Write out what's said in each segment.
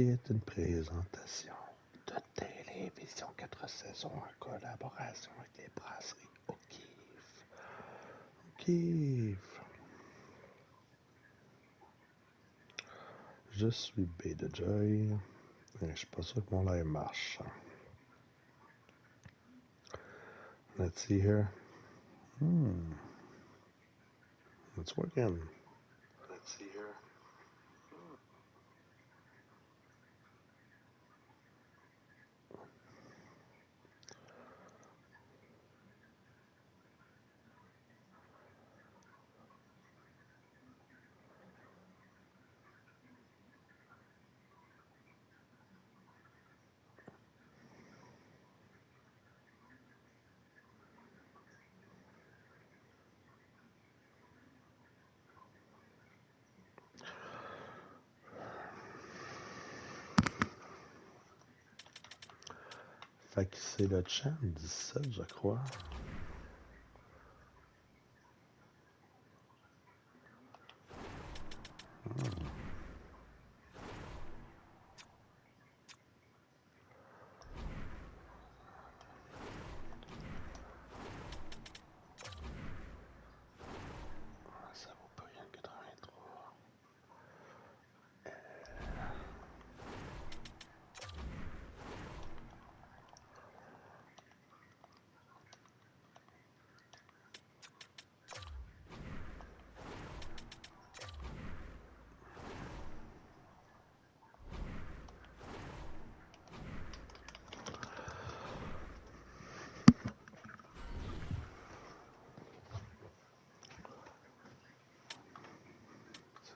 est une présentation de télévision 4 saisons en collaboration avec les brasseries O'Keeffe. O'Keeffe. Je suis Bae de Joy et je suis pas sûr que mon live marche. Let's see here. It's working. Let's see here. Fait que c'est le chant 17, je crois. Ça vaut pas rien que 83.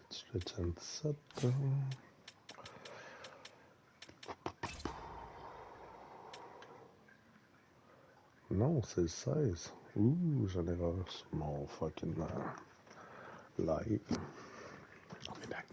C'est le chant 17. Non, c'est le 16. Ouh, j'en ai erreur sur mon fucking live. I'll be back.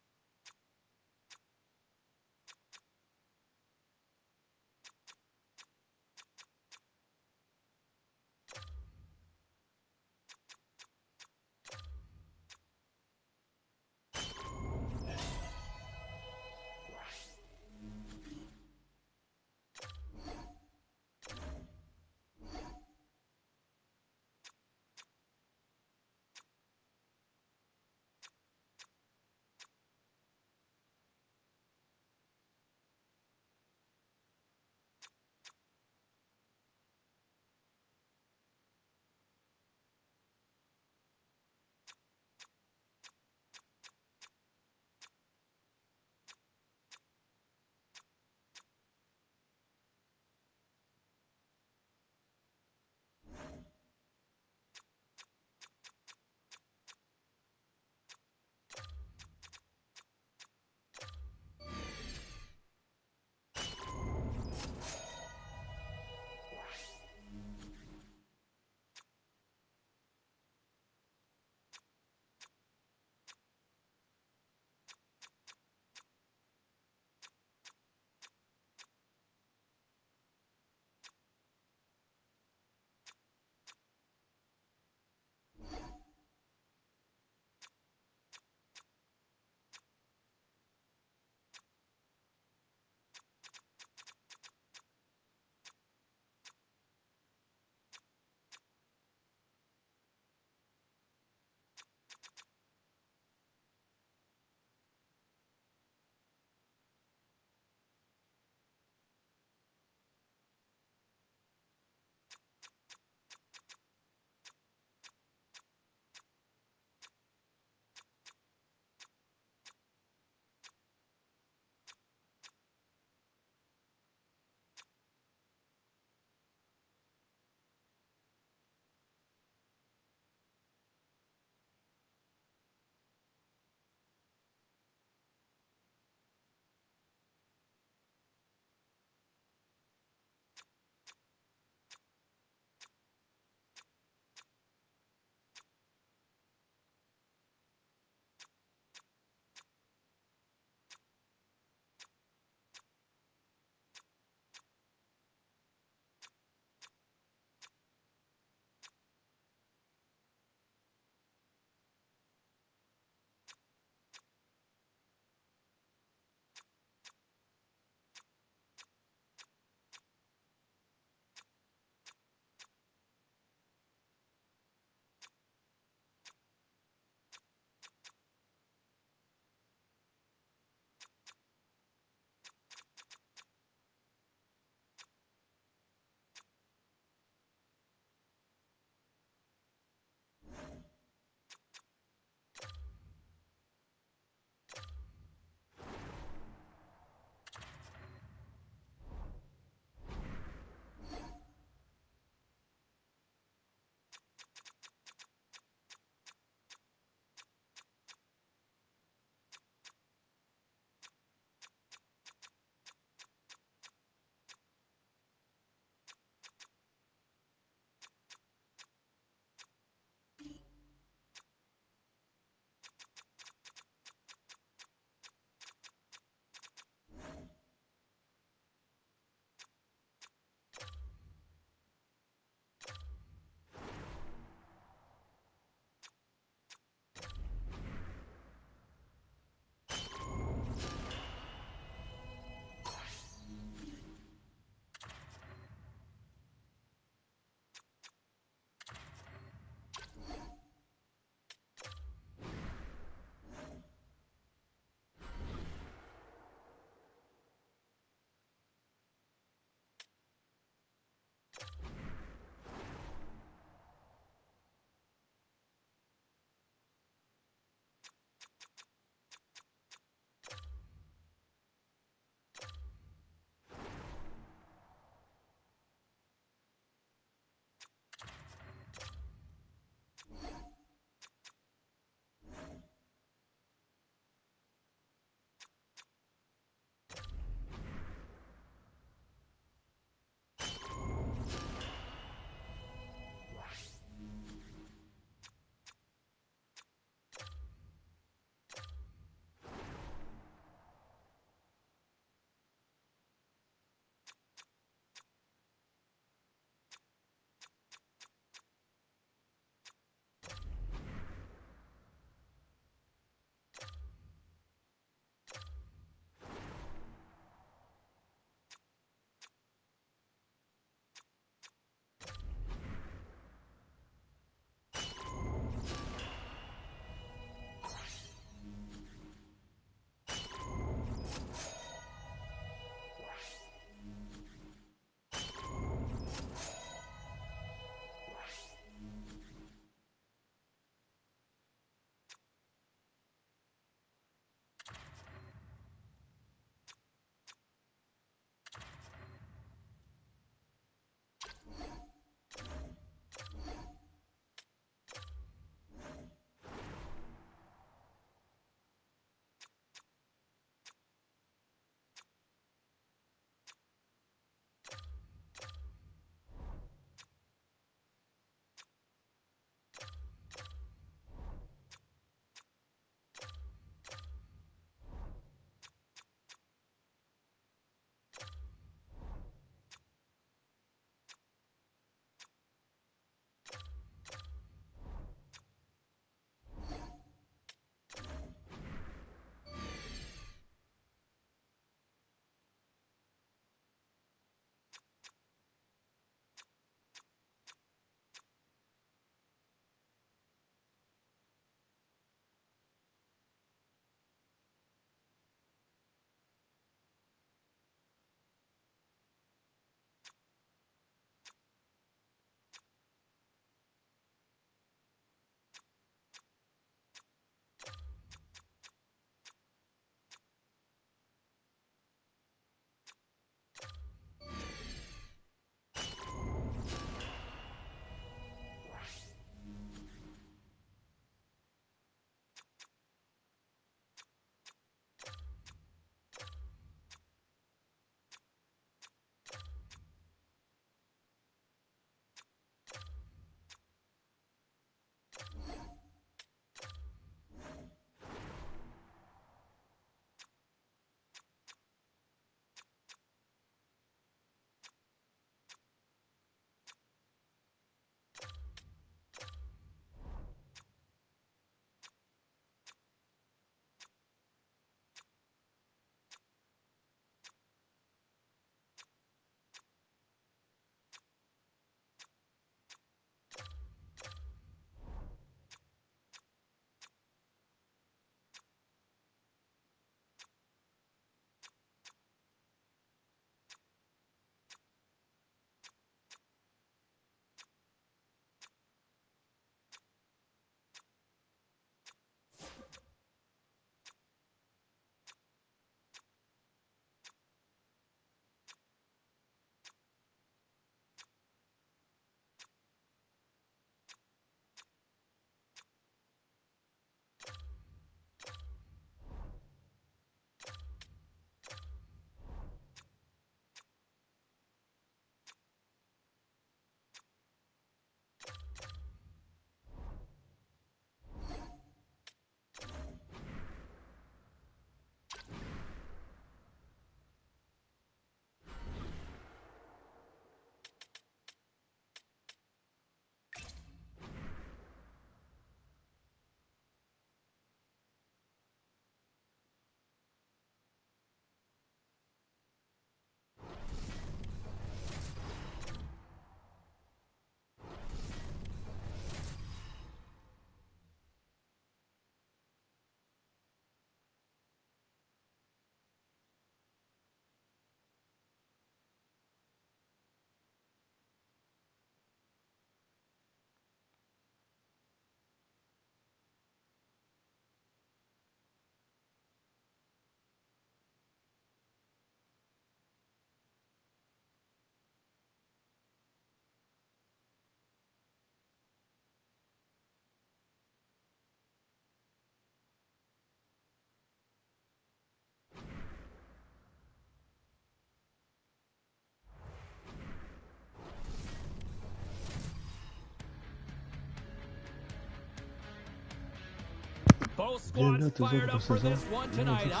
Bienvenue à tous autres pour ce soir. Nords sont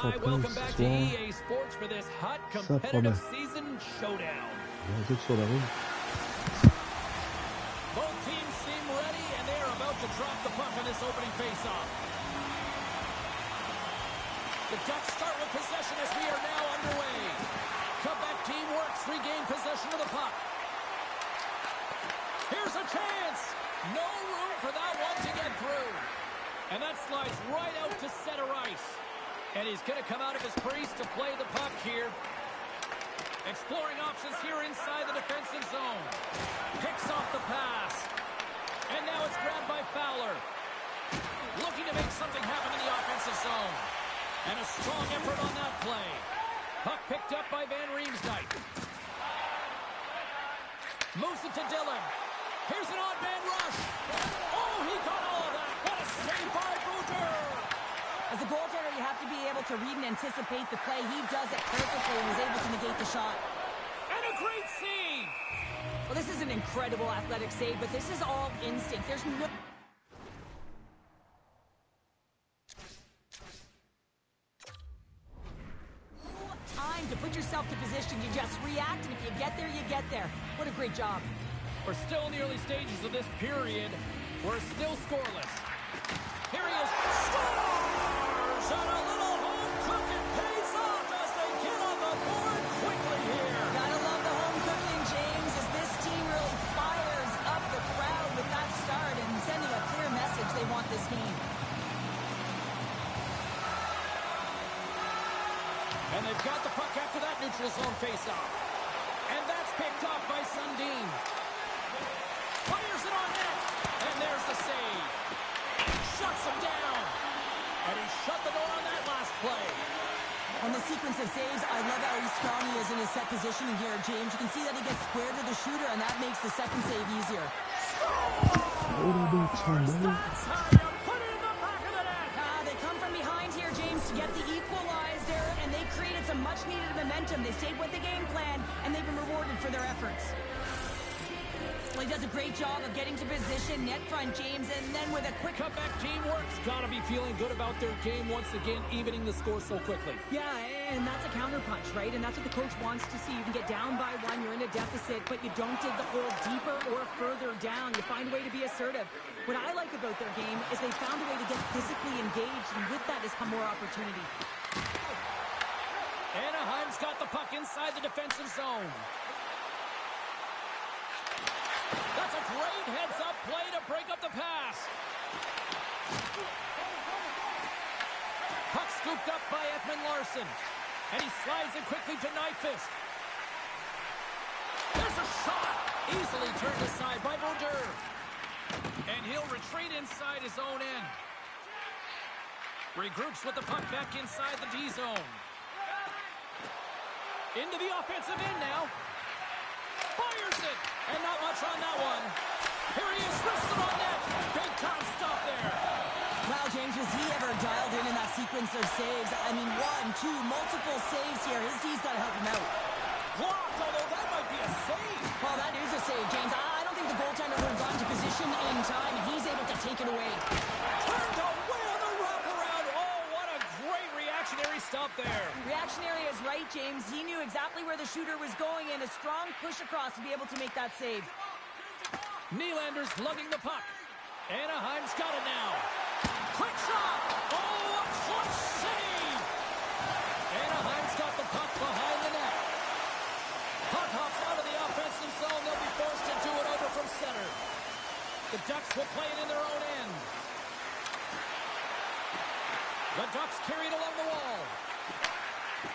prêts ce soir. Ça promet. Nords sur la route. Both teams seem ready, and they are about to drop the puck on this opening face-off. The Ducks start with possession as we are now underway. Comeback team works, regain possession of the puck. Here's a chance. No room for that one to get through. And that slides right out to center ice. And he's going to come out of his crease to play the puck here. Exploring options here inside the defensive zone. Picks off the pass. And now it's grabbed by Fowler. Looking to make something happen in the offensive zone. And a strong effort on that play. Puck picked up by Van Riemsdyk. Moves it to Dillon. Here's an odd-man rush. Oh, he got all of that. What a save by Boucher. As a goaltender, you have to be able to read and anticipate the play. He does it perfectly and is able to negate the shot. And a great save. Well, this is an incredible athletic save, but this is all instinct. There's no... time to put yourself to position. You just react, and if you get there, you get there. What a great job. We're still in the early stages of this period. We're still scoreless. Here he is. Scores! And a little home cooking pays off as they get on the board quickly here. Gotta love the home cooking, James, as this team really fires up the crowd with that start and sending a clear message they want this game. And they've got the puck after that neutral zone faceoff. And that's picked off by Sundin. Fires it on net. And there's the save. Shuts him down. And he shut the door on that last play. On the sequence of saves, I love how strong he is in his set positioning here, James. You can see that he gets square to the shooter, and that makes the second save easier. That's how you put it in the back of the net. They come from behind here, James, to get the equalizer, and they created some much-needed momentum. They stayed with the game plan, and they've been rewarded for their efforts. Well, he does a great job of getting to position, net front, James, and then with a quick... Comeback team works. Got to be feeling good about their game once again, evening the score so quickly. Yeah, and that's a counterpunch, right? And that's what the coach wants to see. You can get down by one, you're in a deficit, but you don't dig the hole deeper or further down. You find a way to be assertive. What I like about their game is they found a way to get physically engaged, and with that has come more opportunity. Anaheim's got the puck inside the defensive zone. That's a great heads-up play to break up the pass. Puck scooped up by Ekman-Larsson. And he slides it quickly to Nyquist. There's a shot. Easily turned aside by Boucher. And he'll retreat inside his own end. Regroups with the puck back inside the D-zone. Into the offensive end now. Fires it. And not much on that one. Here he is, wristed on net. Big time stop there. Wow, James, was he ever dialed in that sequence of saves? I mean, one, two, multiple saves here. His D's got to help him out. Blocked, although that might be a save. Well, that is a save, James. I don't think the goaltender would have gotten to position in time, and he's able to take it away. Turned away on the wraparound. Oh, what a great reactionary stop there. Reactionary is right, James. He knew exactly where the shooter was going, and a strong push across to be able to make that save. Nylander's lugging the puck. Anaheim's got it now. Quick shot. Oh, a clutch save. Anaheim's got the puck behind the net. Puck hops out of the offensive zone. They'll be forced to do it over from center. The Ducks will play it in their own end. The Ducks carried along the wall.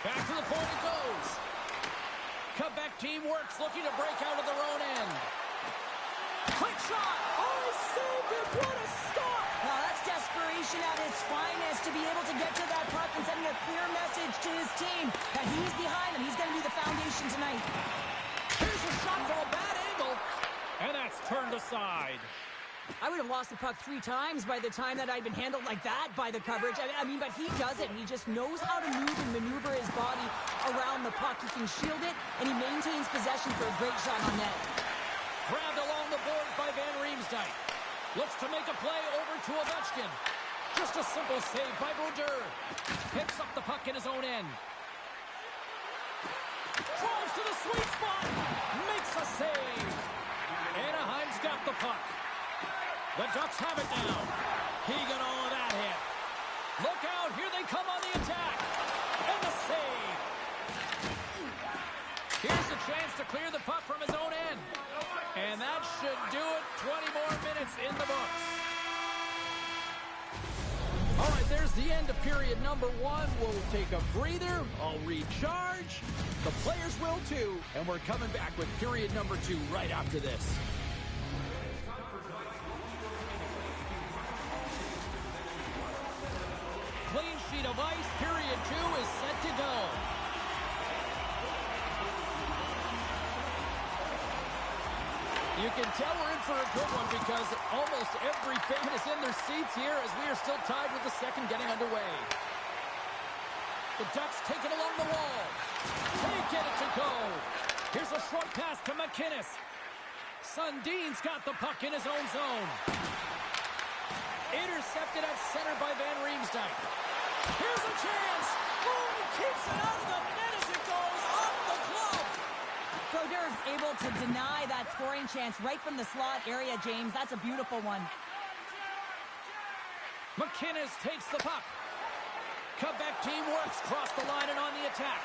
Back to the point it goes. Cutback team works, looking to break out of their own end. Quick shot! Oh, he saved it! What a stop! Now that's desperation at its finest, to be able to get to that puck and sending a clear message to his team that he's behind him. He's going to be the foundation tonight. Here's a shot from a bad angle, and that's turned aside. I would have lost the puck 3 times by the time that I'd been handled like that by the coverage. I mean, but he does it. He just knows how to move and maneuver his body around the puck. He can shield it, and he maintains possession for a great shot on net. Grabbed along the boards by Van Riemsdyk. Looks to make a play over to Ovechkin. Just a simple save by Brodeur. Picks up the puck in his own end. Drives to the sweet spot. Makes a save. Anaheim's got the puck. The Ducks have it now. He got all of that hit. Look out. Here they come on the attack. And the save. Here's a chance to clear the puck from his own end. And that should do it. 20 more minutes in the books. All right, there's the end of period number 1. We'll take a breather. I'll recharge. The players will too. And we're coming back with period number 2 right after this. Clean sheet of ice. Period 2 is set to go. You can tell we're in for a good one because almost every fan is in their seats here as we are still tied with the second getting underway. The Ducks take it along the wall. They get it to go. Here's a short pass to McInnes. Sundin's got the puck in his own zone. Intercepted at center by Van Riemsdyk. Here's a chance. Oh, he keeps it out of the net as it goes off the glove. Brodeur is able to deny that scoring chance right from the slot area, James. That's a beautiful one. McInnes takes the puck. Quebec team works across the line and on the attack.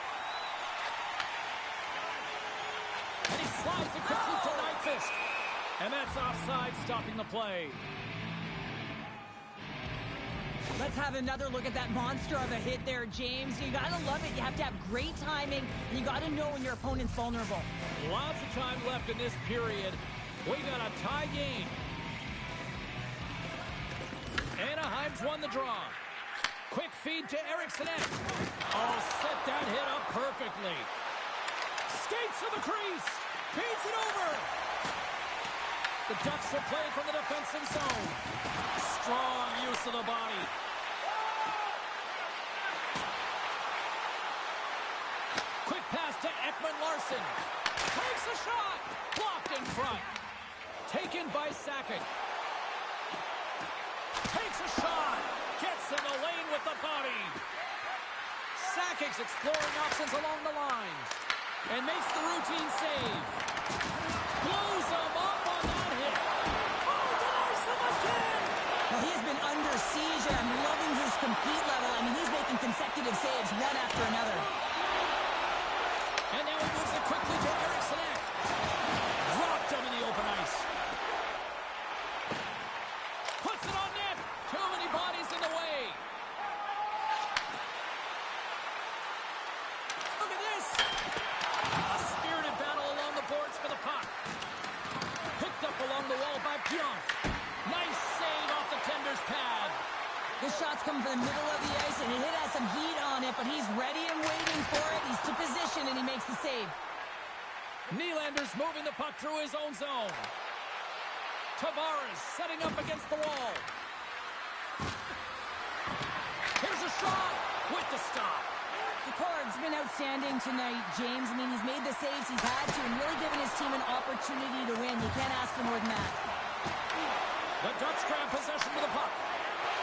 And he slides it quickly to Nyquist. And that's offside, stopping the play. Let's have another look at that monster of a hit there, James. You gotta love it. You have to have great timing, and you gotta know when your opponent's vulnerable. Lots of time left in this period. We got a tie game. Anaheim's won the draw. Quick feed to Eriksson. Oh, set that hit up perfectly. Skates to the crease. Feeds it over. The Ducks are playing from the defensive zone. Strong use of the body. Quick pass to Ekman-Larsson. Takes a shot. Blocked in front. Taken by Sakic. Takes a shot. Gets in the lane with the body. Sakic's exploring options along the line. And makes the routine save. Blows him up on that hit. Oh, denies them again. Well, he has been under siege, and I'm loving his compete level. I mean, he's making consecutive saves one after another. And now he moves it quickly to Eriksson. Dropped him in the open ice. Puts it on net. Too many bodies in the way. Look at this. A spirited battle along the boards for the puck. Picked up along the wall by Pionk. Nice save off the tender's pad. The shot's come from the middle of the ice, and it has some heat on it, but he's ready and waiting for it. He's to position, and he makes the save. Nylander's moving the puck through his own zone. Tavares setting up against the wall. Here's a shot with the stop. Picard's been outstanding tonight, James. I mean, he's made the saves he's had to and really given his team an opportunity to win. You can't ask for more than that. The Ducks grab possession to the puck.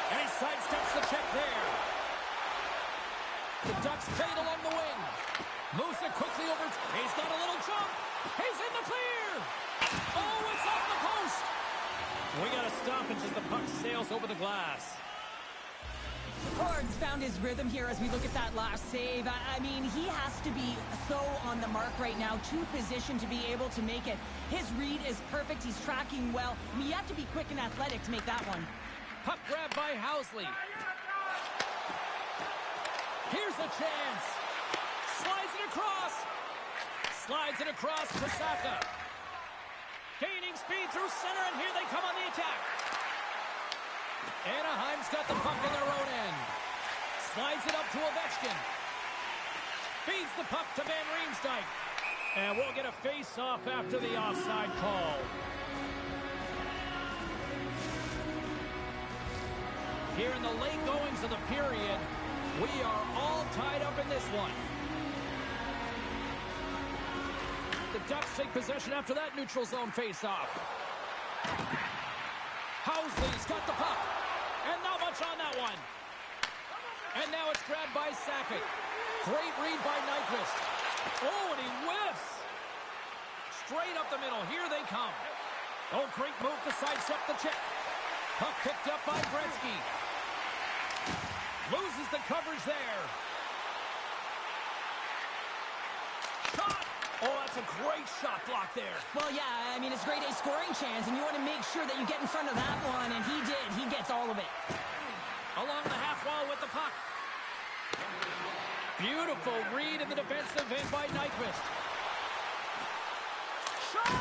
And he sidesteps the check there. The Ducks fade along the wing. Moves it quickly over. He's got a little jump. He's in the clear. Oh, it's off the post. We got a stoppage as the puck sails over the glass. Picard's found his rhythm here as we look at that last save. I mean, he has to be so on the mark right now, to position to be able to make it. His read is perfect. He's tracking well. I mean, you have to be quick and athletic to make that one. Puck grab by Housley. Here's a chance. Slides it across. Slides it across to Saka. Gaining speed through center, and here they come on the attack. Anaheim's got the puck in their own end. Slides it up to Ovechkin. Feeds the puck to Van Riemsdyk. And we'll get a face-off after the offside call. Here in the late goings of the period, we are all tied up in this one. The Ducks take possession after that neutral zone face-off. Housley's got the puck. And not much on that one. And now it's grabbed by Sakic. Great read by Nyquist. Oh, and he whiffs. Straight up the middle. Here they come. Oh, great move to sidestep the check. Puck picked up by Gretzky. Loses the coverage there. Shot! Oh, that's a great shot block there. Well, yeah, I mean, it's a great A scoring chance, and you want to make sure that you get in front of that one, and he did. He gets all of it. Along the half wall with the puck. Beautiful read in the defensive end by Nyquist. Shot!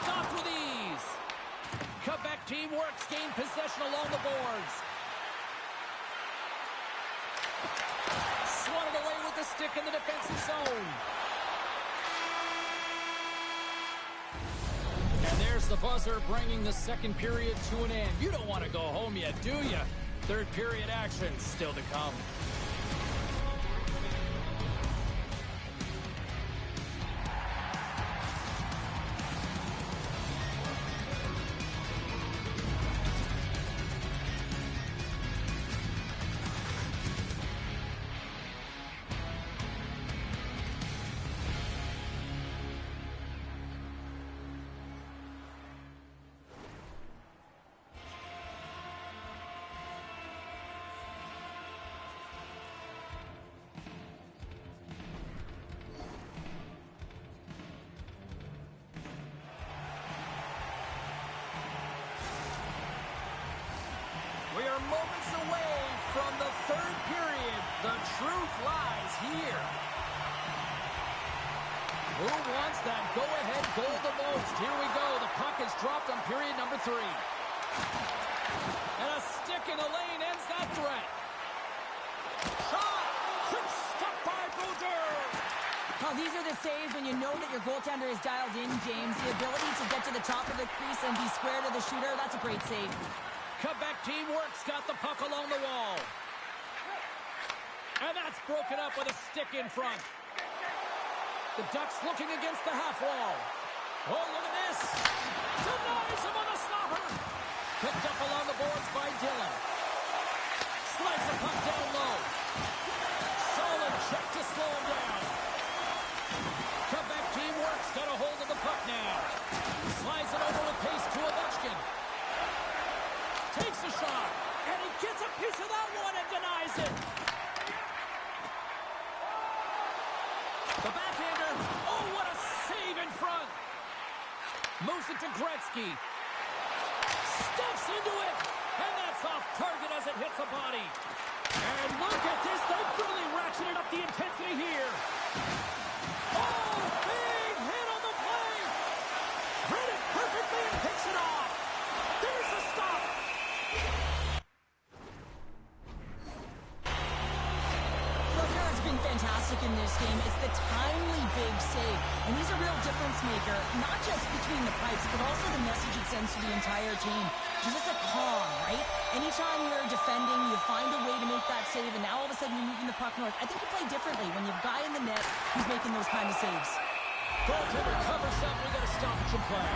Stopped with ease. Quebec team works, gain possession along the boards. Swatted away with the stick in the defensive zone. And there's the buzzer, bringing the second period to an end. You don't want to go home yet, do you? Third period action still to come. We are moments away from the third period. The truth lies here. Who wants that go-ahead goal the most? Here we go. The puck is dropped on period number 3. And a stick in the lane ends that threat. Shot! Quick stop by Boucher! Well, these are the saves when you know that your goaltender is dialed in, James. The ability to get to the top of the crease and be square to the shooter, that's a great save. Quebec team works, got the puck along the wall. And that's broken up with a stick in front. The Ducks looking against the half wall. Oh, look at this. Denies him on a stopper. Picked up along the boards by Dillon. Slides the puck down low. Solid check to slow him down. Quebec team works, got a hold of the puck now. Slides it over with pace to Ovechkin. Takes a shot, and he gets a piece of that one and denies it. The backhander, oh, what a save in front. Moves it to Gretzky. Steps into it, and that's off target as it hits a body. And look at this, they've really ratcheted up the intensity here. Oh, big hit on the play. Read it perfectly and picks it off. There's the stop. Fantastic in this game. It's the timely big save. And he's a real difference maker, not just between the pipes, but also the message it sends to the entire team. Just a calm, right? Anytime you're defending, you find a way to make that save, and now all of a sudden you're moving the puck north. I think you play differently when you've a guy in the net who's making those kind of saves. Goaltender covers up. We got to stop it from play.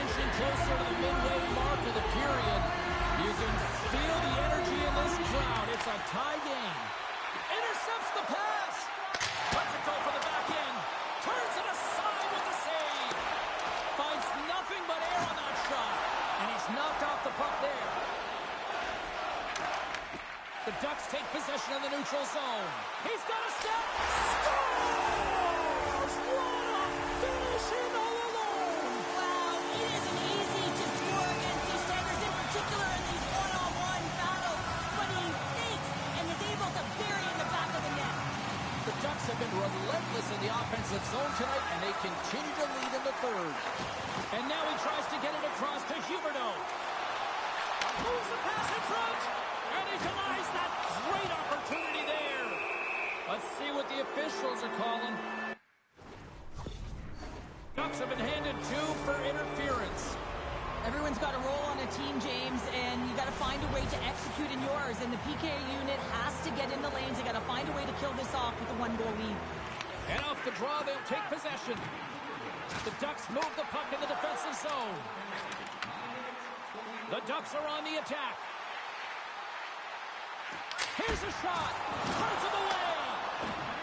Inching closer to the midway mark of the period. You can feel the energy in this crowd. It's a tie game. Intercepts the pass. Lets it go for the back end. Turns it aside with the save. Finds nothing but air on that shot. And he's knocked off the puck there. The Ducks take possession of the neutral zone. He's got a step. Scores! What a finish in all alone. Wow, it isn't easy to score against these Tigers, in particular in these one-on-one battles. But he fakes and is able to bury in the back of the net. The Ducks have been relentless in the offensive zone tonight, and they continue to lead in the third. And now he tries to get it across to Huberdeau. Moves the pass in front, and he denies that great opportunity there. Let's see what the officials are calling. Ducks have been handed 2 for interference. Everyone's got a role on a team, James, and you got to find a way to execute in yours. And the PK unit has to get in the lanes. They got to find a way to kill this off with a 1-goal lead. And off the draw, they'll take possession. The Ducks move the puck in the defensive zone. The Ducks are on the attack. Here's a shot. Punts it away.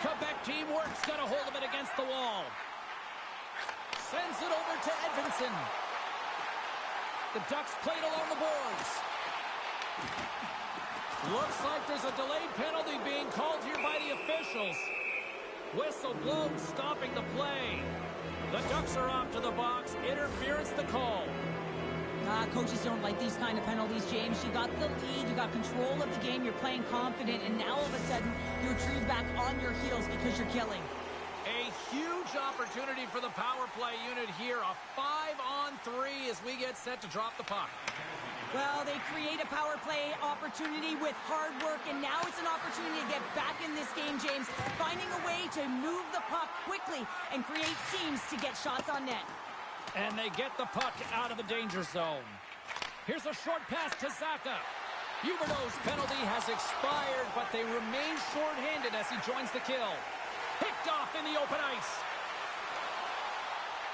Quebec teamwork's got a hold of it against the wall. Sends it over to Edvinsson. The Ducks played along the boards. Looks like there's a delayed penalty being called here by the officials. Whistle blown, stopping the play. The Ducks are off to the box. Interference the call. Coaches don't like these kind of penalties, James. You got the lead, you got control of the game, you're playing confident, and now all of a sudden you retrieve back on your heels because you're killing. A huge opportunity for the power play unit here. A 5-on-3 as we get set to drop the puck. Well, they create a power play opportunity with hard work, and now it's an opportunity to get back in this game, James. Finding a way to move the puck quickly and create seams to get shots on net. And they get the puck out of the danger zone. Here's a short pass to Zaka. Huberdeau's penalty has expired, but they remain short-handed as he joins the kill. Picked off in the open ice.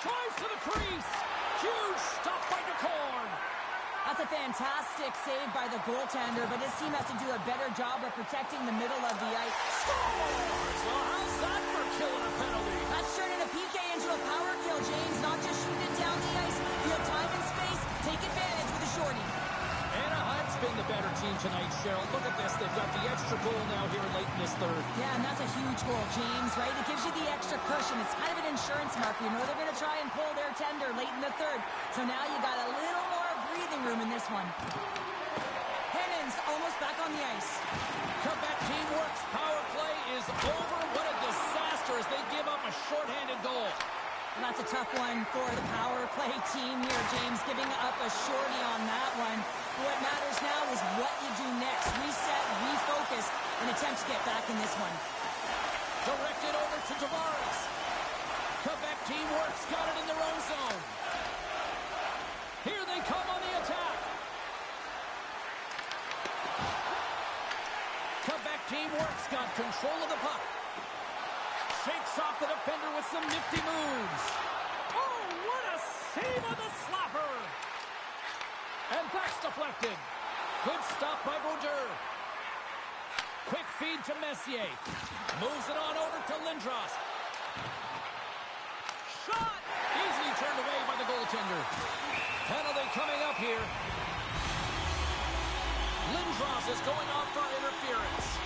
Drives to the crease. Huge stop by DeCorn. That's a fantastic save by the goaltender, but his team has to do a better job of protecting the middle of the ice. Scores! Well, how's that for killing a penalty? That's turning a PK into a power kill, James. Not just shooting it down the ice. You have time and space. Take advantage with a shorty. Anaheim's been the better team tonight, Cheryl. Look at this. They've got the extra goal now here late in this third. Yeah, and that's a huge goal, James, right? It gives you the extra cushion. It's kind of an insurance marker. You know they're going to try and pull their tender late in the third. So now you got a little more breathing room in this one. Hennon's almost back on the ice. Quebec teamwork's power play is over. What a disaster as they give up a shorthanded goal. And that's a tough one for the power play team here, James, giving up a shorty on that one. What matters now is what you do next. Reset, refocus, and attempt to get back in this one. Directed over to Tavares. Quebec teamwork's got it in their own zone. Here they come on the attack. Quebec teamwork's got control of the puck. Shakes off the defender with some nifty moves. Oh, what a save on the slapper. And that's deflected. Good stop by Brodeur. Quick feed to Messier. Moves it on over to Lindros. Shot! Easily turned away by the goaltender. Penalty coming up here. Lindros is going off for interference.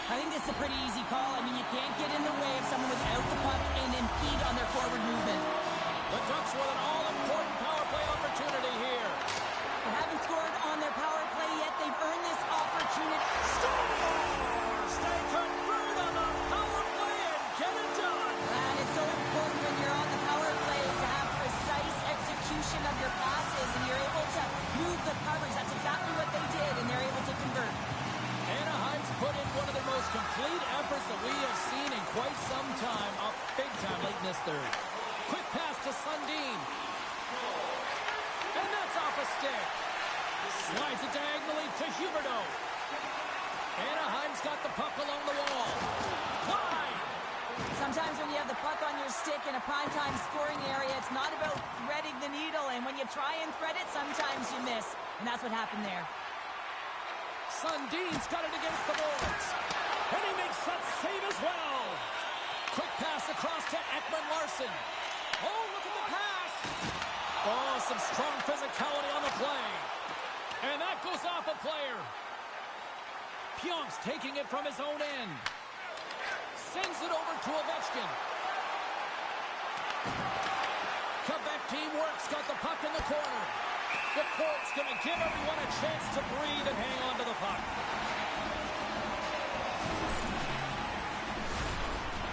I think this is a pretty easy call. I mean, you can't get in the way of someone without the puck and impede on their forward movement. The Ducks with an all-important power play opportunity here. They haven't scored on their power play yet. They've earned this opportunity. Scores! They convert on the power play and get it done. And it's so important when you're on the power play to have precise execution of your passes, and you're able to move the coverage. That's exactly what they did, and they're able to convert. Anaheim's put in one of their most complete efforts that we have seen in quite some time, up big time late in this third. Quick pass to Sundin. And that's off a stick. Slides it diagonally to Huberdeau. Anaheim's got the puck along the wall. Wide. Sometimes when you have the puck on your stick in a primetime scoring area, it's not about threading the needle, and when you try and thread it, sometimes you miss. And that's what happened there. Sundin's got it against the boards. And he makes that save as well. Quick pass across to Ekman-Larsson. Oh, look at the pass. Oh, some strong physicality on the play. And that goes off a player. Pionk's taking it from his own end. Sends it over to Ovechkin. Quebec teamwork's got the puck in the corner. The court's going to give everyone a chance to breathe and hang on to the puck.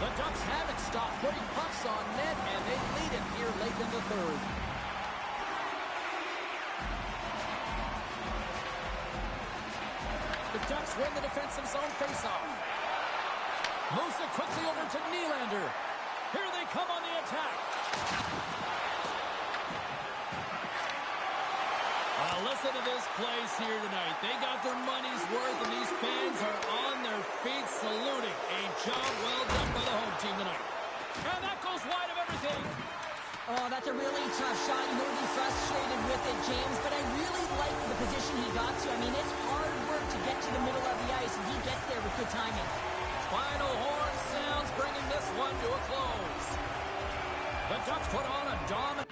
The Ducks haven't stopped putting pucks on net, and they lead it here late in the third. The Ducks win the defensive zone faceoff. Moves it quickly over to Nylander. Here they come on the attack. Listen to this place here tonight. They got their money's worth, and these fans are on their feet saluting. A job well done by the home team tonight. And that goes wide of everything. Oh, that's a really tough shot. You know, be frustrated with it, James, but I really like the position he got to. I mean, it's hard work to get to the middle of the ice, and he gets there with good timing. Final horn sounds, bringing this one to a close. The Ducks put on a dominant...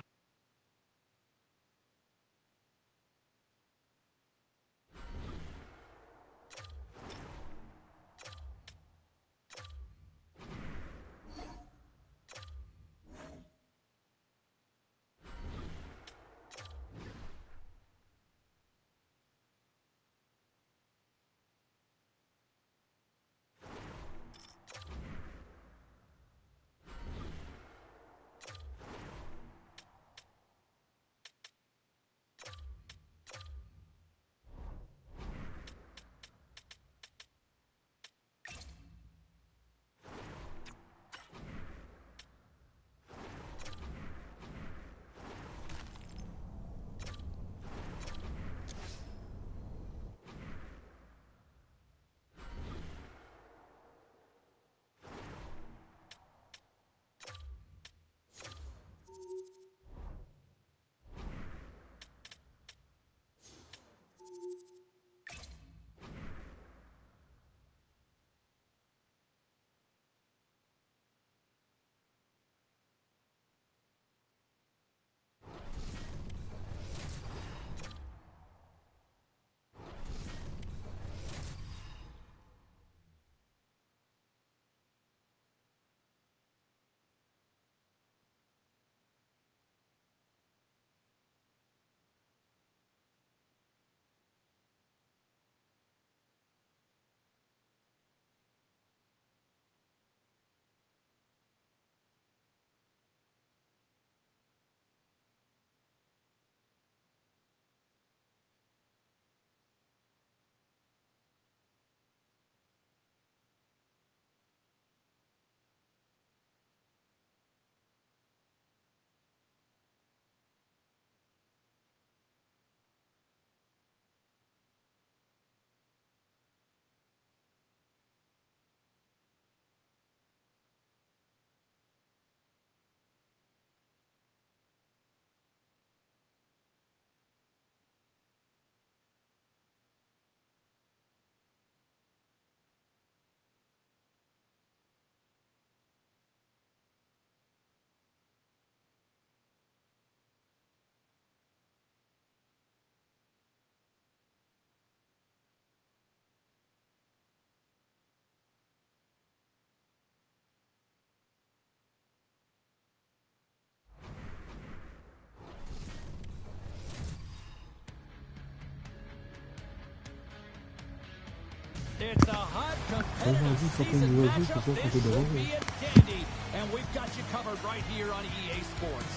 It's a hot, competitive season matchup. This should be a dandy. And we've got you covered right here on EA Sports.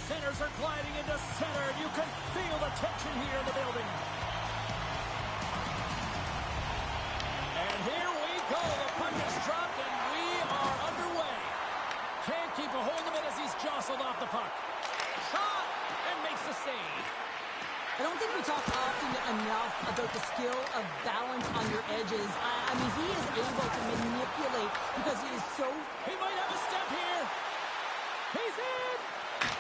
Centers are gliding into center. You can feel the tension here in the building. And here we go. The puck is dropped, and we are underway. Can't keep a hold of it as he's jostled off the puck. Shot, and makes the save. I don't think we talk often enough about the skill of balance on your edges. I mean, he is able to manipulate because he is so... He might have a step here. He's in.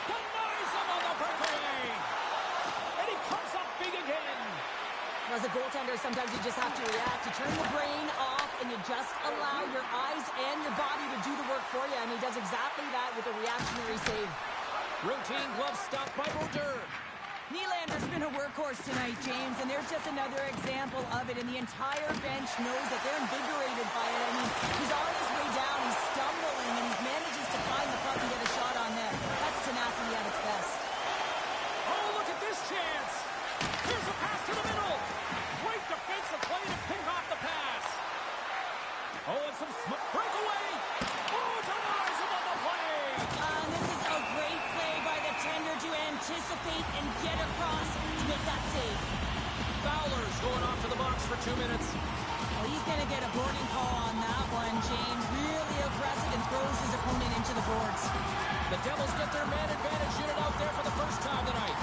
Denies him on the breakaway. And he comes up big again. As a goaltender, sometimes you just have to react. You turn the brain off and you just allow your eyes and your body to do the work for you. And he does exactly that with a reactionary save. Routine glove stop by Brodeur. Nylander's been a workhorse tonight, James, and there's just another example of it, and the entire bench knows that they're invigorated by it. I mean, he's on his way down, he's stumbling, and he manages to find the puck and get a shot on net. That's tenacity at its best. Oh, look at this chance. Here's a pass to the middle. Great defensive play to pick off the pass. Oh, and some breakaway. Oh, denies him on the play. This is a great play by the tender to anticipate and get across to make that save. Fowler's going off to the box for 2 minutes. Well, he's going to get a boarding call on that one, James. Really aggressive and throws his opponent into the boards. The Devils get their man advantage unit out there for the first time tonight.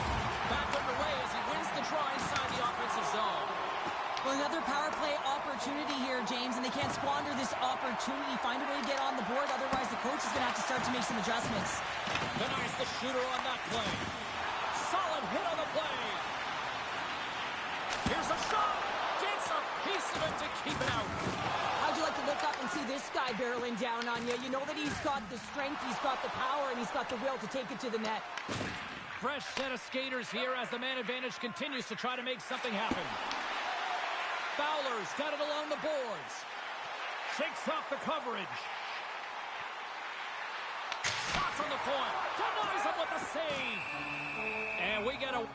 Back underway as he wins the draw inside the offensive zone. Well, another power play opportunity here, James, and they can't squander this opportunity. Find a way to get on the board, otherwise the coach is going to have to start to make some adjustments. Denies the shooter on that play. Solid hit on the play. Here's a shot. Gets a piece of it to keep it out. How'd you like to look up and see this guy barreling down on you? You know that he's got the strength, he's got the power, and he's got the will to take it to the net. Fresh set of skaters here as the man advantage continues to try to make something happen. Fowler's got it along the boards. Shakes off the coverage. Shots on the point. Denies him with the save. And we get a...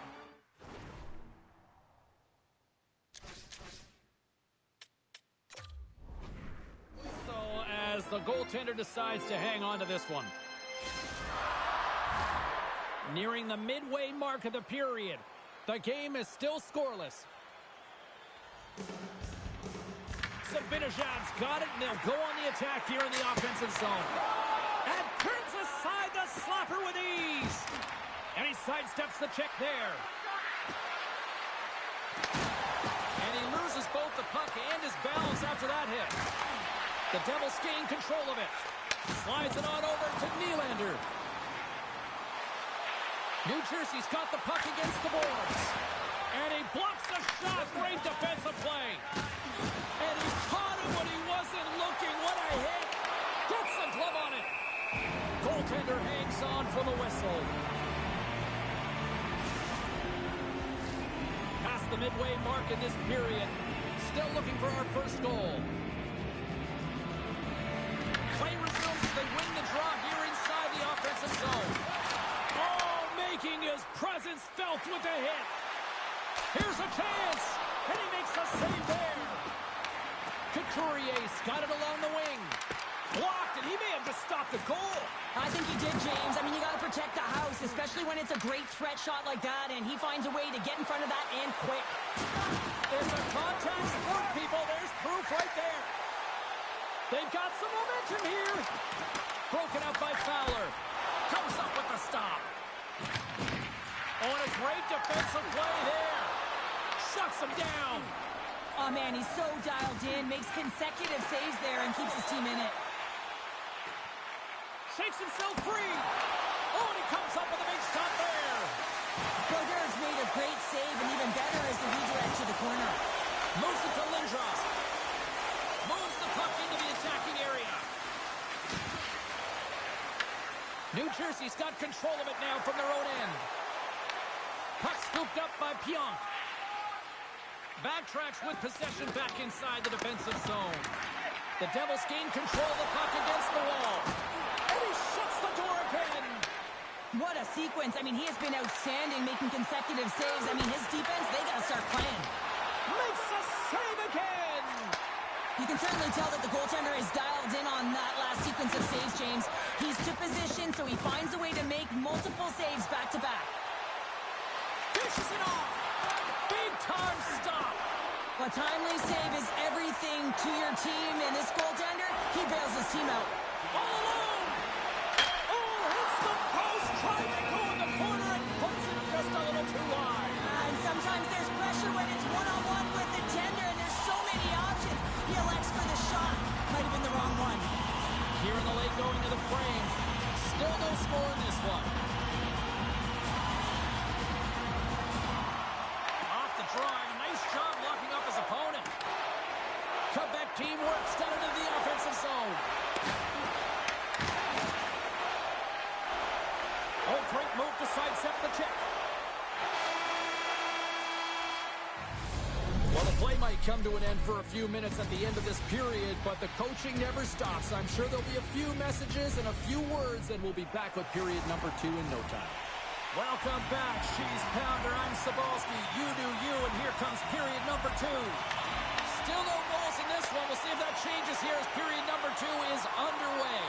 So as the goaltender decides to hang on to this one. Nearing the midway mark of the period. The game is still scoreless. Sabinajad's got it, and they'll go on the attack here in the offensive zone. And turns aside the slapper with ease. And he sidesteps the check there. And he loses both the puck and his balance after that hit. The Devils gain control of it. Slides it on over to Nylander. New Jersey's got the puck against the boards. And he blocks the shot. Great defensive play. And he caught him when he wasn't looking. What a hit. Gets the glove on it. Goaltender hangs on for the whistle. Past the midway mark in this period. Still looking for our first goal. Play resumes as they win the draw here inside the offensive zone. Oh, making his presence felt with a hit. Here's a chance, and he makes a save there. Couturier's got it along the wing. Blocked, and he may have just stopped the goal. I think he did, James. I mean, you got to protect the house, especially when it's a great threat shot like that, and he finds a way to get in front of that and quick. It's a contact sport, people. There's proof right there. They've got some momentum here. Broken up by Fowler. Comes up with the stop. Oh, and a great defensive play there. Shuts him down. Oh, man, he's so dialed in. Makes consecutive saves there and keeps his team in it. Shakes himself free. Oh, and he comes up with a big stop there. Brodeurs made a great save, and even better is the redirect to the corner. Moves it to Lindros. Moves the puck into the attacking area. New Jersey's got control of it now from their own end. Puck scooped up by Pionk. Backtracks with possession back inside the defensive zone. The Devils gain control of the puck against the wall. And he shuts the door again. What a sequence. I mean, he has been outstanding, making consecutive saves. I mean, his defense, they got to start playing. Makes a save again. You can certainly tell that the goaltender is dialed in on that last sequence of saves, James. He's to position, so he finds a way to make multiple saves back-to-back. Fishes it off. Big time stop. A timely save is everything to your team, and this goaltender, he bails his team out. All alone. Oh, hits the post. Trying to go in the corner and puts it just a little too wide. And sometimes there's pressure when it's one-on-one with the tender, and there's so many options. He elects for the shot. Might have been the wrong one. Here in the late going to the frame. Still no score in this one. Off the drive. Nice job locking up his opponent. Quebec team works down into the offensive zone. Oh, great move to sidestep the check. Well, the play might come to an end for a few minutes at the end of this period, but the coaching never stops. I'm sure there'll be a few messages and a few words, and we'll be back with period number 2 in no time. Welcome back, Cheese Pounder. I'm Sabalski. You do you, and here comes period number 2. Still no goals in this one. We'll see if that changes here as period number 2 is underway.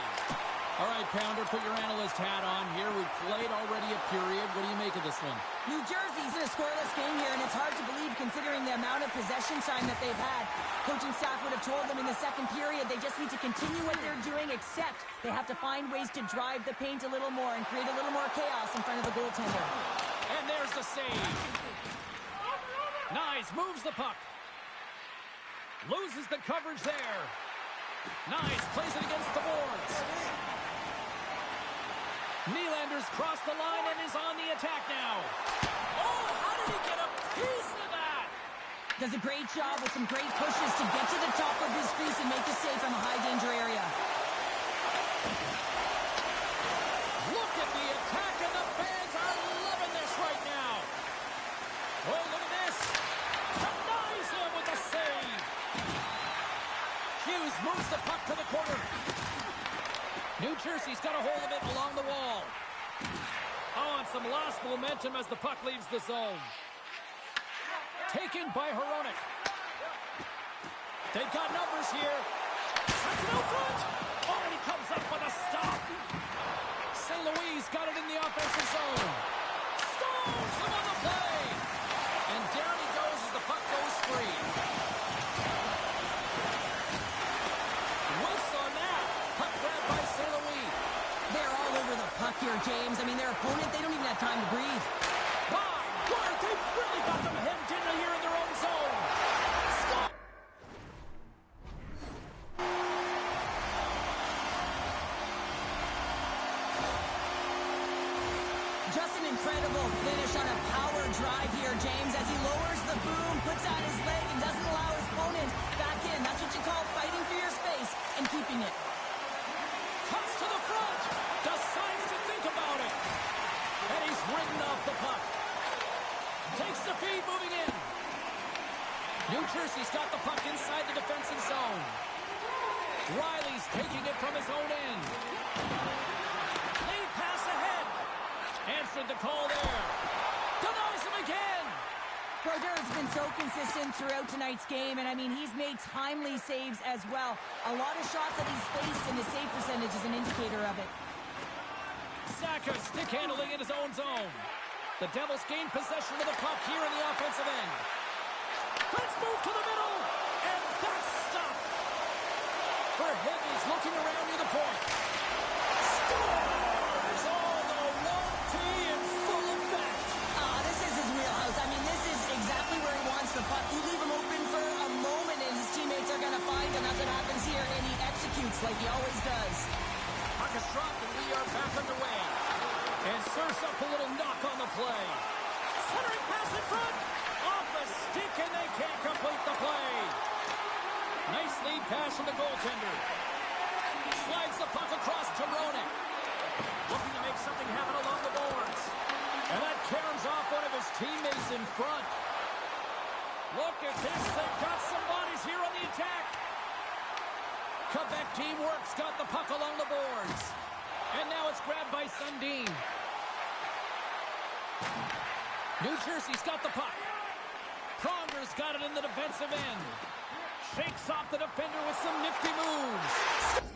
All right, Pounder, put your analyst hat on here. We've played already a period. What do you make of this one? New Jersey's in a scoreless game here, and it's hard to believe considering the amount of possession time that they've had. Coaching staff would have told them in the second period they just need to continue what they're doing, except they have to find ways to drive the paint a little more and create a little more chaos in front of the goaltender. And there's the save. Nice, moves the puck. Loses the coverage there. Nice. Plays it against the boards. Nylander's crossed the line and is on the attack now. Oh, how did he get a piece of that? Does a great job with some great pushes to get to the top of his crease and make the save from a high-danger area. Look at the attack, and the fans are loving this right now. Oh, look at this. Denies him with a save. Hughes moves the puck to the corner. New Jersey's got a hold of it along the wall. Oh, and some lost momentum as the puck leaves the zone. Taken by Hronek. They've got numbers here. Sets it out front. Oh, and he comes up with a stop. St. Louis got it in the offensive zone. Stones him on the play. And down he goes as the puck goes free. Whiffs on that. Puck grabbed by St. Louis. They're all over the puck here, James. I mean, their opponent, they don't even have time to breathe. My word, they've really got them hemmed in here in their own zone. Stop. Just an incredible finish on a power drive here, James, as he lowers the boom, puts out his leg, and doesn't allow his opponent back in. That's what you call fighting for your space and keeping it. Toss to the front. Decides to think about it. And he's ridden off the puck. Takes the feed, moving in. New Jersey's got the puck inside the defensive zone. Riley's taking it from his own end. Lead pass ahead. Answered the call there. Denies him again. Brodeur has been so consistent throughout tonight's game, and I mean, he's made timely saves as well. A lot of shots that he's faced, and his save percentage is an indicator of it. Saka stick handling in his own zone. The Devils gain possession of the puck here in the offensive end. Let's move to the middle, and that's stopped. Verhaeghe's looking around near the point. Scores! Oh, the 1T in full effect. This is his wheelhouse. I mean, this is exactly where he wants the puck. You leave him open for a moment, and his teammates are going to find him. That's what happens here, and he executes like he always does. Puck is dropped, and we are back underway. And serves up a little knock on the play. Centering pass in front. Off the stick, and they can't complete the play. Nice lead pass from the goaltender. Slides the puck across to Hronek. Looking to make something happen along the boards. And that caroms off one of his teammates in front. Look at this. They've got some bodies here on the attack. Quebec teamwork's got the puck along the boards. And now it's grabbed by Sundin. New Jersey's got the puck. Pronger's got it in the defensive end. Shakes off the defender with some nifty moves.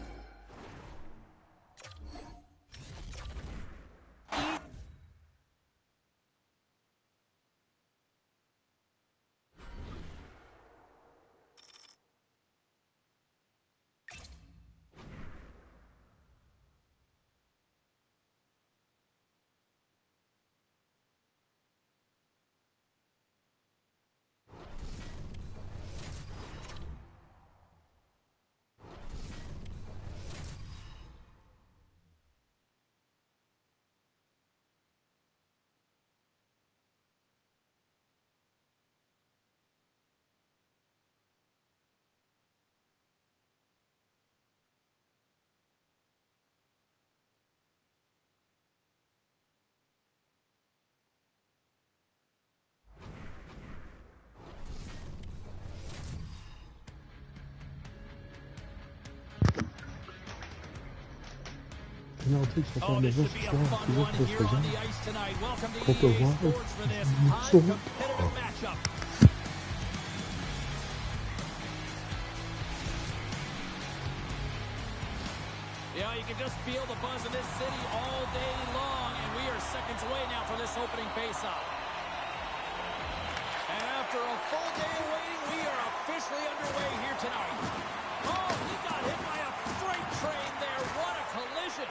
Nordiques sont Oh, en this devant should be ce a soir, fun toujours one pour here ce on genre. the ice tonight. Welcome to On peut EA voir Sports for this ils high sont competitive matchup. Yeah, you can just feel the buzz in this city all day long, and we are seconds away now for this opening faceoff. And after a full day of waiting, we are officially underway here tonight. Oh, he got hit by a freight train there. What a collision.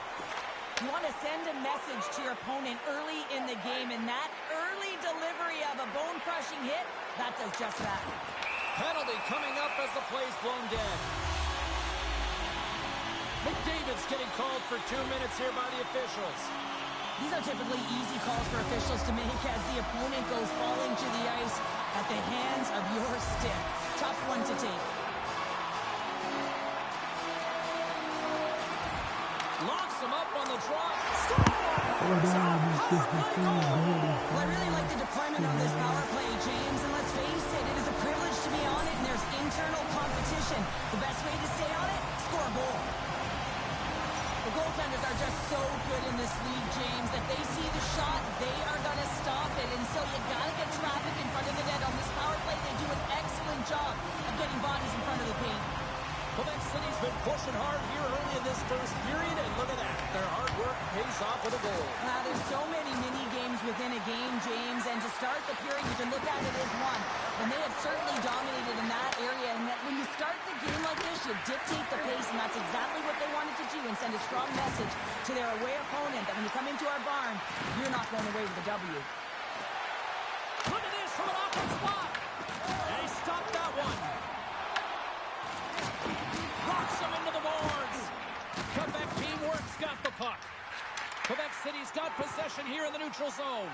You want to send a message to your opponent early in the game, and that early delivery of a bone-crushing hit, that does just that. Penalty coming up as the play's blown dead. McDavid's getting called for 2 minutes here by the officials. These are typically easy calls for officials to make as the opponent goes falling to the ice at the hands of your stick. Tough one to take. Locks him up on the drop. Well, I really like the deployment on this power play, James, and let's face it, it is a privilege to be on it, and there's internal competition. The best way to stay on it, score a goal. The goaltenders are just so good in this league, James, that they see the shot, they are going to stop it, and so you got to get traffic in front of the net. On this power play, they do an excellent job of getting bodies in front of the paint. Quebec City's been pushing hard here early in this first period, and look at that. Their hard work pays off with a goal. There's so many mini-games within a game, James, and to start the period, you can look at it as one. And they have certainly dominated in that area, and that when you start the game like this, you dictate the pace, and that's exactly what they wanted to do and send a strong message to their away opponent that when you come into our barn, you're not going away with a W. Look at this from an awkward spot. And he stopped that one. Knocks him into the boards. Quebec teamwork's got the puck. Quebec City's got possession here in the neutral zone.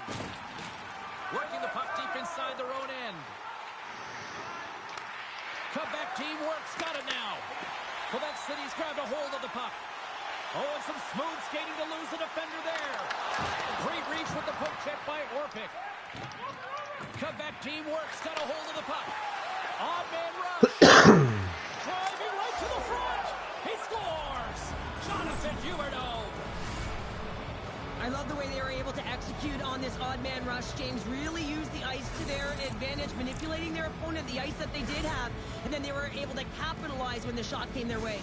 Working the puck deep inside their own end. Quebec teamwork's got it now. Quebec City's grabbed a hold of the puck. Oh, and some smooth skating to lose the defender there. Great reach with the poke check by Orpik. Quebec teamwork's got a hold of the puck. Odd man rush. Driving right to the front. He scores. Jonathan Huberdeau. I love the way they were able to execute on this odd man rush. James really used the ice to their advantage, manipulating their opponent, the ice that they did have, and then they were able to capitalize when the shot came their way.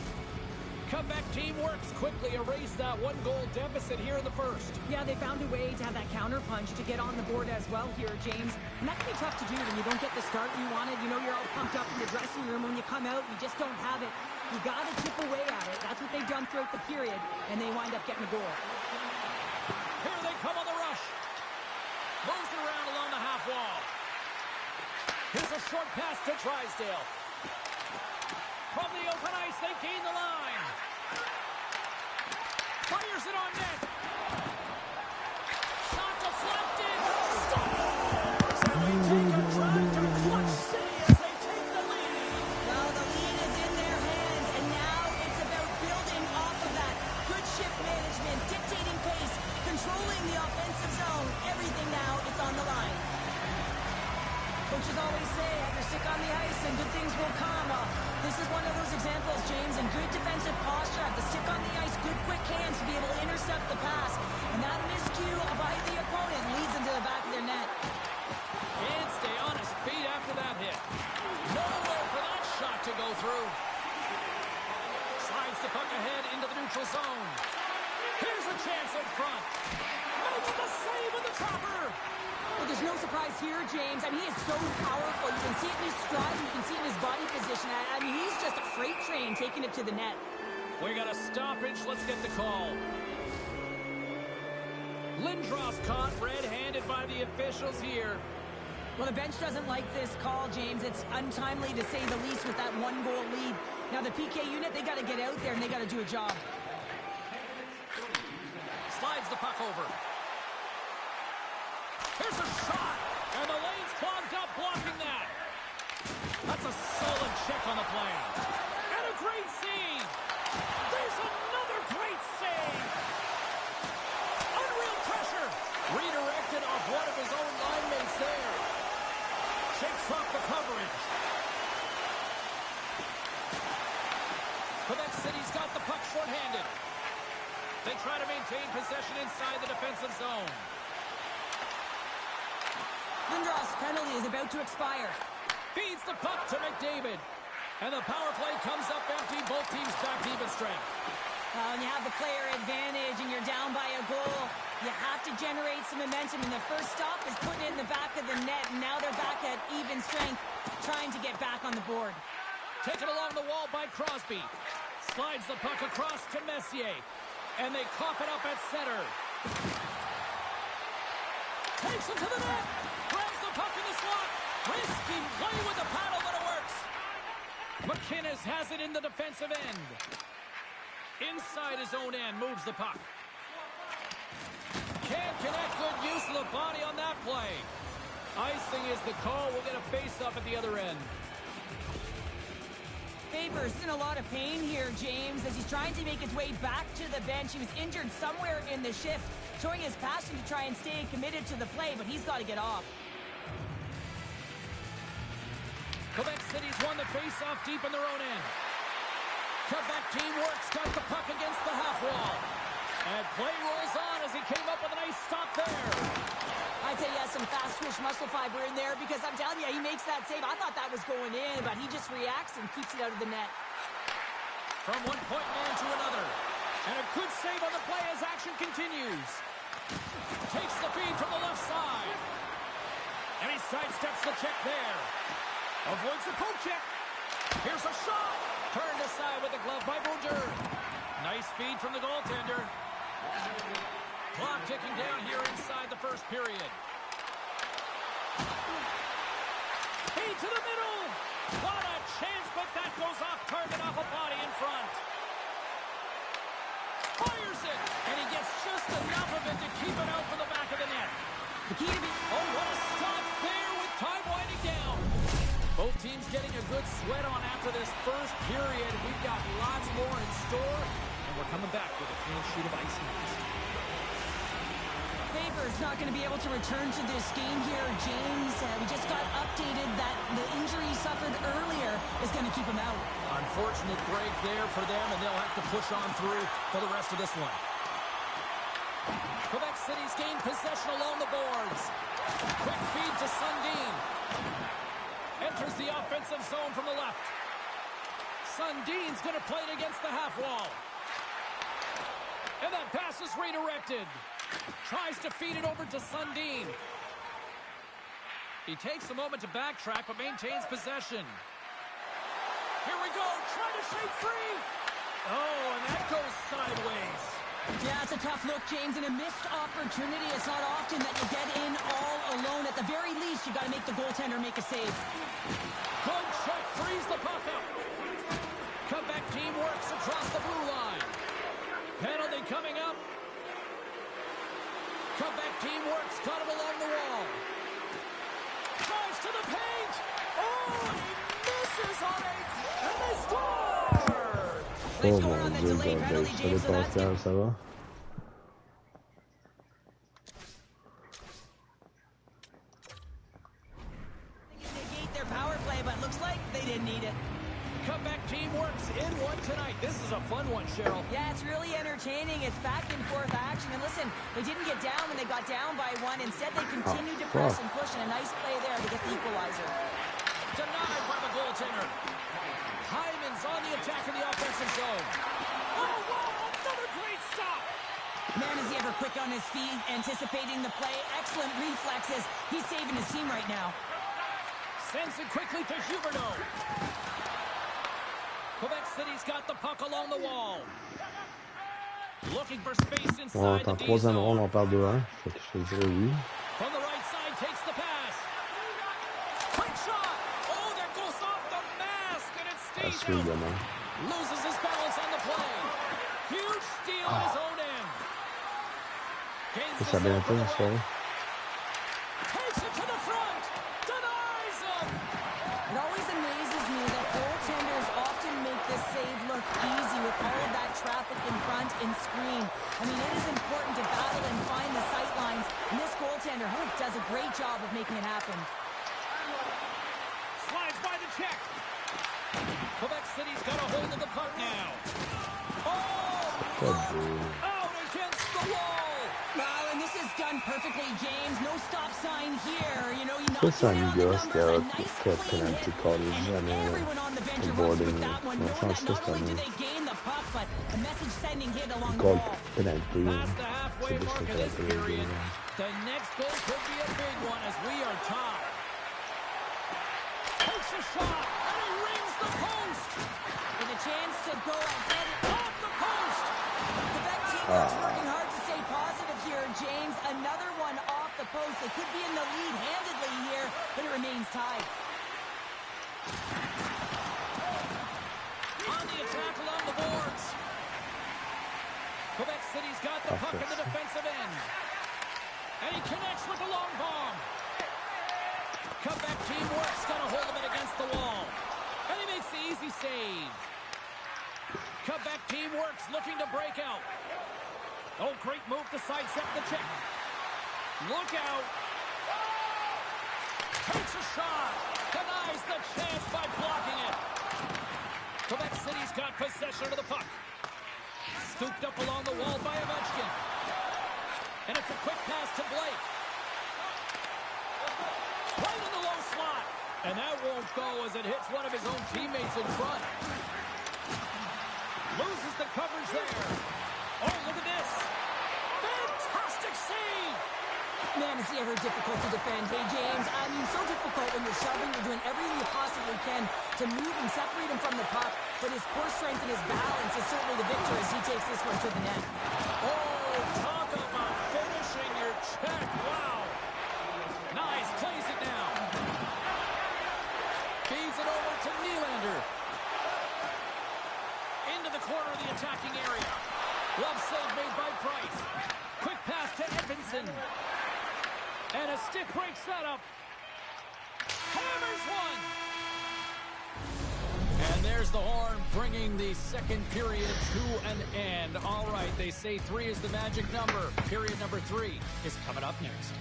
Comeback team works quickly, erased that one-goal deficit here in the first. Yeah, they found a way to have that counter punch to get on the board as well here, James. And that can be tough to do when you don't get the start you wanted. You know, you're all pumped up in the dressing room. When you come out, you just don't have it. You got to chip away at it. That's what they've done throughout the period, and they wind up getting a goal. Here they come on the rush. Moves it around along the half wall. Here's a short pass to Drysdale. From the open ice, they gain the line. Fires it on net. Shot deflected. Scores! And they take a drive to clutch City as they take the lead. Well, the lead is in their hands, and now it's about building off of that. Good shift management, dictating pace, controlling the offensive zone. Everything now, it's on the line. Coaches always say, have your stick on the ice and good things will come. This is one of those examples, James, and good defensive posture. Have the stick on the ice, good quick hands to be able to intercept the pass. And that miscue by the opponent leads into the back of their net. Can't stay on his feet after that hit. Nowhere for that shot to go through. Slides the puck ahead into the neutral zone. Here's a chance in front. Makes the save with the chopper. Well, there's no surprise here, James. I mean, he is so powerful. You can see it in his stride, and you can see it in his body position. I mean, he's just a freight train taking it to the net. We got a stoppage. Let's get the call. Lindros caught red-handed by the officials here. Well, the bench doesn't like this call, James. It's untimely to say the least with that one-goal lead. Now, the PK unit, they got to get out there, and they got to do a job. Slides the puck over. Here's a shot, and the lane's clogged up, blocking that. That's a solid check on the play. And a great save. There's another great save. Unreal pressure. Redirected off one of his own line mates there. Shakes off the coverage. Quebec City's got the puck shorthanded. They try to maintain possession inside the defensive zone. Lindros' penalty is about to expire. Feeds the puck to McDavid. And the power play comes up empty. Both teams back to even strength. When you have the player advantage and you're down by a goal, you have to generate some momentum. And the first stop is putting it in the back of the net. And now they're back at even strength, trying to get back on the board. Taken along the wall by Crosby. Slides the puck across to Messier. And they cough it up at center. Takes it to the net. Grabs the puck in the slot. Risky play with the paddle, but it works. McInnes has it in the defensive end. Inside his own end, moves the puck. Can't connect. Good use of the body on that play. Icing is the call. We'll get a face-off at the other end. Faber's in a lot of pain here, James, as he's trying to make his way back to the bench. He was injured somewhere in the shift, showing his passion to try and stay committed to the play, but he's got to get off. Quebec City's won the face-off deep in their own end. Quebec team works, got the puck against the half wall. And play rolls on as he came up with a nice stop there. I'd say he has some fast twitch muscle fiber in there because I'm telling you, he makes that save. I thought that was going in, but he just reacts and keeps it out of the net. From one point man to another. And a good save on the play as action continues. Takes the feed from the left side. And he sidesteps the check there. Avoids the poke check. Here's a shot. Turned aside with the glove by Brodeur. Nice feed from the goaltender. Clock ticking down here inside the first period. Feed to the middle. What a chance, but that goes off target off a body in front. Fires it, and he gets just enough of it to keep it out from the back of the net. The key to be... Oh, what a stop there with time winding down. Both teams getting a good sweat on after this first period. We've got lots more in store, and we're coming back with a clean sheet of ice next. Faber's not going to be able to return to this game here, James. We just got updated that the injury he suffered earlier is going to keep him out. Unfortunate break there for them, and they'll have to push on through for the rest of this one. Quebec City's gained possession along the boards. Quick feed to Sundin. Enters the offensive zone from the left. Sundin's going to play it against the half wall. And that pass is redirected. Tries to feed it over to Sundin. He takes a moment to backtrack, but maintains possession. Here we go, trying to shake free. Oh, and that goes sideways. Yeah, it's a tough look, James, and a missed opportunity. It's not often that you get in all alone. At the very least, you got to make the goaltender make a save. Good check, frees the puck up. Quebec team works across the blue line. Penalty coming up. Quebec team works, got him along the wall. Drives to the paint. Oh, he misses on it, and they score! Oh mon Dieu, Gordon, ça va ton ça va? Negate their power play, but looks like they didn't need it. Quebec team works in one tonight. This is a fun one, Cheryl. Yeah, it's really entertaining. It's back and forth action. And listen, they didn't get down when they got down by one. Instead, they continued to press and push, and a nice play there to get the equalizer. Denied by the goaltender. Hyman's on the attack in the offensive zone. Oh, wow, another great stop. Man, is he ever quick on his feet, anticipating the play. Excellent reflexes. He's saving his team right now. Sends it quickly to Huberdeau. Quebec City's got the puck along the wall. Looking for space inside the D zone. On perd 2-1. Fait que je te dirais oui. From the right side, takes the pass. Quick shot. Oh, that goes off the mask, and it stays out. Loses his balance on the play. Huge steal at his own end. Gains the zone from the right. Takes it to the front. Denies him. It always amazes me that goaltenders often make this save look easy with all of that traffic in front and screen. I mean, it is important to battle and find the sight lines, and this goaltender does a great job of making it happen. Slides by the check. Quebec City's got a hold of the puck now. Oh! Out against the wall. Wow, and this is done perfectly, James. No stop sign here. You know, Questo è un Dios che ha penalty call everyone on the bench boarding. that one. Non so Not only do they gain the puck, but a message sending hit along the call wall. penalty. Past the halfway mark of this period. The next goal could be a big one as we are tied. Takes a shot, and he rings the post. With a chance to go ahead Off the post. The Quebec team is working hard to stay positive here, James. Another one off the post. They defensive end. And he connects with the long bomb. Comeback team works, got a hold of it against the wall. And he makes the easy save. Comeback team works, looking to break out. Oh, great move to sidestep the check. Look out. Takes a shot. Denies the chance by blocking it. Quebec City's got possession of the puck. Scooped up along the wall by Ovechkin. And it's a quick pass to Blake. Right in the low slot. And that won't go as it hits one of his own teammates in front. Loses the coverage there. Oh, look at this. Fantastic save. Man, is he ever difficult to defend. Hey, James, I mean, so difficult when you're shoving, you're doing everything you possibly can to move and separate him from the puck, but his core strength and his balance is certainly the victor as he takes this one to the net. Oh, talk about finishing your check. Wow. Nice, plays it now. Feeds it over to Nylander. Into the corner of the attacking area. Love save made by Price. Quick pass to Edmondson. And a stick break setup. Hammers one. And there's the horn, bringing the second period to an end. All right, they say 3 is the magic number. Period number 3 is coming up next.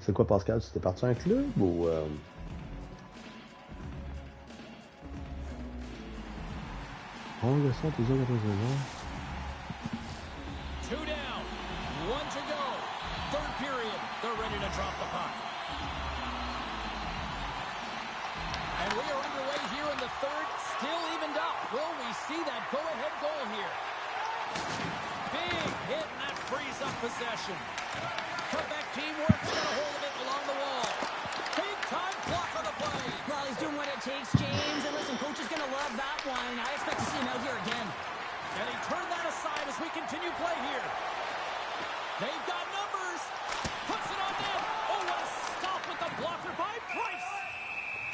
C'est quoi, Pascal? Tu t'es parti à un club ou... Prolongation, t'es déjà dans saison. 2 down, 1 to go. Third period, they're ready to drop the puck. And we are underway here in the third, still evened up. Will we see that go-ahead goal here? Big hit, and that frees up possession. Comeback team works, got a hold of it along the wall. Big time block on the play. Well, he's doing what it takes, James. And listen, coach is going to love that one. I expect to see him out here again. And he turned that aside as we continue play here. They've got numbers. Puts it on net. Oh, what a stop with the blocker by Price.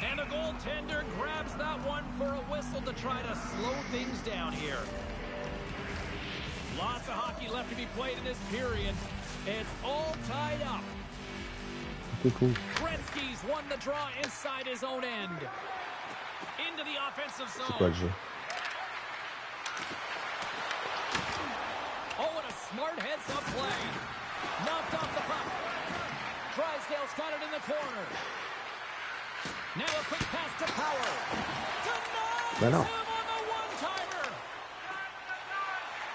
And the goaltender grabs that one for a whistle to try to slow things down here. Lots of hockey left to be played in this period. It's all tied up. Okay, cool. Gretzky's won the draw inside his own end. Into the offensive C'est quoi le zone. jeu? Oh, what a smart heads-up play. Knocked off the puck. Drysdale's got it in the corner. Now a quick pass to Power. Denies Ben non. him on the one-timer.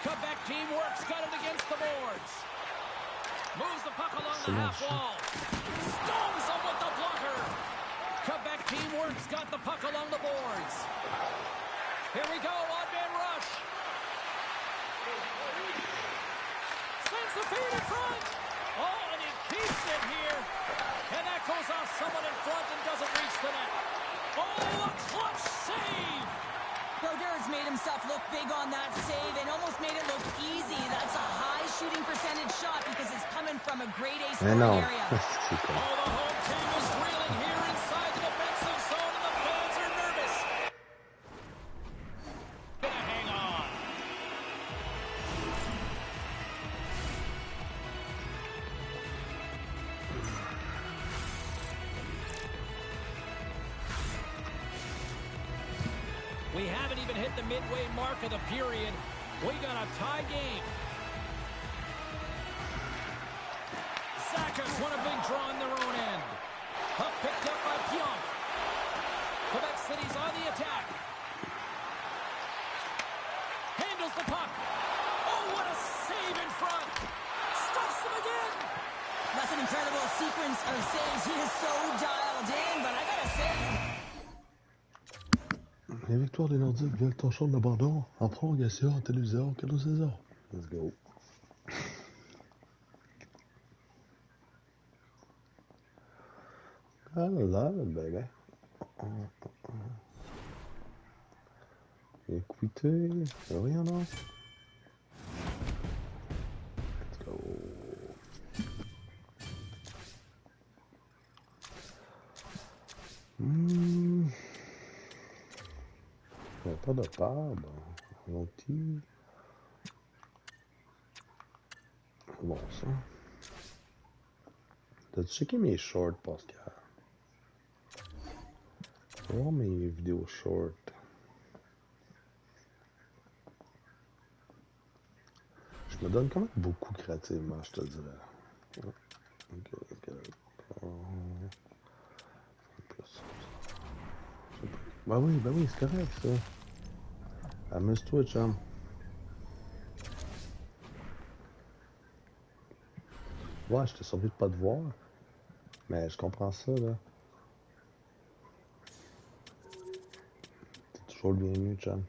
Comeback team works, got it against the boards. Moves the puck along the half wall. Stones him with the blocker. Comeback team works, got the puck along the boards. Here we go, on-man rush. Sends the feed in front. Oh, and he keeps it here. And that goes off someone in front and doesn't reach the net. Oh, a clutch save. Brodeurs made himself look big on that save and almost made it look easy. That's a high shooting percentage shot because it's coming from a grade A Mais scoring non. area. C'est con. Oh, the home team is reeling here inside the defensive zone, and the fans are nervous. Gonna hang on. We haven't even hit the midway mark of the period. We got a tie game. Sackers won a big draw in their own end. Puck picked up by Pionk. Quebec City's on the attack. Handles the puck. Oh, what a save in front. Stuffs him again. That's an incredible sequence of saves. He is so dialed in, but I gotta say, Les victoires des Nordiques veulent ton champ d'abandon en prolongation, en télévision, cadeau saison. Let's go. I love it, baby. Écoutez, rien non. Let's go. Il n'y a pas de pub. Rôti. Bon, ça. T'as-tu checké mes shorts, Pascal? Va voir mes vidéos shorts. Je me donne quand même beaucoup créativement, je te dirais. Ok, let's get it. Ben oui, c'est correct, ça. Amuse-toi, chum. Ouais, je t'ai surpris de pas te voir. Mais je comprends ça, là. T'es toujours le bienvenu, chum.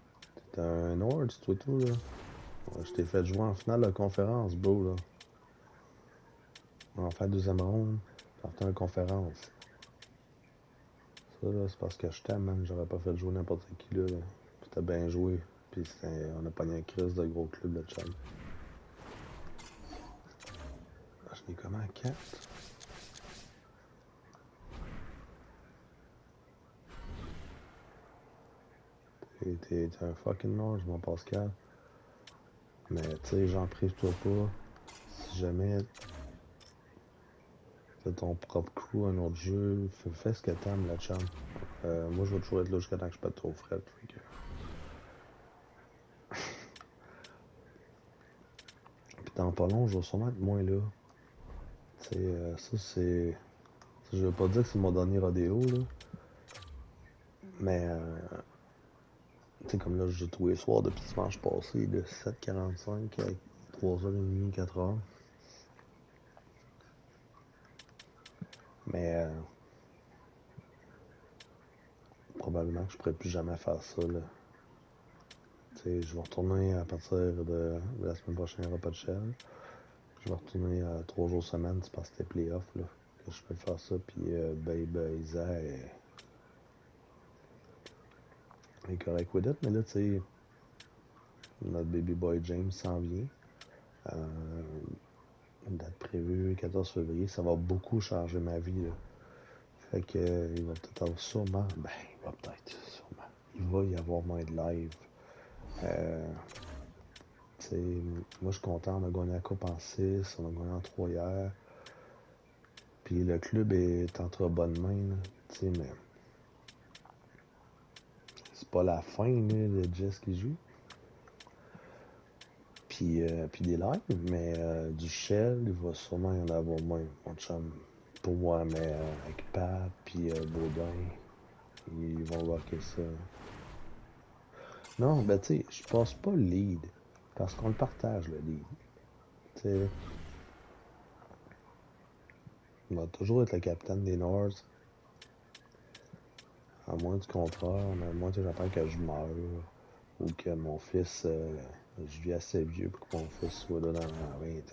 T'es un Nords, toi, tout, là. Ouais, je t'ai fait jouer en finale de conférence, bro, là. En fait, deuxième ronde, partant en conférence. Ça, là, c'est parce que je t'aime, man. J'aurais pas fait jouer n'importe qui, là. C'était bien joué. Puis on a pogné un crise de gros club, de chum. Je l'ai comment, 4? T'es un fucking Nords, mon Pascal. Mais, tu sais, j'en prive-toi pas. Si jamais t'as ton propre crew, un autre jeu, fais ce que t'aimes, la chum. Moi, je vais toujours être là jusqu'à temps que je pète trop fret. Puis dans pas long, je vais sûrement être moins là. Tu sais, ça, c'est... Je veux pas dire que c'est mon dernier rodéo, là. Mais, tu sais, comme là, je joue tous les soirs depuis dimanche passé, de 7h45 à 3h30, 4h. Mais, probablement que je pourrais plus jamais faire ça, là. Tu sais, je vais retourner à partir de la semaine prochaine, il n'y aura pas de shell. Je vais retourner à 3 jours semaine, c'est parce que c'était playoff, là. Que je peux faire ça, puis Isa est correct with it. Mais là, tu sais, notre baby boy James s'en vient. Une date prévue, 14 février. Ça va beaucoup changer ma vie, là. Fait que, il va peut-être avoir sûrement, il va peut-être, sûrement, il va y avoir moins de live. Tu sais, moi, je suis content, on a gagné la coupe en 6, on a gagné en 3 hier. Puis le club est entre bonnes mains, tu sais, mais c'est pas la fin, là, de Jess qui joue. Puis des lives, mais du shell, il va sûrement y en avoir moins, mon chum. Pour moi, mais avec Pat, puis Baudin, ils vont worker ça. Non, ben tu sais, je passe pas le lead, parce qu'on le partage, le lead. Tu sais, il va toujours être le capitaine des Nords, à moins du contraire, mais à moins que j'attends que je meure, ou que mon fils, je vis assez vieux pour que mon fils soit là dans 20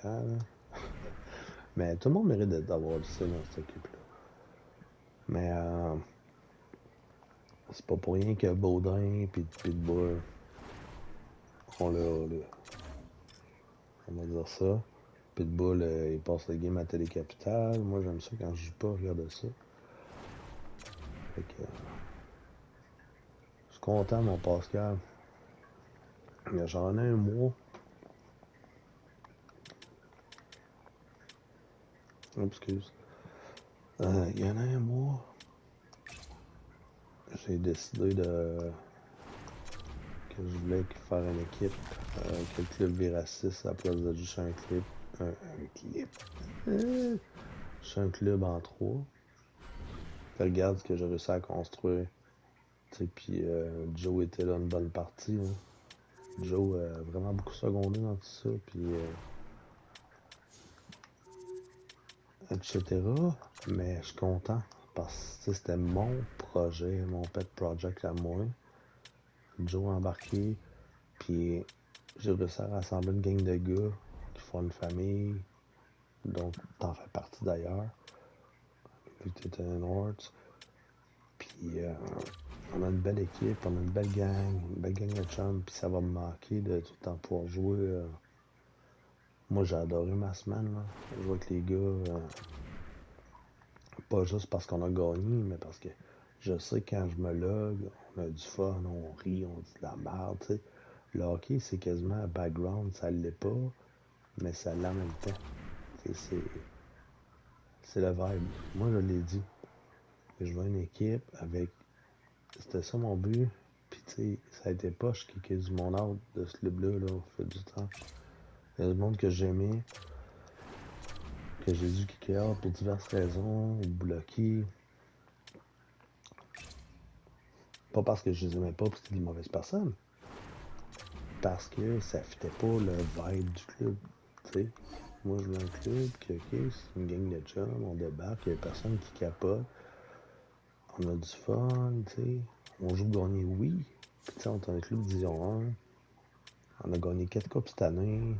ans, là. Mais tout le monde mérite d'avoir le C dans cette équipe-là. Mais c'est pas pour rien que Baudin puis Pitbull on va dire ça. Pitbull, il passe le game à Télé-Capitale. Moi, j'aime ça quand je joue pas, regarde ça. Fait que, je suis content, mon Pascal. J'en ai un mois. Oh, excuse. Il y en a un mois. J'ai décidé que je voulais faire une équipe, que le club vire à 6 à la place de juste un clip. Un clip. Juste un club en 3. Regarde ce que j'ai réussi à construire. Puis Joe était là une bonne partie. Hein. Joe a vraiment beaucoup secondé dans tout ça. Puis etc. Mais je suis content parce que c'était mon projet, mon pet project à moi. Joe a embarqué. Puis j'ai réussi à rassembler une gang de gars qui font une famille. Donc t'en fais partie d'ailleurs. Vu que t'étais un Nords. Puis on a une belle équipe, on a une belle gang de chums, puis ça va me manquer de tout le temps pouvoir jouer. Moi, j'ai adoré ma semaine, là. Jouer avec les gars, pas juste parce qu'on a gagné, mais parce que je sais que quand je me log, on a du fun, on rit, on dit de la merde, tu sais. Le hockey, c'est quasiment un background, ça l'est pas, mais ça l'est en même temps. C'est le vibe. Moi, je l'ai dit. Je veux une équipe avec. C'était ça mon but. Puis, tu sais, ça a été poche qui du mon art de ce club-là, là, au fil du temps. Il y a du monde que j'aimais, que j'ai dû kicker out pour diverses raisons, ou bloquer. Pas parce que je les aimais pas, parce que c'était des mauvaises personnes. Parce que ça fitait pas le vibe du club. Tu sais, moi, je veux un club que, ok, c'est une gang de chums, on débarque, il y a personne qui capote. On a du fun, tu sais. On joue gagner, oui. Puis, tu sais, on est un club Division 1. On a gagné 4 coupes cette année.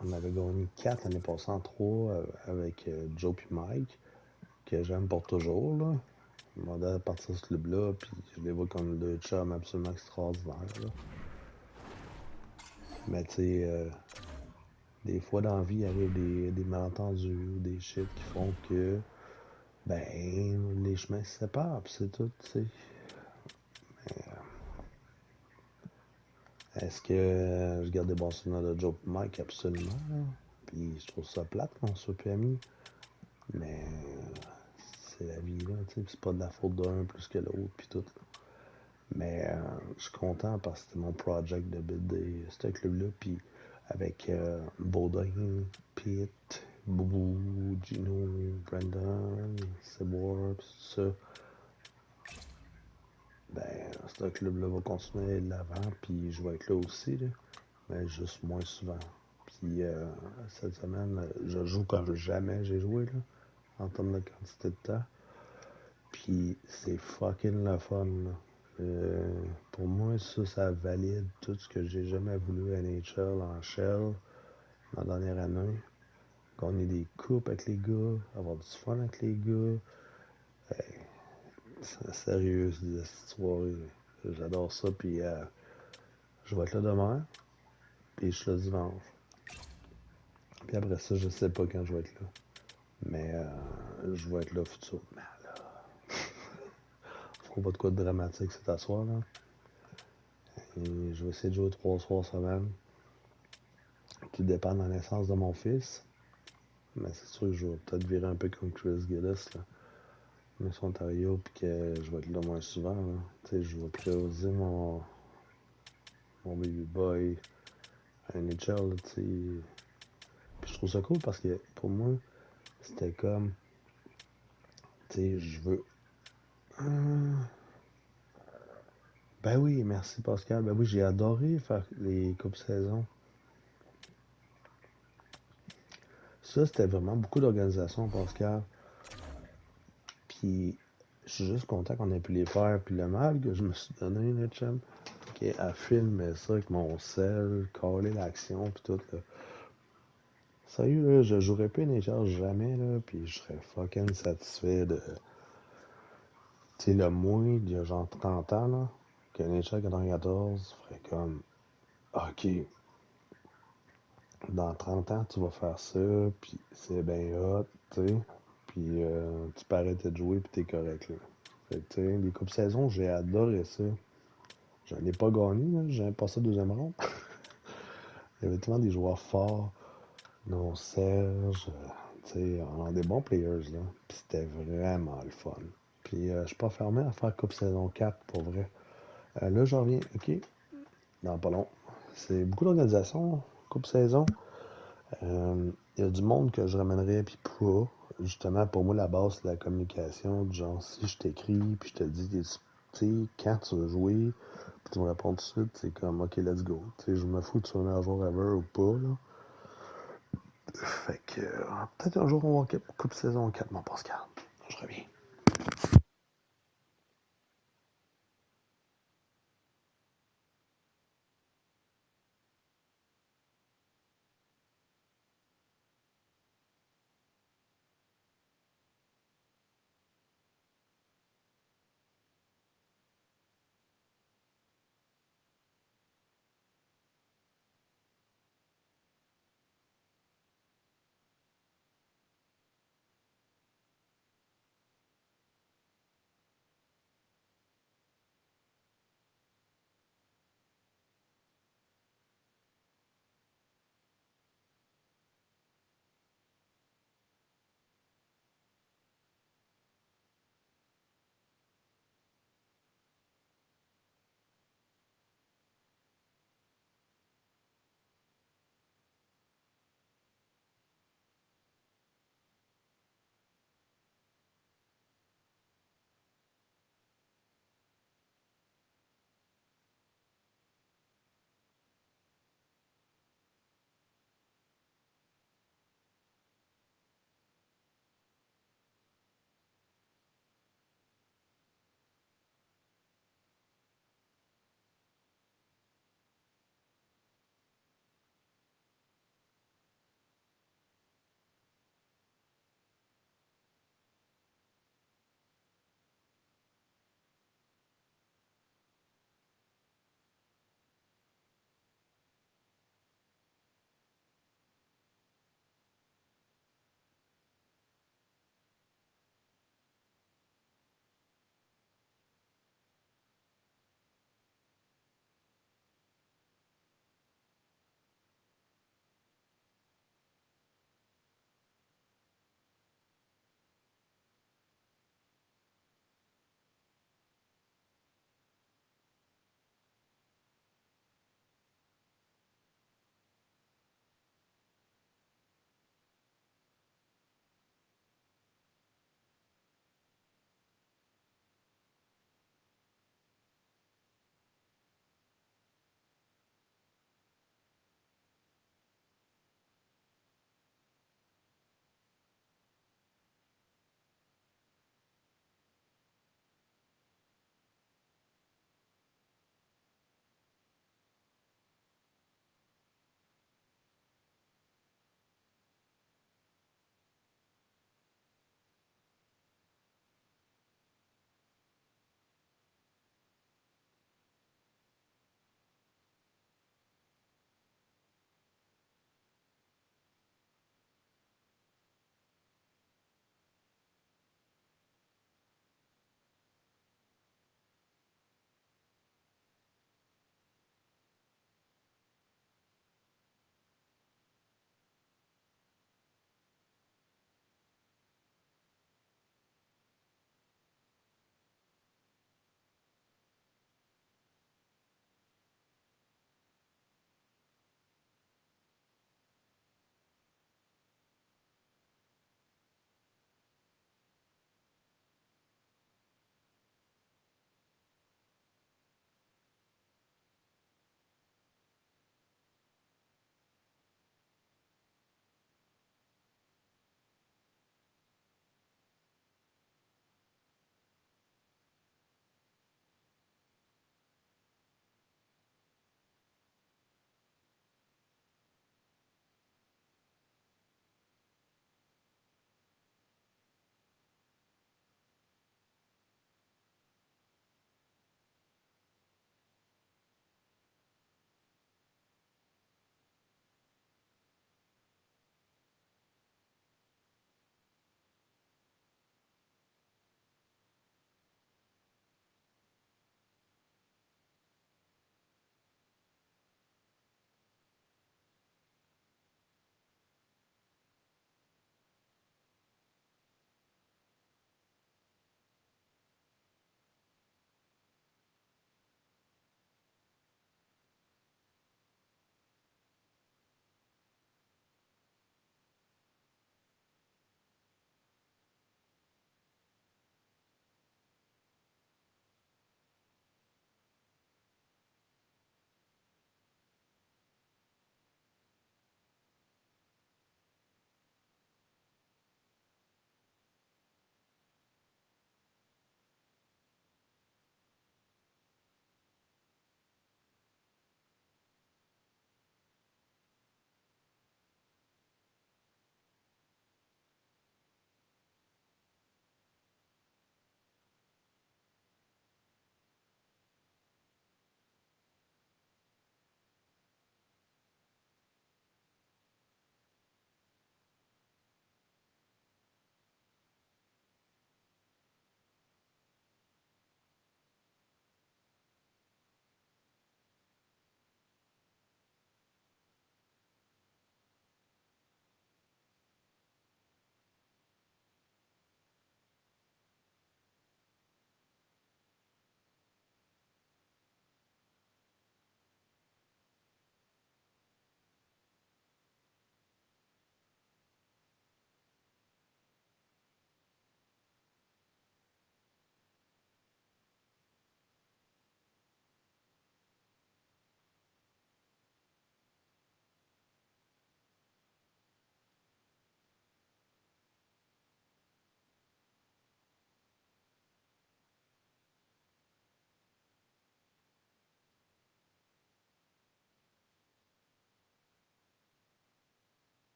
On avait gagné 4 l'année passée en 3 avec Joe et Mike, que j'aime pour toujours, là. Ils m'ont demandé à partir de ce club-là, puis je les vois comme deux chums absolument extraordinaires, là. Mais tu sais, des fois dans la vie, il arrive des malentendus ou des shit qui font que, ben, les chemins se séparent, pis c'est tout, tu sais. Est-ce que je garde des bons souvenirs de Joe et Mike? Absolument, là. Puis je trouve ça plate qu'on soit plus amis. Mais c'est la vie, là, tu sais. C'est pas de la faute d'un plus que l'autre, puis tout. Mais je suis content parce que c'était mon project de builder ce club-là. Puis avec Baudin, Pete, Boubou, Gino, Brandon, Seboir, tout ça. Ben, ce club-là va continuer de l'avant, puis je vais être là aussi, là, mais juste moins souvent. Puis cette semaine, je joue comme jamais j'ai joué, là, en termes de quantité de temps. Puis c'est fucking le fun, là. Pour moi, ça valide tout ce que j'ai jamais voulu à NHL en shell ma dernière année. Gagner des coupes avec les gars, avoir du fun avec les gars. Hey, c'est sérieux, cette soirée. J'adore ça, puis je vais être là demain, puis je suis là dimanche. Puis après ça, je sais pas quand je vais être là. Mais je vais être là futur. Mais là, faut pas de quoi de dramatique cet soir, là. Et je vais essayer de jouer 3 soirs semaine. Tout dépend de la naissance de mon fils. Mais c'est sûr que je vais peut-être virer un peu comme Chris Gillis, là. Miss Ontario, puis que je vais être là moins souvent, là. Tu sais, je vais prioriser mon baby boy à NHL, tu sais. Puis je trouve ça cool parce que pour moi, c'était comme, tu sais, je veux. Ben oui, merci Pascal. Ben oui, j'ai adoré faire les coupes saison. Ça, c'était vraiment beaucoup d'organisation, Pascal. Puis, je suis juste content qu'on ait pu les faire. Puis le mal que je me suis donné, là, chum, à filmer ça avec mon sel, coller l'action, puis tout, là. Sérieux, là, je jouerais plus NHL jamais, là, puis je serais fucking satisfait de. Tu sais, le moins, il y a genre 30 ans, là, que NHL 94 ferait comme. Ok, dans 30 ans, tu vas faire ça, puis c'est bien hot, tu sais. Puis tu peux arrêter de jouer, puis t'es correct, là. Fait que, tu sais, les coupes saison, j'ai adoré ça. J'en ai pas gagné, là, j'ai passé deuxième ronde. Il y avait tellement des joueurs forts, non Serge, tu sais, on a des bons players, là. Puis c'était vraiment le fun. Puis je suis pas fermé à faire coupe saison 4, pour vrai. Là, j'en reviens, ok, non, pas long. C'est beaucoup d'organisation, coupe saison. Il y a du monde que je ramènerais, puis pas. Justement, pour moi, la base, c'est la communication. Du genre, si je t'écris, puis je te dis, tu sais, quand tu veux jouer, puis tu me réponds tout de suite, c'est comme, ok, let's go. Tu sais, je me fous que tu sois le meilleur joueur ever ou pas, là. Fait que, peut-être un jour, on va coupe saison 4, mon Pascal. Je reviens.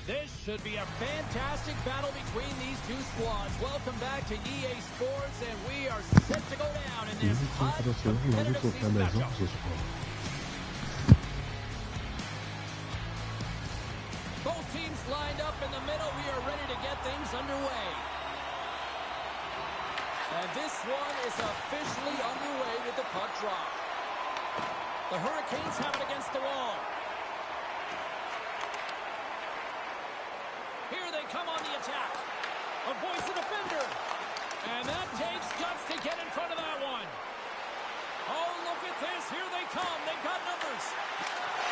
This should be a fantastic battle between these two squads. Welcome back to EA Sports, and we are set to go down in this hot, competitive season matchup. Both teams lined up in the middle. We are ready to get things underway. And this one is officially underway with the puck drop. The Hurricanes have it against the wall. Here they come on the attack. Avoids the defender. And that takes guts to get in front of that one. Oh, look at this. Here they come. They've got numbers.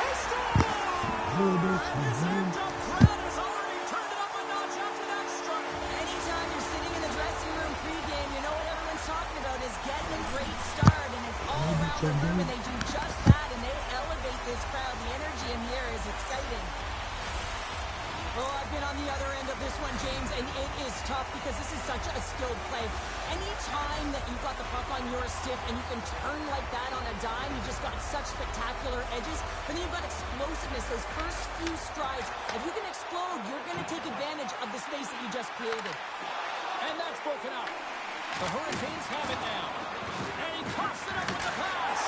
He scores! This amped-up crowd has already turned it up a notch after that strike. Anytime you're sitting in the dressing room pregame, you know what everyone's talking about is getting a great start, and it's all around the room, and they do just that, and they elevate this crowd. The energy in here is exciting. Oh, I've been on the other end of this one, James, and it is tough because this is such a skilled play. Any time that you've got the puck on your stick and you can turn like that on a dime, you just got such spectacular edges. But then you've got explosiveness, those first few strides. If you can explode, you're going to take advantage of the space that you just created. And that's broken up. The Hurricanes have it now. And he coughs it up with the pass.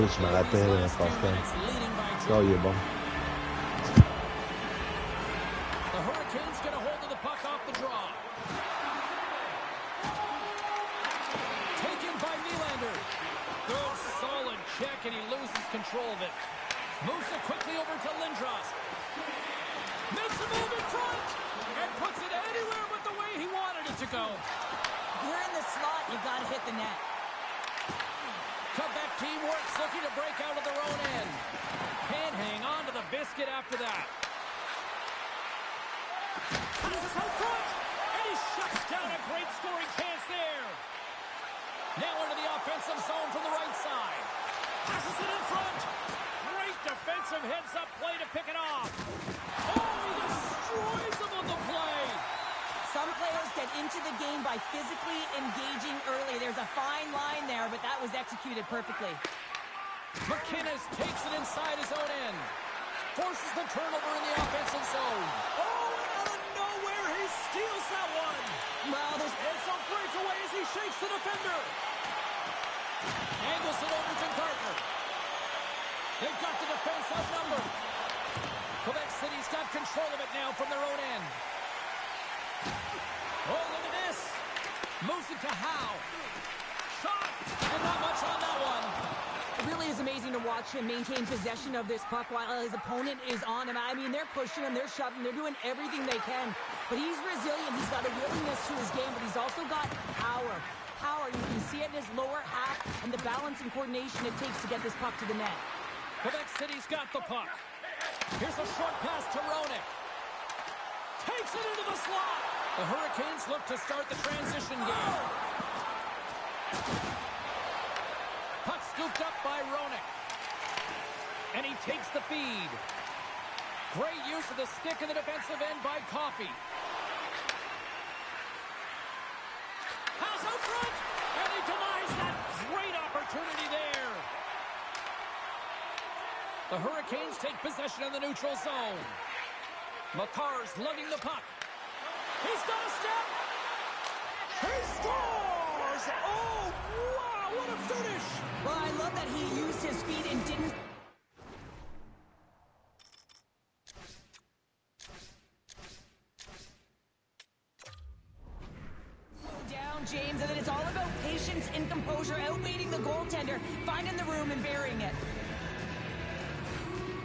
Je me rappelle important. Oh, il est bon. The Hurricanes get a hold of the puck off the draw. Taken by Nylander. Good solid check, and he loses control of it. Moves it quickly over to Lindros. Makes a move in front and puts it anywhere but the way he wanted it to go. You're in the slot, you got to hit the net. Quebec team works looking to break out of their own end. Can't hang on to the biscuit after that. Passes out front, and he shuts down a great scoring chance there. Now into the offensive zone from the right side. Passes it in front. Great defensive heads-up play to pick it off. Oh, he destroys him on the play. Some players get into the game by physically engaging early. There's a fine line there, but that was executed perfectly. McInnes takes it inside his own end. Forces the turnover in the offensive zone. Oh, and out of nowhere, he steals that one. Well, it's a breakaway as he shakes the defender. Angles it over to Gardner. They've got the defense outnumbered. Quebec City's got control of it now from their own end. Oh, look at this. Moves it to Howe. Shot, and not much on that one. It really is amazing to watch him maintain possession of this puck while his opponent is on him. I mean, they're pushing him, they're shoving, they're doing everything they can. But he's resilient, he's got a willingness to his game, but he's also got power. Power, you can see it in his lower half and the balance and coordination it takes to get this puck to the net. Quebec City's got the puck. Here's a short pass to Roenick. Takes it into the slot. The Hurricanes look to start the transition game. Puck scooped up by Roenick. And he takes the feed. Great use of the stick in the defensive end by Coffey. Pass out front. And he denies that great opportunity there. The Hurricanes take possession in the neutral zone. Makar's lugging the puck. He's got a step. He scores! Oh, wow, what a finish! Well, I love that he used his feet and didn't... down, James, and then it's all about patience and composure, outweighing the goaltender, finding the room and burying it.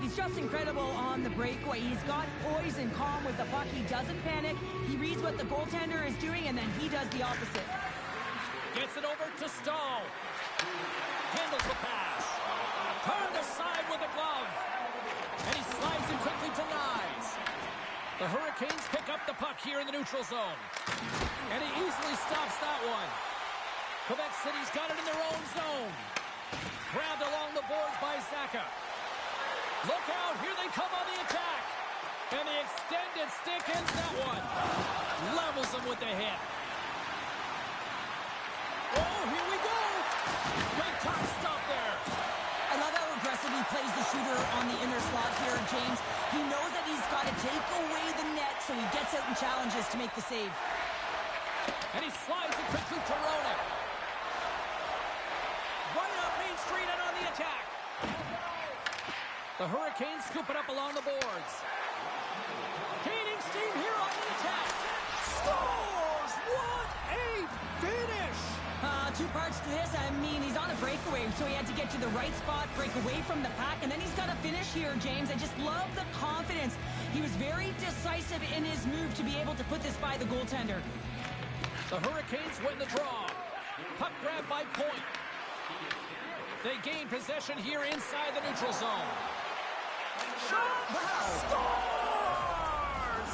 He's just incredible on the breakaway. He's got poise and calm with the puck. He doesn't panic. He reads what the goaltender is doing, and then he does the opposite. Gets it over to Stahl. Handles the pass. Turned aside with a glove. The Hurricanes pick up the puck here in the neutral zone. And he easily stops that one. Quebec City's got it in their own zone. Grabbed along the boards by Zaka. Look out, here they come on the attack. And the extended stick ends that one. Levels them with the hit. Oh, here we go. Good top stop there. I love how aggressive he plays the shooter on the inner slot here, James. He knows that he's got to take away the net, so he gets out and challenges to make the save. And he slides it quickly to Ronick. Right up Main Street and on the attack. The Hurricanes scoop it up along the boards. Gaining steam here on the attack. Scores! What a finish! Two parts to this. I mean, he's on a breakaway, so he had to get to the right spot, break away from the pack, and then he's got to finish here, James. I just love the confidence. He was very decisive in his move to be able to put this by the goaltender. The Hurricanes win the draw. Puck grab by Point. They gain possession here inside the neutral zone. Shot! Scores!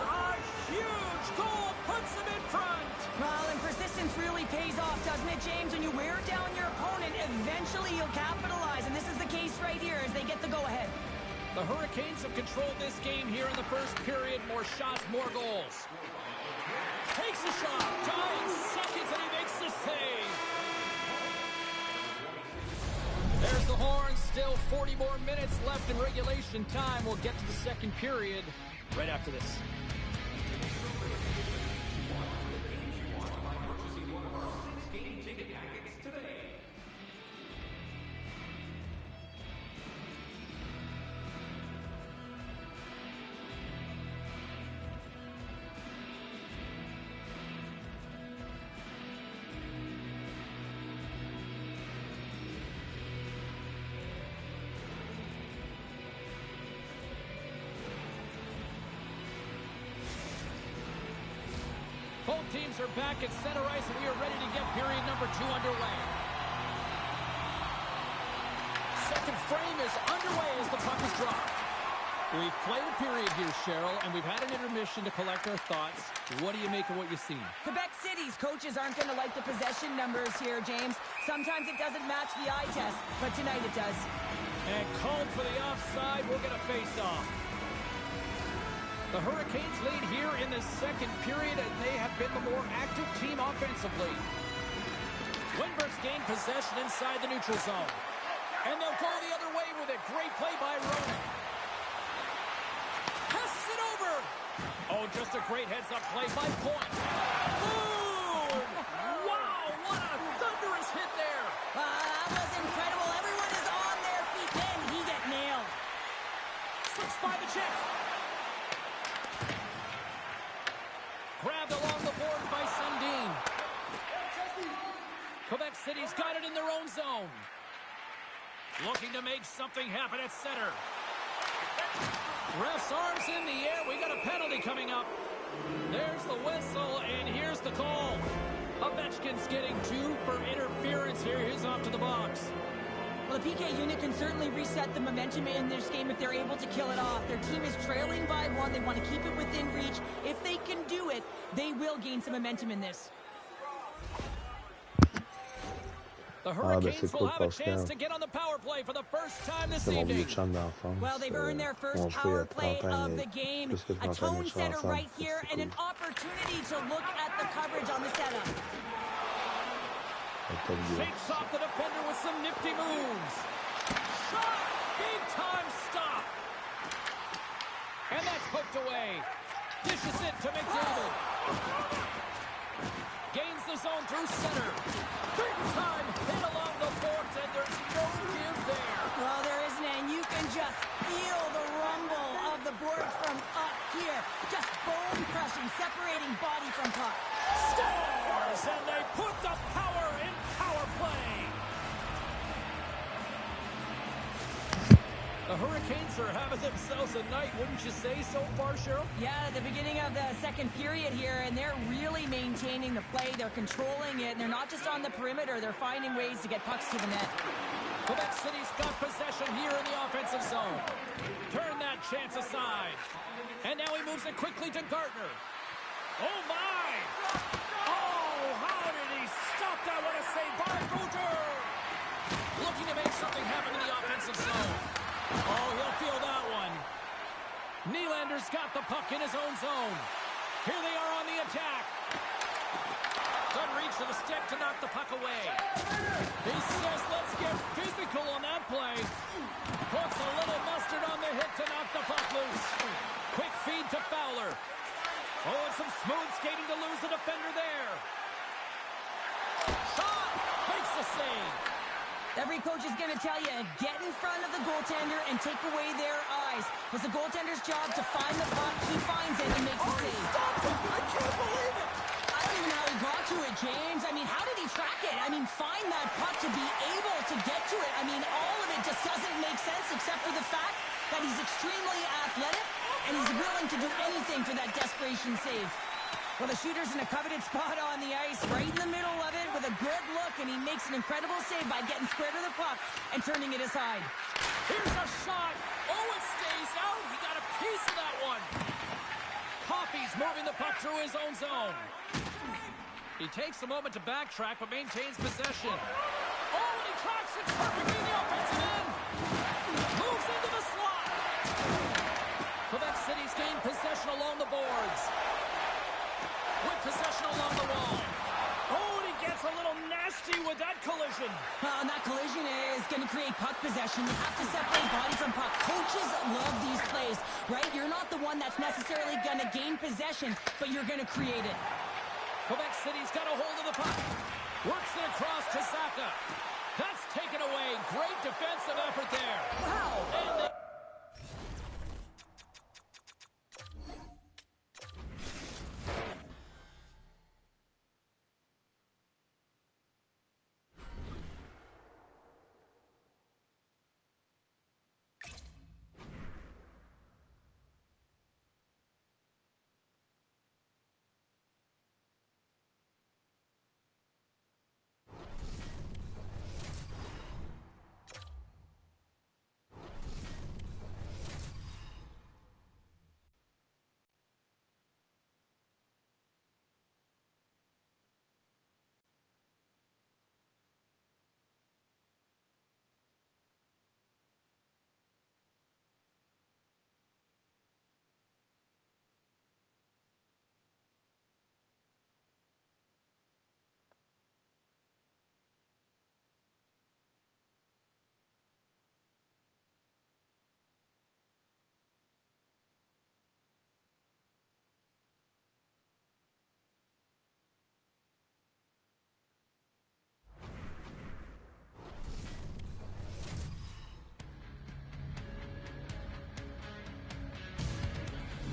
A huge goal puts them in front. Well, and persistence really pays off, doesn't it, James? When you wear down your opponent, eventually you'll capitalize, and this is the case right here as they get the go-ahead. The Hurricanes have controlled this game here in the first period. More shots, more goals. Takes a shot, dying seconds, and he makes the save. There's the horn. Still 40 more minutes left in regulation time. We'll get to the second period right after this. Both teams are back at center ice, and we are ready to get period number 2 underway. Second frame is underway as the puck is dropped. We've played a period here, Cheryl, and we've had an intermission to collect our thoughts. What do you make of what you've seen? Quebec City's coaches aren't going to like the possession numbers here, James. Sometimes it doesn't match the eye test, but tonight it does. And called for the offside. We'll get a face-off. The Hurricanes lead here in the second period, and they have been the more active team offensively. Lindbergh's gained possession inside the neutral zone. And they'll go the other way with it. Great play by Ronan. Passes it over. Oh, just a great heads-up play by Point. Boom! Wow, what a thunderous hit there. That was incredible. Everyone is on their feet. Then he get nailed. Slips by the check. Grabbed along the board by Sundin. Quebec City's got it in their own zone. Looking to make something happen at center. Ref's arms in the air. We got a penalty coming up. There's the whistle, and here's the call. Ovechkin's getting 2 for interference here. He's off to the box. Well, the PK unit can certainly reset the momentum in this game if they're able to kill it off. Their team is trailing by 1. They want to keep it within reach. If they can do it, they will gain some momentum in this. The Hurricanes will have a chance to get on the power play for the first time this evening. Well, they've earned their first power play of the game. A tone setter right here and an opportunity to look at the coverage on the setup. Shakes off the defender with some nifty moves. Shot! Big time stop. And that's hooked away. Dishes it to McDavid. Gains the zone through center. Big time hit along the boards, and there's no give there. Well, there isn't, and you can just feel the rumble of the boards from up here. Just bone crushing, separating body from puck. Scores, and they put the power in power play. The Hurricanes are having themselves a night, wouldn't you say, so far, Cheryl? Yeah, at the beginning of the second period here, and they're really maintaining the play. They're controlling it, and they're not just on the perimeter. They're finding ways to get pucks to the net. Quebec City's got possession here in the offensive zone. Turn that chance aside. And now he moves it quickly to Gardner. Oh, my! Oh, how did he stop that? What a save by Boucher! Looking to make something happen in the offensive zone. Oh, he'll feel that one. Nylander's got the puck in his own zone. Here they are on the attack. Good reach to the stick to knock the puck away. He says, let's get physical on that play. Puts a little mustard on the hit to knock the puck loose. Quick feed to Fowler. Oh, and some smooth skating to lose the defender there. Shot! Makes the save. Every coach is going to tell you, get in front of the goaltender and take away their eyes. It's the goaltender's job to find the puck. He finds it and makes the save. Stopped it! I can't believe it! I don't even know how he got to it, James. I mean, how did he track it? I mean, find that puck to be able to get to it. I mean, all of it just doesn't make sense except for the fact that he's extremely athletic and he's willing to do anything for that desperation save. Well, the shooter's in a coveted spot on the ice, right in the middle of it with a good look, and he makes an incredible save by getting square to the puck and turning it aside. Here's a shot. Oh, it stays out. He got a piece of that one. Coffey's moving the puck through his own zone. He takes a moment to backtrack, but maintains possession. Oh, and he tracks it perfectly in the offensive end. Moves into the slot. Quebec City's gained possession along the boards. With possession along the wall. Oh, and he gets a little nasty with that collision. And that collision is going to create puck possession. You have to separate body from puck. Coaches love these plays, right? You're not the one that's necessarily going to gain possession, but you're going to create it. Quebec City's got a hold of the puck. Works it across to Saka. That's taken away. Great defensive effort there. Wow. And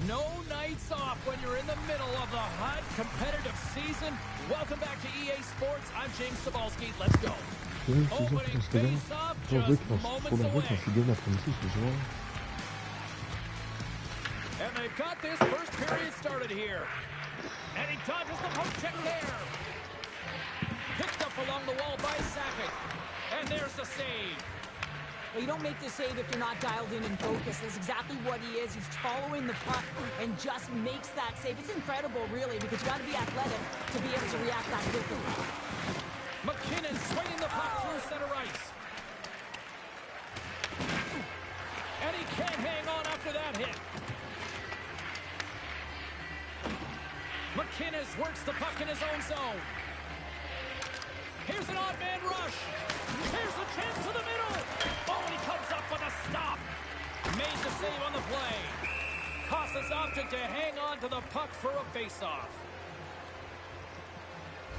no nights off when you're in the middle of the hot, competitive season. Welcome back to EA Sports. I'm James Cebulski. Let's go. Opening face-off just moments away. And they've got this first period started here. And he dodges the poke check there. Picked up along the wall by Sakic. And there's the save. Well, you don't make the save if you're not dialed in and focused. That's exactly what he is. He's following the puck and just makes that save. It's incredible, really, because you got to be athletic to be able to react that quickly. McKinnon swinging the puck through center ice. And he can't hang on after that hit. McKinnon works the puck in his own zone. Here's an odd man rush. Here's a chance to the middle. Oh, and he comes up with a stop. Made the save on the play. Costas opted to hang on to the puck for a face-off.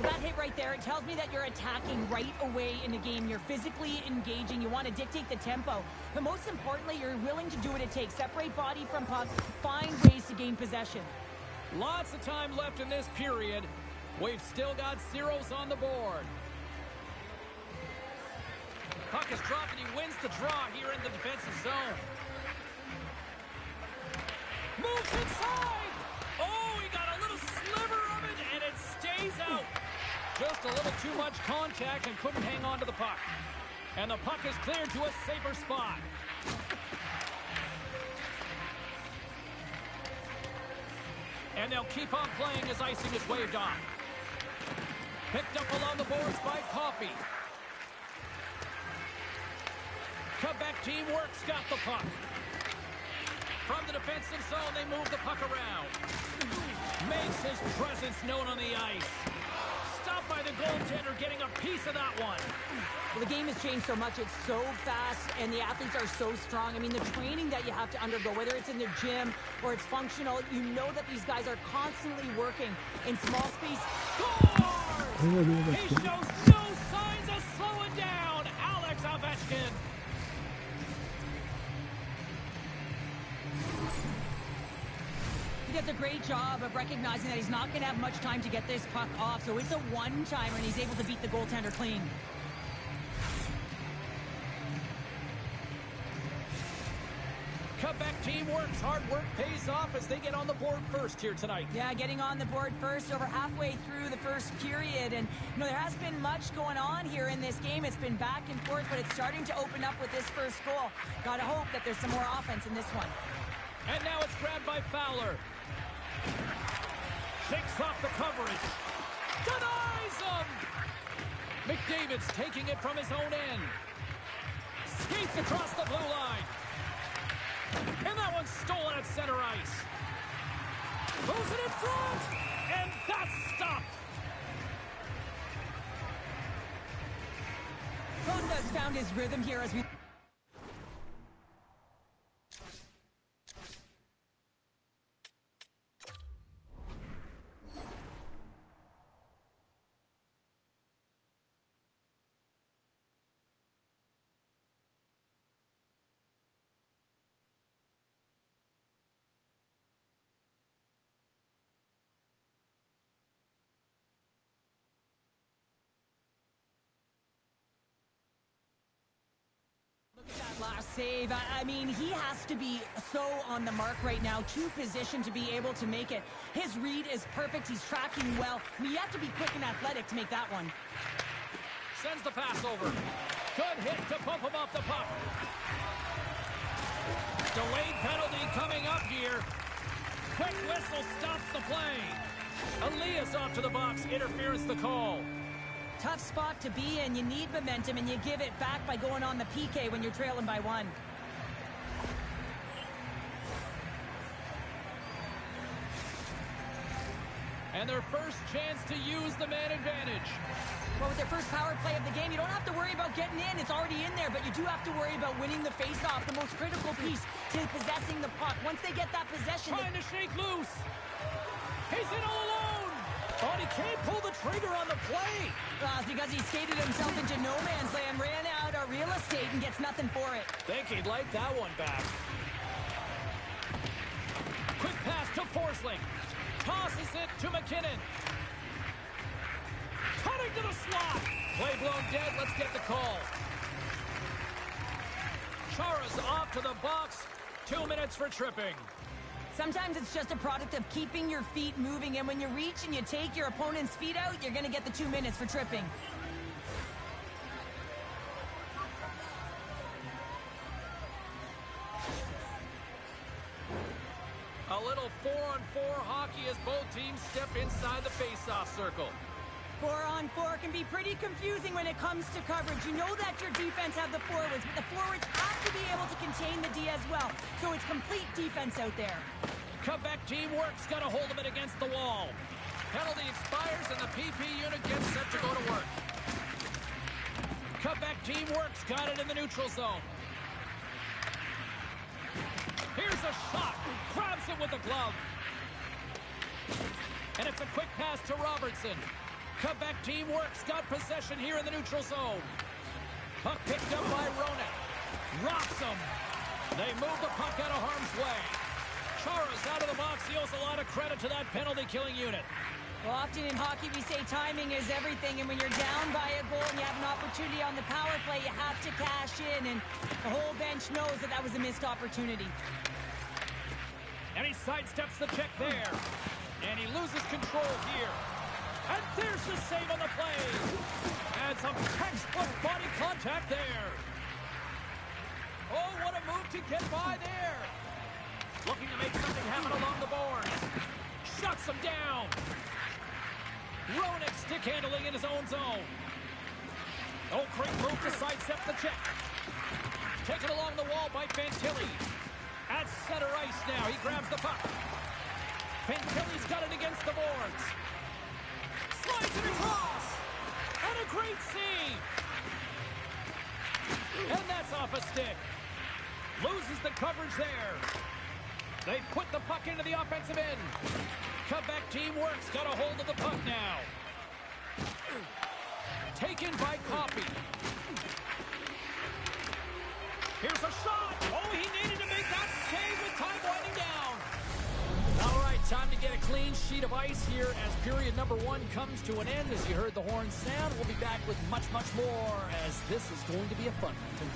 Well, that hit right there, it tells me that you're attacking right away in the game. You're physically engaging. You want to dictate the tempo. But most importantly, you're willing to do what it takes. Separate body from puck. Find ways to gain possession. Lots of time left in this period. We've still got zeros on the board. Puck is dropped and he wins the draw here in the defensive zone. Moves inside! Oh, he got a little sliver of it and it stays out. Just a little too much contact and couldn't hang on to the puck. And the puck is cleared to a safer spot. And they'll keep on playing as icing is waved off. Picked up along the boards by Coffey. Comeback team works, got the puck. From the defensive zone, they move the puck around. Makes his presence known on the ice. Stopped by the goaltender, getting a piece of that one. Well, the game has changed so much. It's so fast, and the athletes are so strong. I mean, the training that you have to undergo, whether it's in the gym or it's functional, you know that these guys are constantly working in small space. Scores! He shows no signs of slowing down. Alex Ovechkin. He does a great job of recognizing that he's not going to have much time to get this puck off, so it's a one-timer, and he's able to beat the goaltender clean. Comeback team works. Hard work pays off as they get on the board first here tonight. Yeah, getting on the board first over halfway through the first period. And, you know, there hasn't been much going on here in this game. It's been back and forth, but it's starting to open up with this first goal. Gotta hope that there's some more offense in this one. And now it's grabbed by Fowler. Shakes off the coverage. Denies him! McDavid's taking it from his own end. Skates across the blue line. And that one's stolen at center ice. Throws it in front. And that's stopped. Ronda's found his rhythm here as we... Last save. I mean, he has to be so on the mark right now, too positioned to be able to make it. His read is perfect. He's tracking well. I mean, you have to be quick and athletic to make that one. Sends the pass over. Good hit to bump him off the puck. Delayed penalty coming up here. Quick whistle stops the play. Elias off to the box. Interference the call. Tough spot to be in. You need momentum, and you give it back by going on the PK when you're trailing by one. And their first chance to use the man advantage. Well, with their first power play of the game, you don't have to worry about getting in. It's already in there, but you do have to worry about winning the face-off, the most critical piece to possessing the puck. Once they get that possession... Trying to shake loose. He's in all alone. Oh, he can't pull the trigger on the play. It's because he skated himself into no man's land, ran out of real estate, and gets nothing for it. Think he'd like that one back. Quick pass to Forsling. Tosses it to McKinnon. Cutting to the slot. Play blown dead. Let's get the call. Chara's off to the box. 2 minutes for tripping. Sometimes it's just a product of keeping your feet moving, and when you reach and you take your opponent's feet out, you're going to get the 2 minutes for tripping. A little 4-on-4 hockey as both teams step inside the face-off circle. 4-on-4 can be pretty confusing when it comes to coverage. You know that your defense have the forwards, but the forwards have to be able to contain the D as well. So it's complete defense out there. Comeback team works, got a hold of it against the wall. Penalty expires and the PP unit gets set to go to work. Comeback team works, got it in the neutral zone. Here's a shot, grabs it with a glove. And it's a quick pass to Robertson. Comeback team works, got possession here in the neutral zone. Puck picked up by Ronan. Rocks him. They move the puck out of harm's way. Chara's out of the box. He owes a lot of credit to that penalty-killing unit. Well, often in hockey we say timing is everything, and when you're down by a goal and you have an opportunity on the power play, you have to cash in, and the whole bench knows that that was a missed opportunity. And he sidesteps the check there. And he loses control here. And there's the save on the play. And some textbook body contact there. Oh, what a move to get by there. Looking to make something happen along the boards. Shuts him down. Roenick stick handling in his own zone. Oh, great move to sidestep the check. Taken along the wall by Fantilli. At center ice now. He grabs the puck. Fantilli's got it against the boards. Slides it across. And a great save. And that's off a stick. Loses the coverage there. They put the puck into the offensive end. Comeback team works. Got a hold of the puck now. Taken by Coffey. Here's a shot. Oh, he needed to make that save with time winding down. All right, time to get a clean sheet of ice here as period number 1 comes to an end. As you heard the horn sound, we'll be back with much, much more as this is going to be a fun one.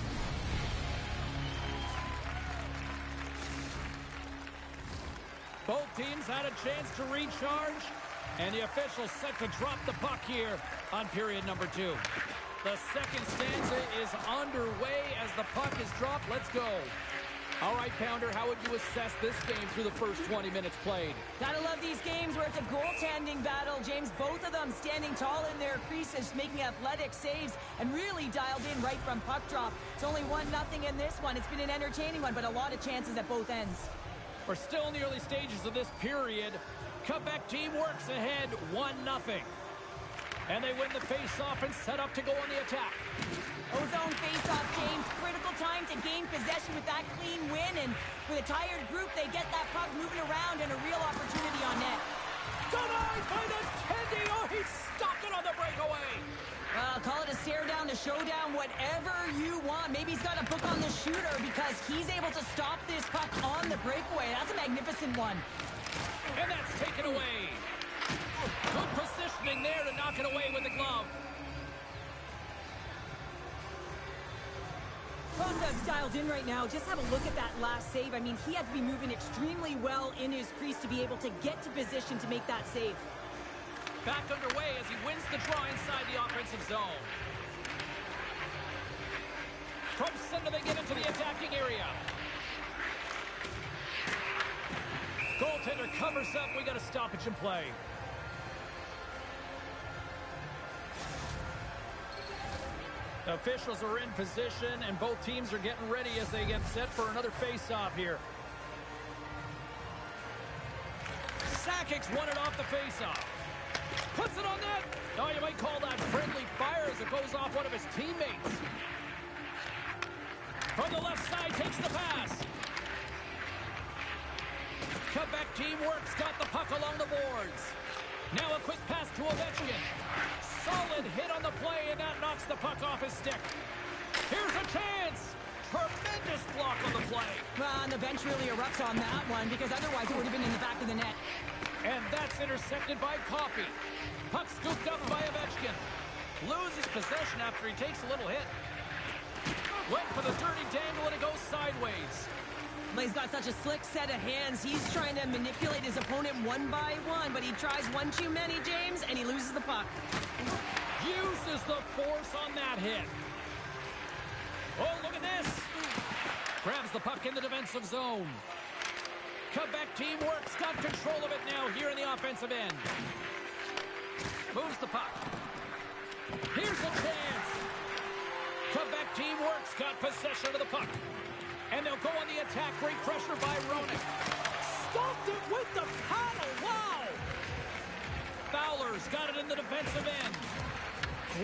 Both teams had a chance to recharge, and the officials set to drop the puck here on period number 2. The second stanza is underway as the puck is dropped. Let's go. All right, Pounder, how would you assess this game through the first 20 minutes played? Gotta love these games where it's a goaltending battle, James. Both of them standing tall in their creases, making athletic saves, and really dialed in right from puck drop. It's only 1-0 in this one. It's been an entertaining one, but a lot of chances at both ends. We're still in the early stages of this period. Comeback team works ahead 1-0. And they win the face-off and set up to go on the attack. Ozone face-off, James. Critical time to gain possession with that clean win. And with a tired group, they get that puck moving around and a real opportunity on net. Denied by the Tendy. Oh, he stopped it on the breakaway. Call it a stare down, a showdown, whatever you want. Maybe he's got a book on the shooter because he's able to stop this puck on the breakaway. That's a magnificent one. And that's taken away. Good positioning there to knock it away with the glove. Rostov's dialed in right now. Just have a look at that last save. I mean, he had to be moving extremely well in his crease to be able to get to position to make that save. Back underway as he wins the draw inside the offensive zone. From center they get into the attacking area. Goaltender covers up. We got a stoppage in play. Officials are in position, and both teams are getting ready as they get set for another face-off here. Sakic's won it off the face-off. Puts it on net. Oh, you might call that friendly fire as it goes off one of his teammates. From the left side, takes the pass. Comeback team works, got the puck along the boards. Now a quick pass to Ovechkin. Solid hit on the play, and that knocks the puck off his stick. Here's a chance. Tremendous block on the play. Well, and the bench really erupts on that one because otherwise it would have been in the back of the net. And that's intercepted by Coffey. Puck scooped up by Ovechkin. Loses possession after he takes a little hit. Went for the dirty dangle and it goes sideways. Well, he's got such a slick set of hands. He's trying to manipulate his opponent one by one, but he tries one too many, James, and he loses the puck. Uses the force on that hit. Oh, look at this. Grabs the puck in the defensive zone. Comeback team works, got control of it now here in the offensive end. Moves the puck. Here's a chance. Comeback team works, got possession of the puck. And they'll go on the attack. Great pressure by Roenick. Stopped it with the paddle. Wow. Fowler's got it in the defensive end.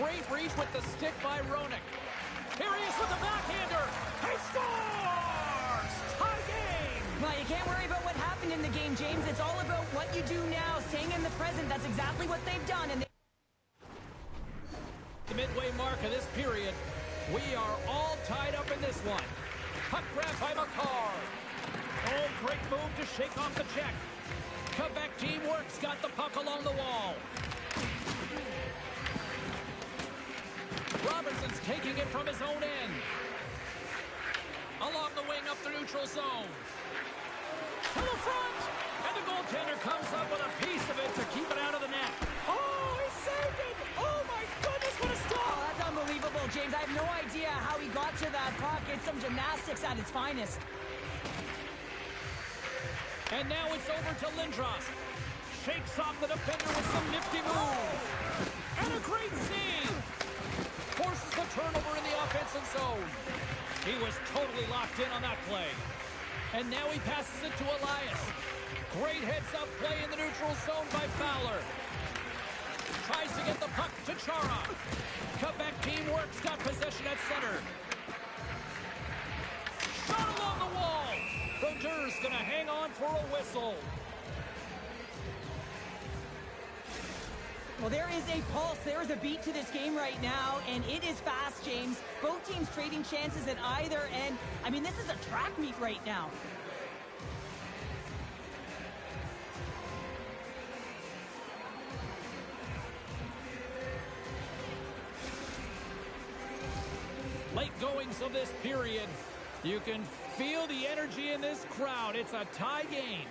Great reach with the stick by Roenick. Here he is with the backhander. He scores! Tie game! Well, you can't worry about what happened in the game, James. It's all about what you do now, staying in the present. That's exactly what they've done. And the midway mark of this period, we are all tied up in this one. Puck grab by McCarr. Oh, great move to shake off the check. Comeback team works, got the puck along the wall. Robertson's taking it from his own end. Along the wing up the neutral zone. To the front! And the goaltender comes up with a piece of it to keep it out of the net. Oh, he saved it! Oh my goodness, what a stop! oh, that's unbelievable, James. I have no idea how he got to that puck. It's some gymnastics at its finest. And now it's over to Lindros. Shakes off the defender with some nifty moves. And a great save. Forces the turnover in the offensive zone. He was totally locked in on that play. And now he passes it to Elias. Great heads-up play in the neutral zone by Fowler. Tries to get the puck to Chara. Cutback team works, got possession at center. Shot along the wall. Brodeurs gonna hang on for a whistle. Well, there is a pulse, there is a beat to this game right now, and it is fast, James. Both teams trading chances at either end. I mean, this is a track meet right now. Late goings of this period. You can feel the energy in this crowd. It's a tie game.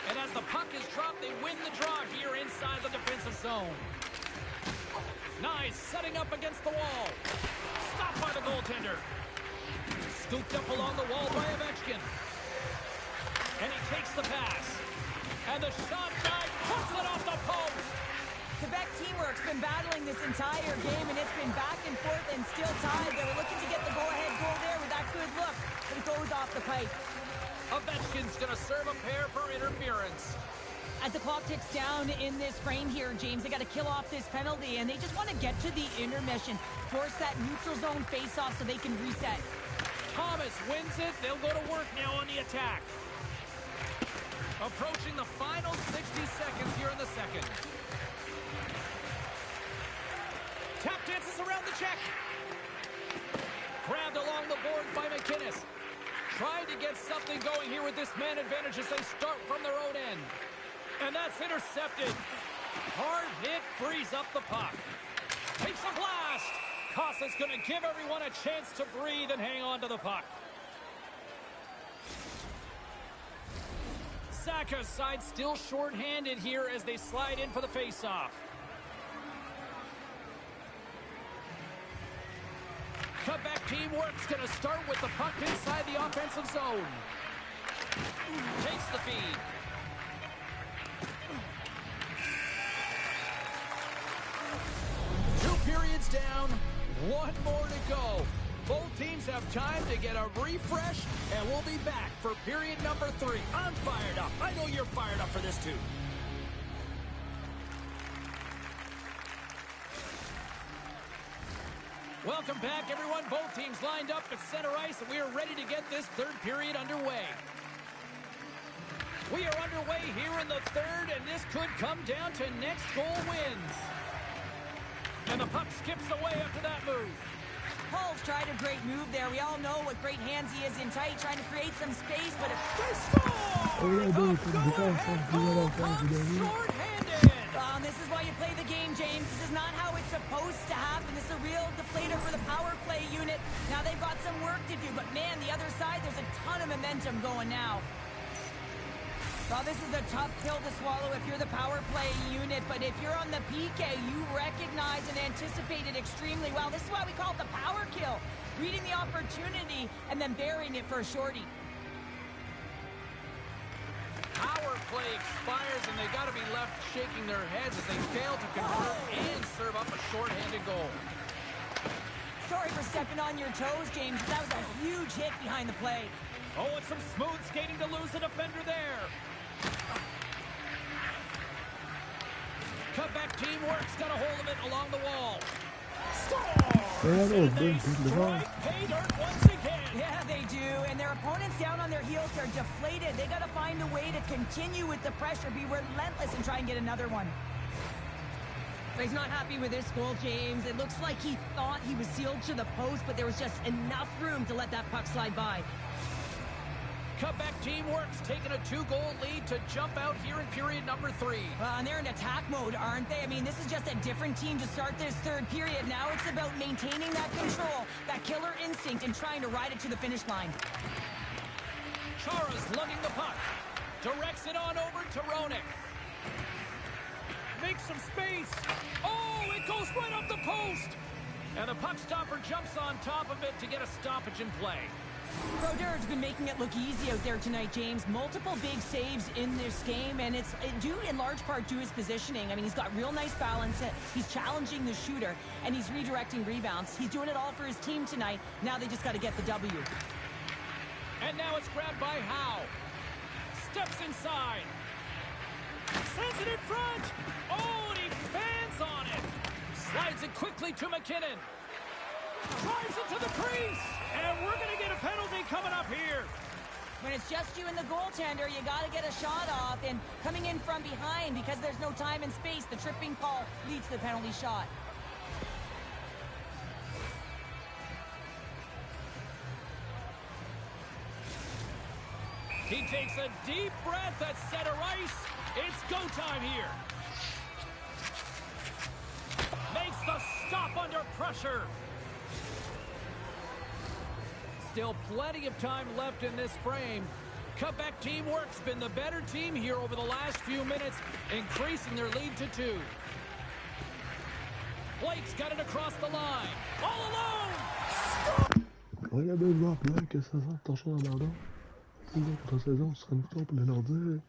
And as the puck is dropped, they win the draw here inside the defensive zone. Nice, setting up against the wall. Stopped by the goaltender. Scooped up along the wall by Ovechkin. And he takes the pass. And the shot guy puts it off the post. Quebec teamwork's been battling this entire game, and it's been back and forth and still tied. They were looking to get the go-ahead goal there with that good look, but it goes off the pipe. Ovechkin's going to serve a pair for interference. As the clock ticks down in this frame here, James, they got to kill off this penalty, and they just want to get to the intermission, force that neutral zone face-off so they can reset. Thomas wins it. They'll go to work now on the attack. Approaching the final 60 seconds here in the second. Tap dances around the check. Grabbed along the boards by McInnes. Trying to get something going here with this man advantage as they start from their own end. And that's intercepted. Hard hit frees up the puck. Takes a blast. Costa's going to give everyone a chance to breathe and hang on to the puck. Saka's side still short-handed here as they slide in for the face-off. Cutback teamwork's going to start with the puck inside the offensive zone. Takes the feed. Two periods down, one more to go. Both teams have time to get a refresh, and we'll be back for period number 3. I'm fired up. I know you're fired up for this too. Welcome back, everyone. Both teams lined up at center ice, and we are ready to get this third period underway. We are underway here in the third, and this could come down to next goal wins. And the puck skips away after that move. Hull's tried a great move there. We all know what great hands he is in tight, trying to create some space, but They score! A go-ahead goal comes short-handed. This is why you play the game, James. This is not how it's supposed to happen. This is a real deflator for the power play unit. Now they've got some work to do, but man, the other side, there's a ton of momentum going now. Well, this is a tough pill to swallow if you're the power play unit, but if you're on the PK, you recognize and anticipate it extremely well. This is why we call it the power kill. Reading the opportunity and then burying it for a shorty. Power play expires, and they got to be left shaking their heads as they fail to convert and serve up a shorthanded goal. Sorry for stepping on your toes, James. That was a huge hit behind the play. Oh, and some smooth skating to lose the defender there. Cutback teamwork's got a hold of it along the wall. Score! And they strike pay dirt once again. Yeah, they do. And their opponents down on their heels are deflated. They got to find a way to continue with the pressure, be relentless, and try and get another one. But he's not happy with this goal, James. It looks like he thought he was sealed to the post, but there was just enough room to let that puck slide by. Cutback teamwork's taking a 2-goal lead to jump out here in period number 3. And they're in attack mode, aren't they? I mean, this is just a different team to start this third period. Now it's about maintaining that control, that killer instinct, and trying to ride it to the finish line. Chara's lugging the puck. Directs it on over to Roenick. Makes some space. Oh, it goes right up the post. And the puck stopper jumps on top of it to get a stoppage in play. Brodeur has been making it look easy out there tonight, James. Multiple big saves in this game, and it's due in large part to his positioning. I mean, he's got real nice balance. He's challenging the shooter, and he's redirecting rebounds. He's doing it all for his team tonight. Now they just got to get the W. And now it's grabbed by Howe. Steps inside. Sends it in front. Oh, and he fans on it. Slides it quickly to McKinnon. Drives it to the crease. And we're going to get a penalty coming up here. When it's just you and the goaltender, you got to get a shot off. And coming in from behind, because there's no time and space, the tripping call leads to the penalty shot. He takes a deep breath at center ice. It's go time here. Makes the stop under pressure. Still plenty of time left in this frame. Quebec teamwork's been the better team here over the last few minutes, increasing their lead to 2. Blake's got it across the line. All alone! Ouais, ben, je me rappelais que ça sent attention d'abandon. Contre saison, ce sera une victoire pour les Nordiques.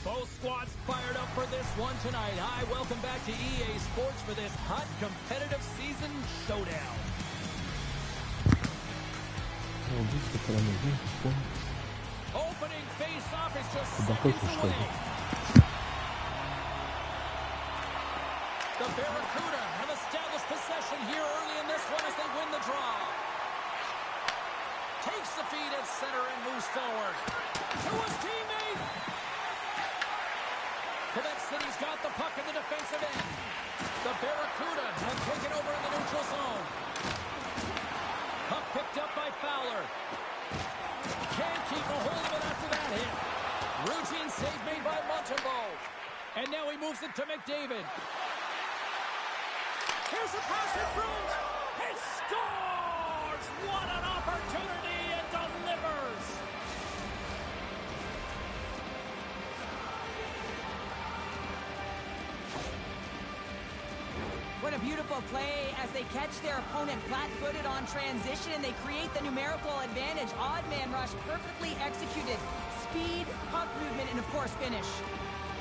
Both squads fired up for this one tonight. Hi, welcome back to EA Sports for this hot competitive season showdown. Opening face-off is just seconds away. The Barracuda have established possession here early in this one as they win the draw. Takes the feed at center and moves forward. To his teammate. Quebec City's got the puck in the defensive end. The Barracuda have taken over in the neutral zone. Puck picked up by Fowler. Can't keep a hold of it after that hit. Routine save made by Montembeault. And now he moves it to McDavid. Here's a pass in front. He scores! What an opportunity and delivers! What a beautiful play as they catch their opponent flat-footed on transition and they create the numerical advantage. Odd man rush, perfectly executed. Speed, puck movement, and of course finish.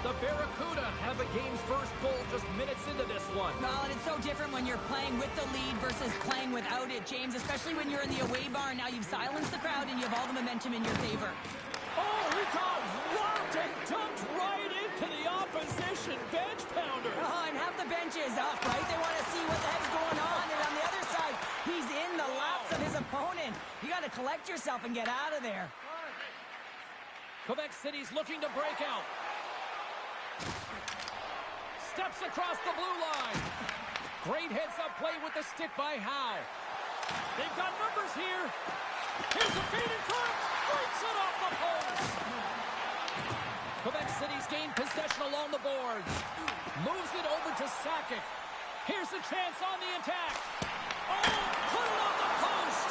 The Barracuda have the game's first goal just minutes into this one. Well, and it's so different when you're playing with the lead versus playing without it, James, especially when you're in the away bar. Now you've silenced the crowd and you have all the momentum in your favor. Oh, he got rocked and dumped right into the opposition bench pounder. Oh, and half the bench is up, right? They want to see what the heck's going on. And on the other side, he's in the laps of his opponent. You got to collect yourself and get out of there. Quebec City's looking to break out. Steps across the blue line. Great heads-up play with the stick by Howe. They've got numbers here. Here's a feed in front. Breaks it off the post. Quebec City's gained possession along the boards. Moves it over to Sakic. Here's a chance on the attack. Oh, put it on the post.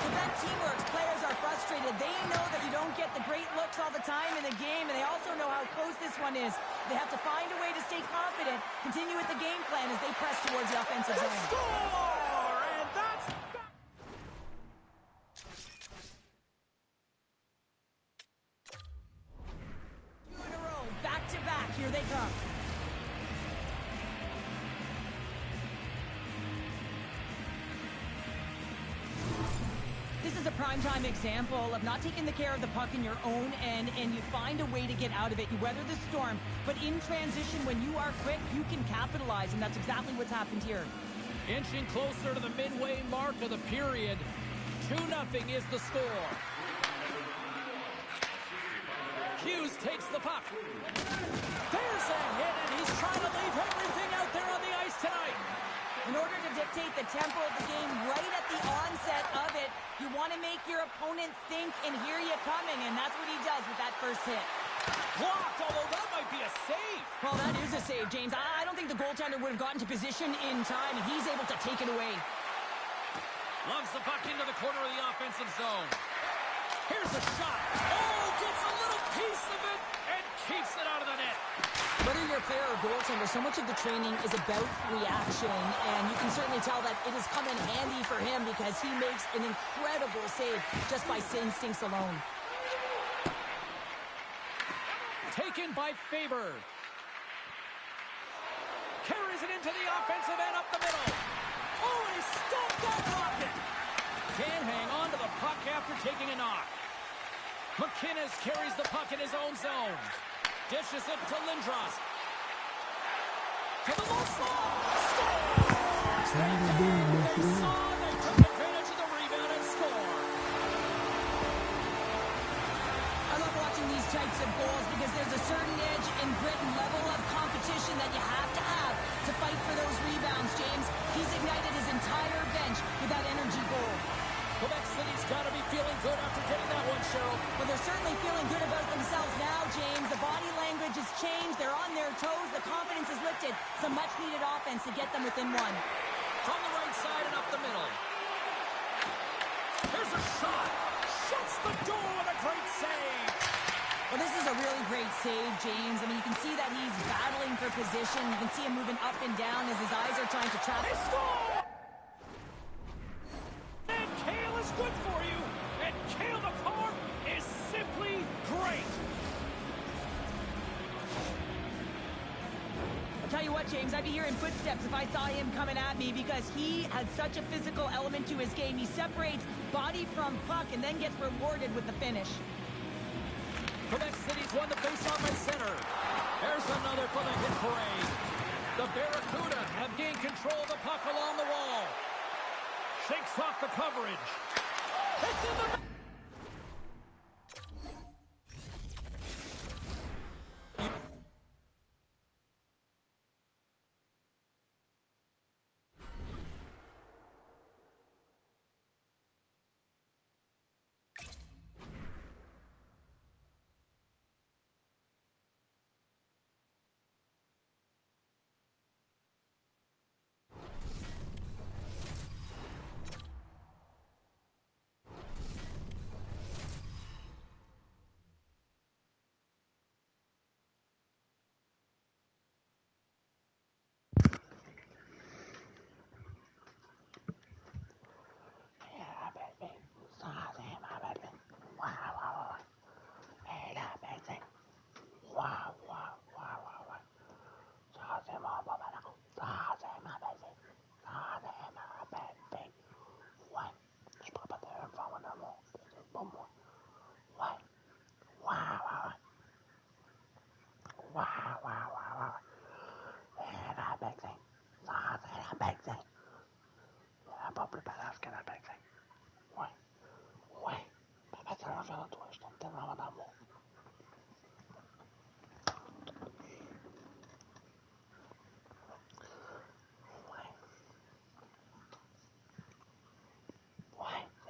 Quebec teamwork. Players are frustrated. They know that you don't get the great looks all the time in the game, and they also know how close this one is. They have to find a way to stay confident, continue with the game plan as they press towards the offensive zone. Score! And that's... Two in a row, back to back. Here they come. This is a primetime example of not taking the care of the puck in your own end, and you find a way to get out of it. You weather the storm, but in transition, when you are quick, you can capitalize, and that's exactly what's happened here. Inching closer to the midway mark of the period. 2-0 is the score. Hughes takes the puck. There's a hit, and he's trying to leave everything out there on the ice tonight. In order to dictate the tempo of the game right at the onset of it, you want to make your opponent think and hear you coming, and that's what he does with that first hit. Blocked, although that might be a save. Well, that is a save, James. I don't think the goaltender would have gotten to position in time, and he's able to take it away. Loves the puck into the corner of the offensive zone. Here's a shot. Oh, gets a little piece of it and keeps it out of the net. Whether you're a player or goaltender, so much of the training is about reaction, and you can certainly tell that it has come in handy for him because he makes an incredible save just by instincts alone. Taken by Faber. Carries it into the offensive end up the middle. Oh, and he stopped that rocket. Can't hang on to the puck after taking a knock. McInnes carries the puck in his own zone. Dishes it to Lindros. To the low slot. Scores! They took advantage of the rebound and score. I love watching these types of goals because there's a certain edge and grit and level of competition that you have to fight for those rebounds, James. He's ignited his entire bench with that energy goal. Quebec City's got to be feeling good after getting that one, Cheryl. Well, they're certainly feeling good about themselves now, James. The body language has changed. They're on their toes. The confidence is lifted. Some much-needed offense to get them within one. From the right side and up the middle. Here's a shot. Shuts the door with a great save. Well, this is a really great save, James. I mean, you can see that he's battling for position. You can see him moving up and down as his eyes are trying to trap. They score! And Kale is good for you. And Kale the car is simply great. I'll tell you what, James, I'd be hearing footsteps if I saw him coming at me because he has such a physical element to his game. He separates body from puck and then gets rewarded with the finish. Quebec City's won the faceoff at center. There's another for the hit parade. The Barracuda have gained control of the puck along the wall. Shakes off the coverage. It's in the...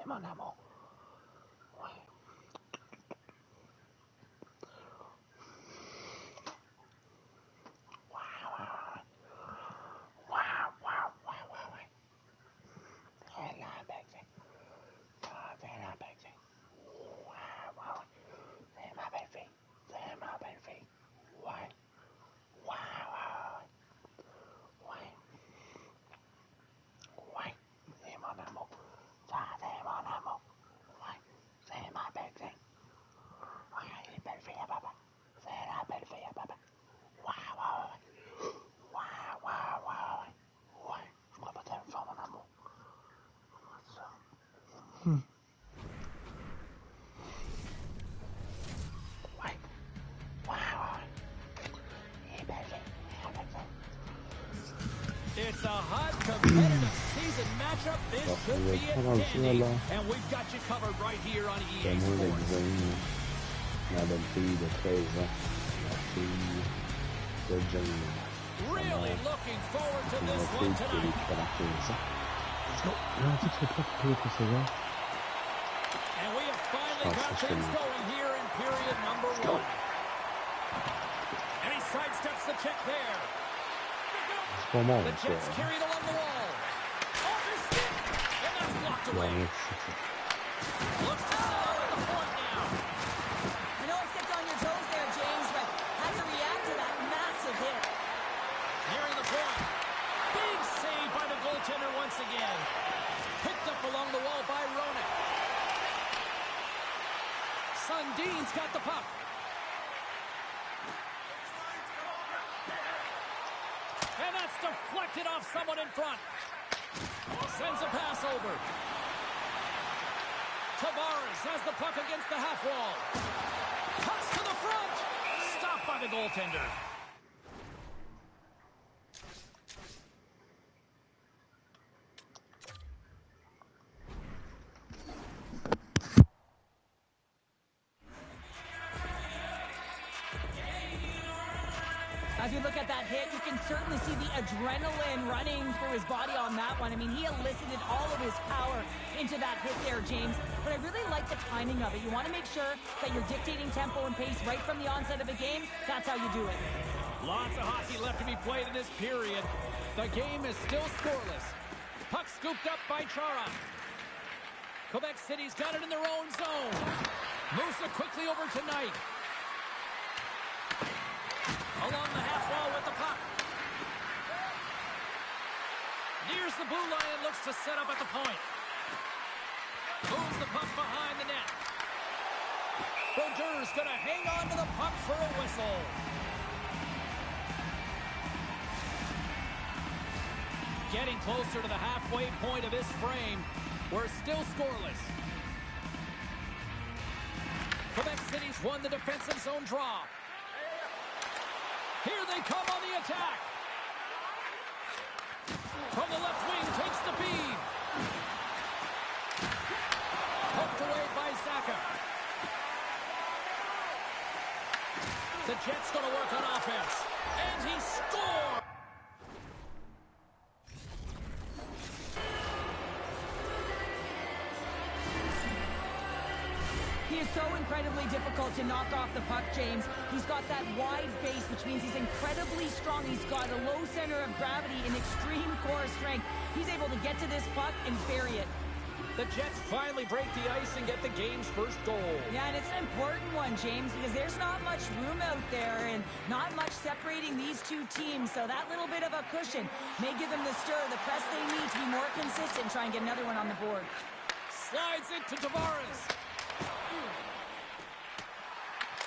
Mon amour. Ouais. It's a hot, competitive season matchup. This should be a dandy. And we've got you covered right here on EA Sports. La belle fille de 13 ans. La fille de Jane. Really looking forward to this one tonight. And we have finally got things going here in period number 1. And he sidesteps the check there. The Jets carried along the wall. Off his stick. And that's blocked away. Looks to set up at the point now. I know I stepped on your toes there, James, but how do you react to that massive hit? Nearing the point. Big save by the goaltender once again. Picked up along the wall by Roenick. Sundin's got the puck. And that's deflected off someone in front. Sends a pass over. Tavares has the puck against the half wall. Cuts to the front. Stopped by the goaltender. As we look at that hit, you can certainly see the adrenaline running through his body on that one. I mean, he elicited all of his power into that hit there, James. But I really like the timing of it. You want to make sure that you're dictating tempo and pace right from the onset of a game. That's how you do it. Lots of hockey left to be played in this period. The game is still scoreless. Puck scooped up by Chara. Quebec City's got it in their own zone. Moves it quickly over to Knight. Along the half wall with the puck. Nears the blue line and looks to set up at the point. Moves the puck behind the net. Brodeurs gonna hang on to the puck for a whistle. getting closer to the halfway point of this frame. We're still scoreless. Quebec City's won the defensive zone draw. Here they come on the attack. From the left wing, takes the feed. Poked away by Zaka. The Jets going to work on offense. And he scores! He is so incredibly difficult to knock off the puck, James. He's got that wide base, which means he's incredibly strong. He's got a low center of gravity and extreme core strength. He's able to get to this puck and bury it. The Jets finally break the ice and get the game's first goal. Yeah, and it's an important one, James, because there's not much room out there and not much separating these two teams. So that little bit of a cushion may give them the stir, the press they need to be more consistent and try and get another one on the board. Slides it to Tavares.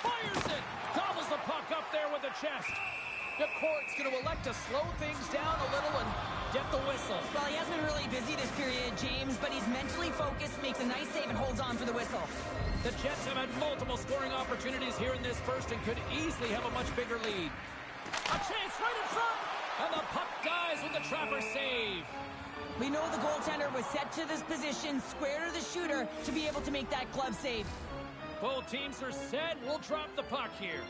Fires it. Gobbles the puck up there with the chest. The court's going to elect to slow things down a little and get the whistle. Well, he has been really busy this period, James, but he's mentally focused, makes a nice save, and holds on for the whistle. The Jets have had multiple scoring opportunities here in this first and could easily have a much bigger lead. A chance right in front, and the puck dies with the trapper save. We know the goaltender was set to this position, square to the shooter, to be able to make that glove save. Both teams are set. We'll drop the puck here.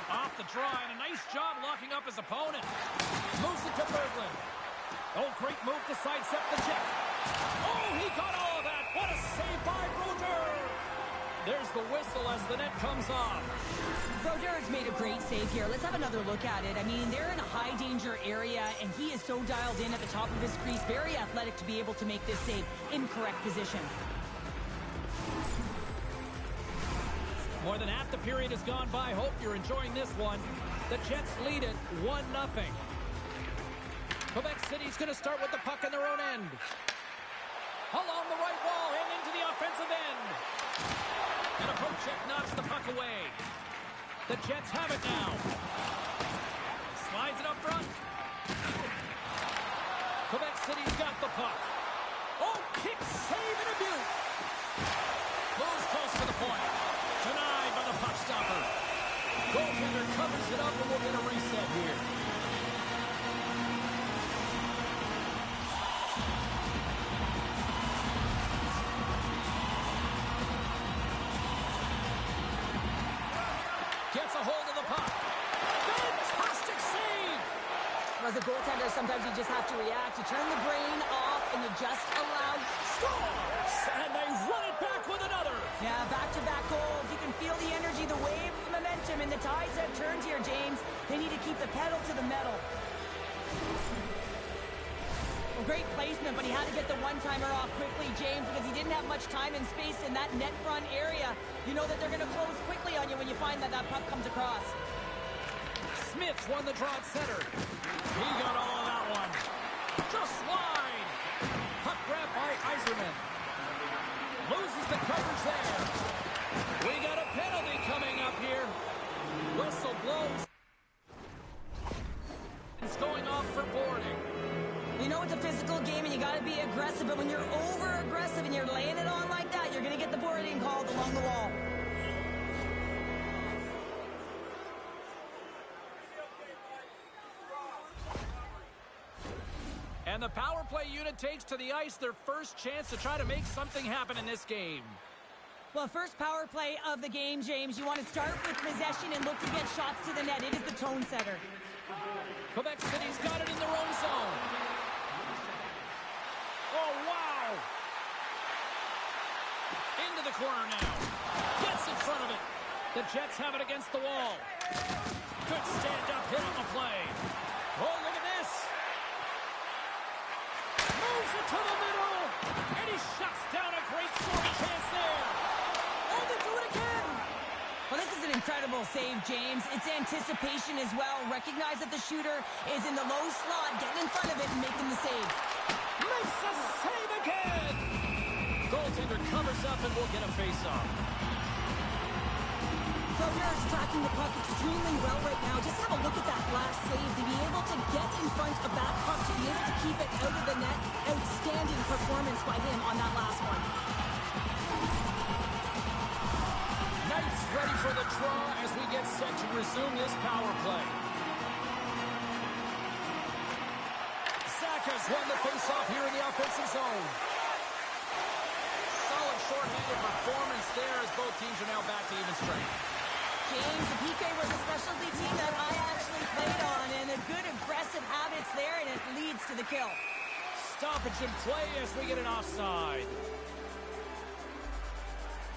Off the draw, and a nice job locking up his opponent. Moves it to Berglund. Oh, great move to sidestep the check. Oh, he got all of that. What a save by Brodeur. There's the whistle as the net comes off. Brodeur's made a great save here. Let's have another look at it. I mean, they're in a high-danger area, and he is so dialed in at the top of his crease. Very athletic to be able to make this save in correct position. More than half the period has gone by. Hope you're enjoying this one. The Jets lead it 1-0. Quebec City's going to start with the puck in their own end. Along the right wall and into the offensive end. And a poke check knocks the puck away. The Jets have it now. Slides it up front. Quebec City's got the puck. Oh, kick, save, and a beaut. Moves close to the point. Denied by the puck stopper. Goaltender covers it up and we'll get a reset here. Gets a hold of the puck. Fantastic save! As a goaltender, sometimes you just have to react. You turn the brain off and you just allow Scores! And they run it back with another. Yeah, back-to-back goals. You can feel the energy, the wave, the momentum, and the tides have turned here, James. They need to keep the pedal to the metal. Well, great placement, but he had to get the one-timer off quickly, James, because he didn't have much time and space in that net front area. You know that they're going to close quickly on you when you find that that puck comes across. Smith's won the draw at center. He got all of that one. Just wide. Puck grab by Yzerman. Loses the coverage there. We got a penalty coming up here. Whistle blows. It's going off for boarding. You know it's a physical game and you got to be aggressive, but when you're over-aggressive and you're laying it on like that, you're going to get the boarding called along the wall. And the power play unit takes to the ice their first chance to try to make something happen in this game. Well, first power play of the game, James. You want to start with possession and look to get shots to the net. It is the tone setter. Quebec City's got it in their own zone. Oh, wow! Into the corner now. Gets in front of it. The Jets have it against the wall. Good stand-up hit on the play. Oh, look at this. Moves it to the middle. And he shuts down a great scoring chance there. Oh, they do it again. Well, this is an incredible save, James. It's anticipation as well. Recognize that the shooter is in the low slot, getting in front of it and making the save. Makes the save again. Goaltender covers up and we'll get a face-off. Brodeur is tracking the puck extremely well right now. Just have a Outstanding performance by him on that last one. Knights ready for the draw as we get set to resume this power play. Has won the face-off here in the offensive zone. Solid short-handed performance there as both teams are now back to even strength. James, the PK was a specialty team that I actually played on, and a good aggressive habits there, and it leads to the kill. Stoppage in play as we get an offside.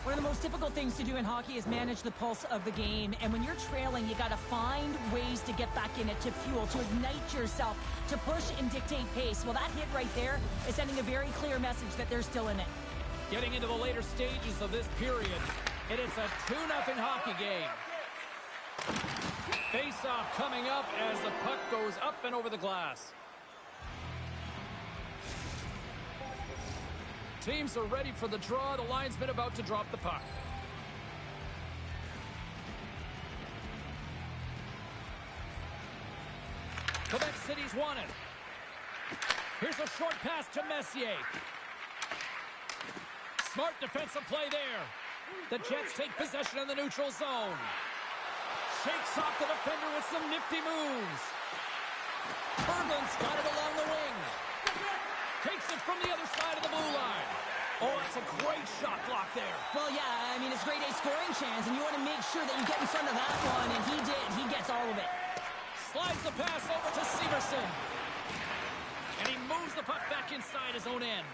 One of the most difficult things to do in hockey is manage the pulse of the game. And when you're trailing, you got to find ways to get back in it, to fuel, to ignite yourself, to push and dictate pace. Well, that hit right there is sending a very clear message that they're still in it. Getting into the later stages of this period, and it's a 2-0 hockey game. Face-off coming up as the puck goes up and over the glass. Teams are ready for the draw. The linesman about to drop the puck. Quebec City's won it. Here's a short pass to Messier. Smart defensive play there. The Jets take possession in the neutral zone. Shakes off the defender with some nifty moves. Berglund's got it along the wing. Takes it from the other side of the blue line. Oh, that's a great shot block there. Well, yeah, I mean, it's grade A scoring chance, and you want to make sure that you get in front of that one, and he did. He gets all of it. Slides the pass over to Severson. And he moves the puck back inside his own end.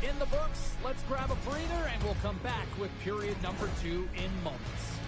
In the books. Let's grab a breather, and we'll come back with period number 2 in moments.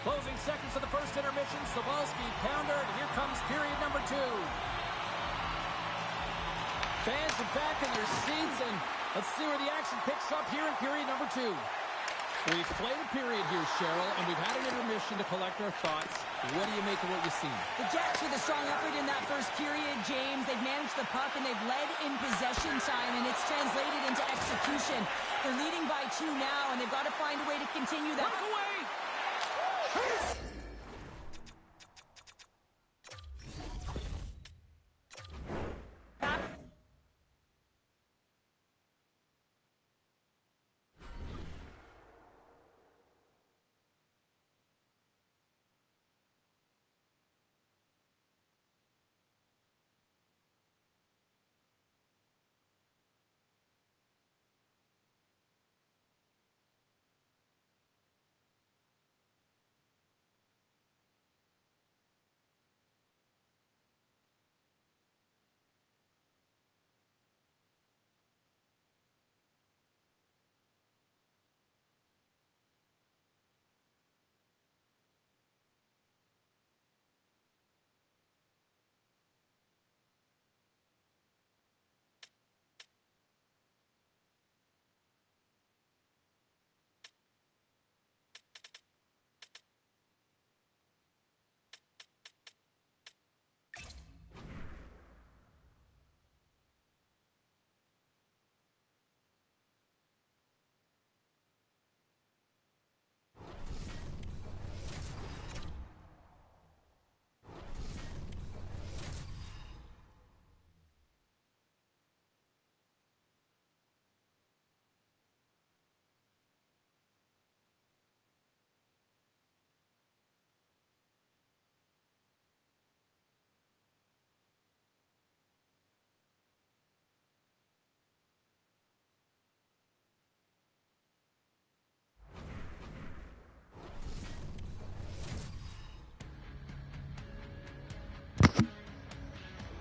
Closing seconds of the first intermission. Sobalski, pounder. Here comes period number 2. Fans are back in their seats, and let's see where the action picks up here in period number 2. We've played a period here, Cheryl, and we've had an intermission to collect our thoughts. What do you make of what you've seen? The Jets with a strong effort in that first period, James. They've managed the puck, and they've led in possession time, and it's translated into execution. They're leading by 2 now, and they've got to find a way to continue that. Break away!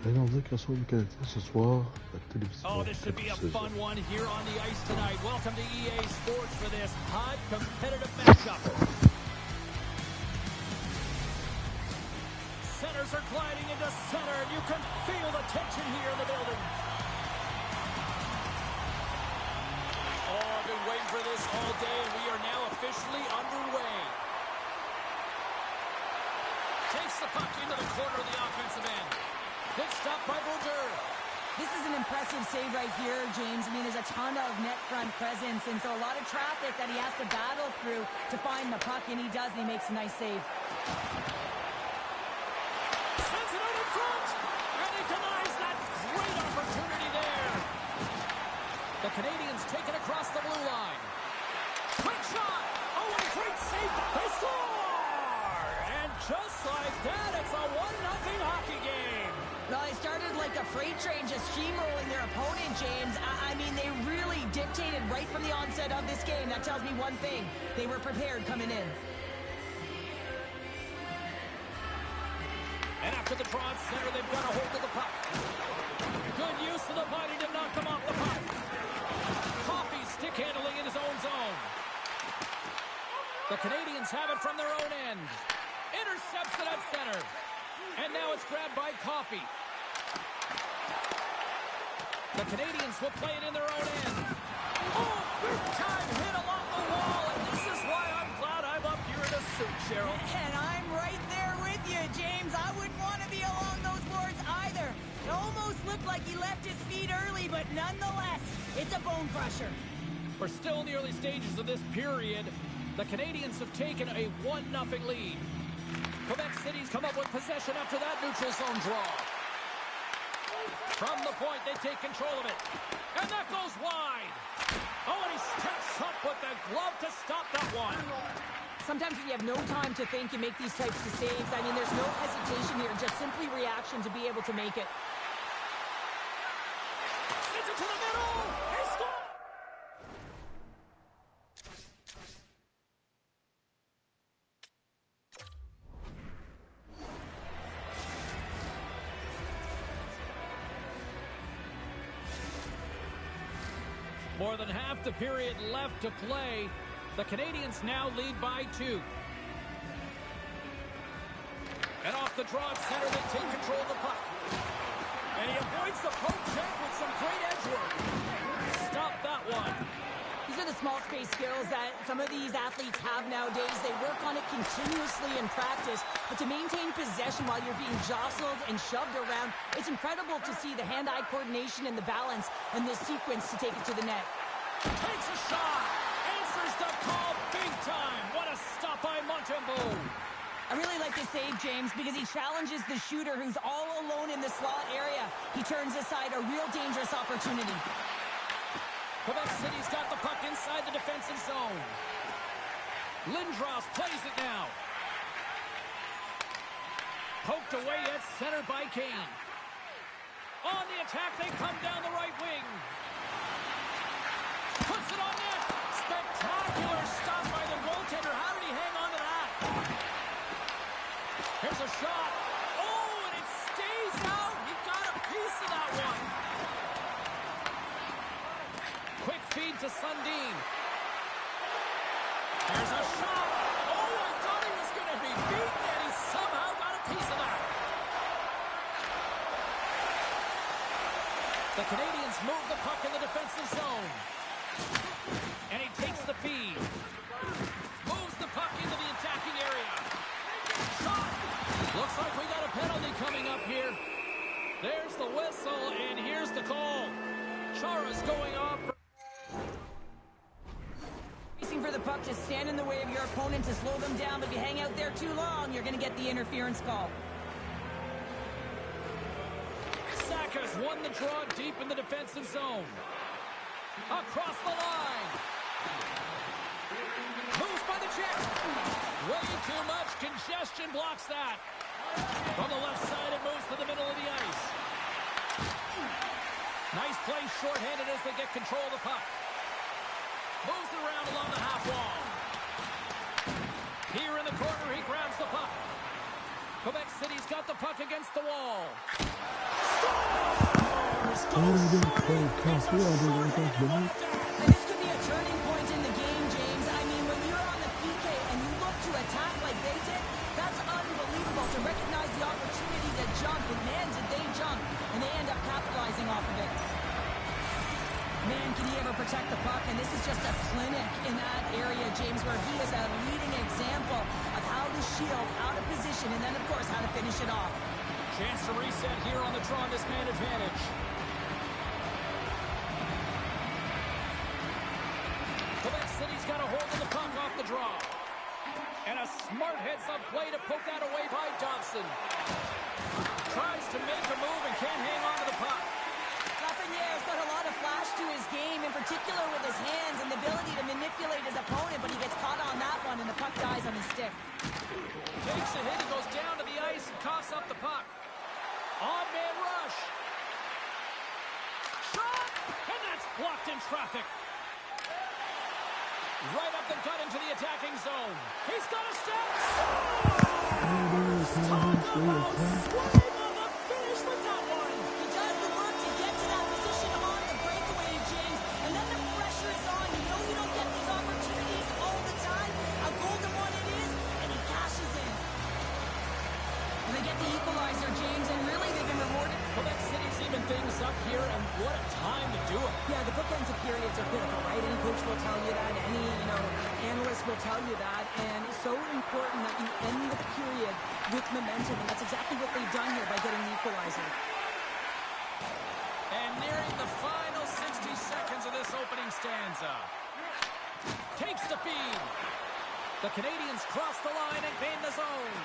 Bae Nordiques reçoit le Canadien ce soir à la télévision. Oh, this should be a fun one here on the ice tonight. Welcome to EA Sports for this hot, competitive matchup. Centers are gliding into center, and you can feel the tension here in the building. Oh, I've been waiting for this all day, and we are now officially underway. Takes the puck into the corner of the offensive end. Good stop by Bouger. This is an impressive save right here, James. I mean, there's a ton of net front presence, and so a lot of traffic that he has to battle through to find the puck, and he does, and he makes a nice save. Sends it out in front, and he denies that great opportunity there. The Canadians take it across the blue line. Quick shot. Oh, and a great save. They score! And just like that, it's a 1-0 hockey game. Well, they started like a freight train just steamrolling their opponent, James. I mean, they really dictated right from the onset of this game. That tells me one thing. They were prepared coming in. And after the draw at center, they've got a hold of the puck. Good use of the body to knock him off the puck. Coffee stick handling in his own zone. The Canadians have it from their own end. Intercepts it at center. And now it's grabbed by Coffee. The Canadians will play it in their own end. Oh, big time hit along the wall. And this is why I'm glad I'm up here in a suit, Cheryl. And I'm right there with you, James. I wouldn't want to be along those boards either. It almost looked like he left his feet early, but nonetheless, it's a bone crusher. We're still in the early stages of this period. The Canadians have taken a 1-0 lead. Quebec City's come up with possession after that neutral zone draw. From the point, they take control of it. And that goes wide. Oh, and he steps up with the glove to stop that one. Sometimes when you have no time to think, you make these types of saves. I mean, there's no hesitation here, just simply reaction to be able to make it. Sends it to the middle. He scores. More than half the period left to play. The Canadians now lead by 2. And off the draw at center, they take control of the puck. And he avoids the poke check with some great edge work. Stop that one. These are the small space skills that some of these athletes have nowadays. They work on it continuously in practice, but to maintain possession while you're being jostled and shoved around, it's incredible to see the hand-eye coordination and the balance in this sequence to take it to the net. Takes a shot. Answers the call big time. What a stop by Montembeault. I really like this save, James, because he challenges the shooter who's all alone in the slot area. He turns aside a real dangerous opportunity. Quebec City's got the puck inside the defensive zone. Lindros plays it now. Poked away at center by Kane. On the attack, they come down the right wing. Puts it on net. Spectacular stop by the goaltender. How did he hang on to that? Here's a shot. Oh, and it stays out. He got a piece of that one. Quick feed to Sundin. There's a shot. Oh, I thought he was going to be beaten, and he somehow got a piece of that. The Canadians move the puck in the defensive zone. And he takes the feed. Moves the puck into the attacking area. Shot. Looks like we got a penalty coming up here. There's the whistle, and here's the call. Chara's going off. Racing for the puck to stand in the way of your opponent to slow them down, but if you hang out there too long, you're going to get the interference call. Saka's won the draw deep in the defensive zone. Across the line. Moves by the chest. Way too much congestion blocks that. From the left side, it moves to the middle of the ice. Nice play shorthanded as they get control of the puck. Moves it around along the half wall. Here in the corner, he grabs the puck. Quebec City's got the puck against the wall. And this could be a turning point in the game, James. I mean, when you're on the PK and you look to attack like they did, that's unbelievable to recognize the opportunity to jump. And man, did they jump. And they end up capitalizing off of it. Man, can he ever protect the puck? And this is just a clinic in that area, James, where he is a leading example of how to shield out of position and then, of course, how to finish it off. Chance to reset here on the draw on this man advantage. Quebec City's got a hold of the puck off the draw. And a smart heads-up play to poke that away by Dobson. Tries to make a move and can't hang on to the puck. Lafinierre's got a lot of flash to his game, in particular with his hands and the ability to manipulate his opponent, but he gets caught on that one and the puck dies on his stick. Takes a hit, he goes down to the ice and coughs up the puck. On-man rush. Shot! And that's blocked in traffic. Right up the gut into the attacking zone. He's got a step. Talk about swerve on the finish with that one. He does the work to get to that position on the breakaway, James. And then the pressure is on. You know you don't get these opportunities all the time. A golden one it is, and he cashes in. And they get the equalizer, James, and really they've been rewarded. Quebec City's even things up here, and what a time to do it. Yeah, the bookends of periods are critical, right? Any coach will tell you that. Any, analyst will tell you that. And it's so important that you end the period with momentum, and that's exactly what they've done here by getting the equalizer. And nearing the final 60 seconds of this opening stanza. Takes the feed. The Canadians cross the line and gain the zone.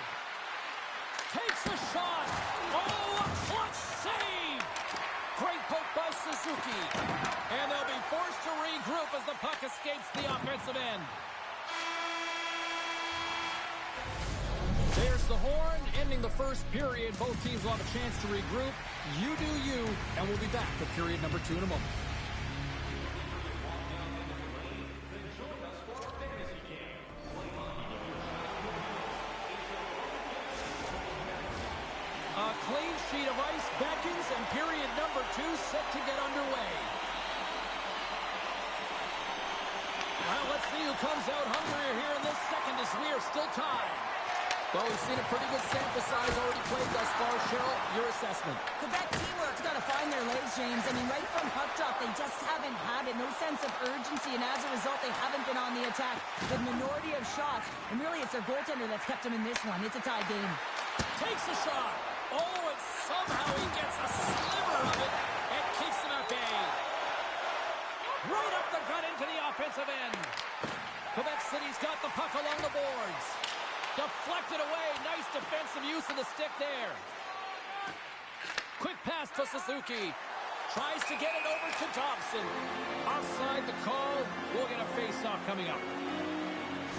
Takes the shot. Oh, a clutch save. Great poke by Suzuki. And they'll be forced to regroup as the puck escapes the offensive end. There's the horn, ending the first period. Both teams will have a chance to regroup. You do you, and we'll be back with period number 2 in a moment. A clean sheet of ice beckons, and period number 2 set to get underway. Well, let's see who comes out hungrier here in this second as we are still tied. Well, we've seen a pretty good sample size already played thus far. Cheryl, your assessment. Quebec teamwork's got to find their legs, James. I mean, right from puck drop, they just haven't had it. No sense of urgency, and as a result, they haven't been on the attack. The minority of shots, and really it's their goaltender that's kept them in this one. It's a tie game. Takes a shot. Oh, and somehow he gets a sliver of it and keeps him at bay. Right up the gut into the offensive end. Quebec City's got the puck along the boards. Deflected away. Nice defensive use of the stick there. Quick pass to Suzuki. Tries to get it over to Dobson. Offside the call. We'll get a face-off coming up.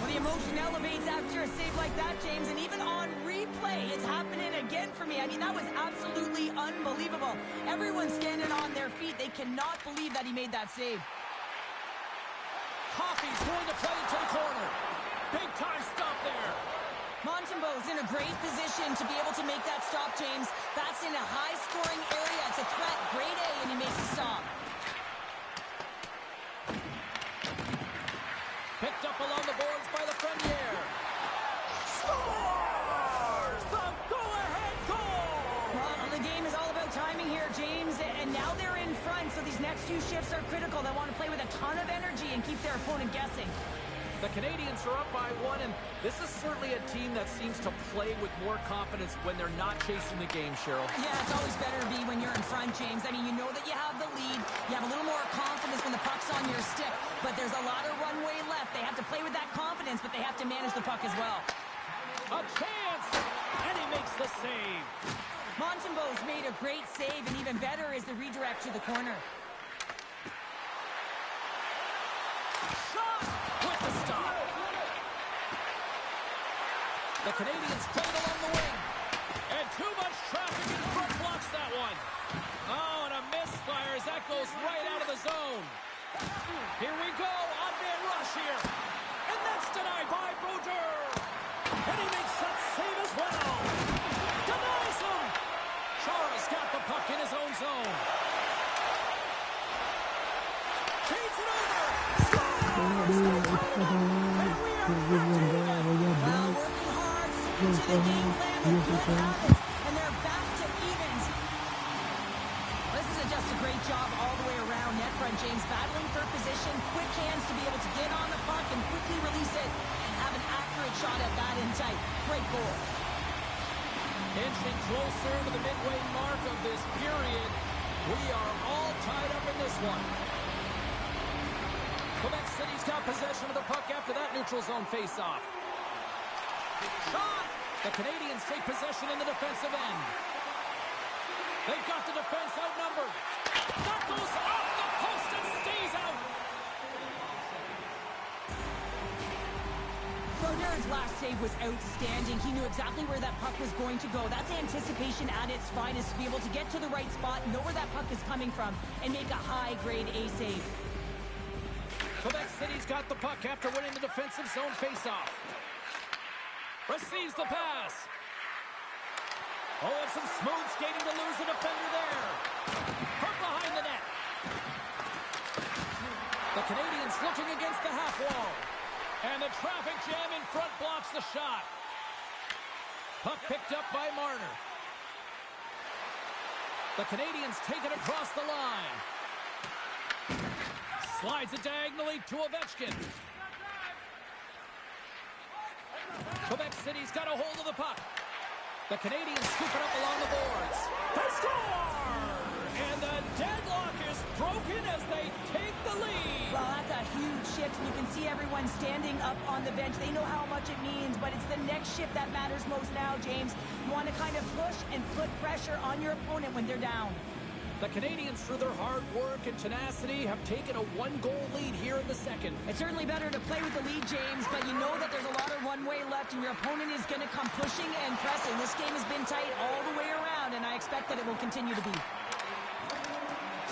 Well, the emotion elevates after a save like that, James, and even on replay, it's happening again for me. I mean, that was absolutely unbelievable. Everyone's standing on their feet. They cannot believe that he made that save. Coffey's going to play into the corner. Big time stop there. Montembeau's in a great position to be able to make that stop, James. That's in a high-scoring area. It's a threat. Grade A, and he makes the stop. Picked up along the boards by Lafreniere. Scores! The go-ahead goal! Well, the game is all about timing here, James, and now they're in front, so these next few shifts are critical. They want to play with a ton of energy and keep their opponent guessing. The Canadians are up by 1, and this is certainly a team that seems to play with more confidence when they're not chasing the game, Cheryl. Yeah, it's always better to be when you're in front, James. I mean, you know that you have the lead. You have a little more confidence when the puck's on your stick, but there's a lot of runway left. They have to play with that confidence, but they have to manage the puck as well. A chance! And he makes the save. Montembeau's made a great save, and even better is the redirect to the corner. Shot! With the stop. The Canadians played along the wing. And too much traffic in front blocks that one. Oh, and a misfire as that goes right out of the zone. Here we go. On-man rush here. And that's denied by Brodeur. And he makes that save as well. Denies him. Chara's got the puck in his zone. Chains it over. Well, working hard, sticking to the game plan with good habits, and they're back to evens. This is just a great job all the way around. Net front, James battling for position, quick hands to be able to get on the puck and quickly release it and have an accurate shot at that in tight. Great goal. Inching closer to the midway mark of this period. We are all tied up in this one. Quebec City's got possession of the puck after that neutral zone face-off. Shot! The Canadians take possession in the defensive end. They've got the defense outnumbered. That goes off the post and stays out. Broderin's last save was outstanding. He knew exactly where that puck was going to go. That's anticipation at its finest, to be able to get to the right spot, know where that puck is coming from, and make a high-grade A save. Quebec City's got the puck after winning the defensive zone face-off. Receives the pass. Oh, and some smooth skating to lose the defender there. From behind the net. The Canadians looking against the half wall. And the traffic jam in front blocks the shot. Puck picked up by Marner. The Canadians take it across the line. Slides it diagonally to Ovechkin. Quebec City's got a hold of the puck. The Canadians scoop it up along the boards. They score! And the deadlock is broken as they take the lead. Well, that's a huge shift, and you can see everyone standing up on the bench. They know how much it means, but it's the next shift that matters most now, James. You want to kind of push and put pressure on your opponent when they're down. The Canadians, through their hard work and tenacity, have taken a one-goal lead here in the second. It's certainly better to play with the lead, James, but you know that there's a lot of runway left, and your opponent is going to come pushing and pressing. This game has been tight all the way around, and I expect that it will continue to be.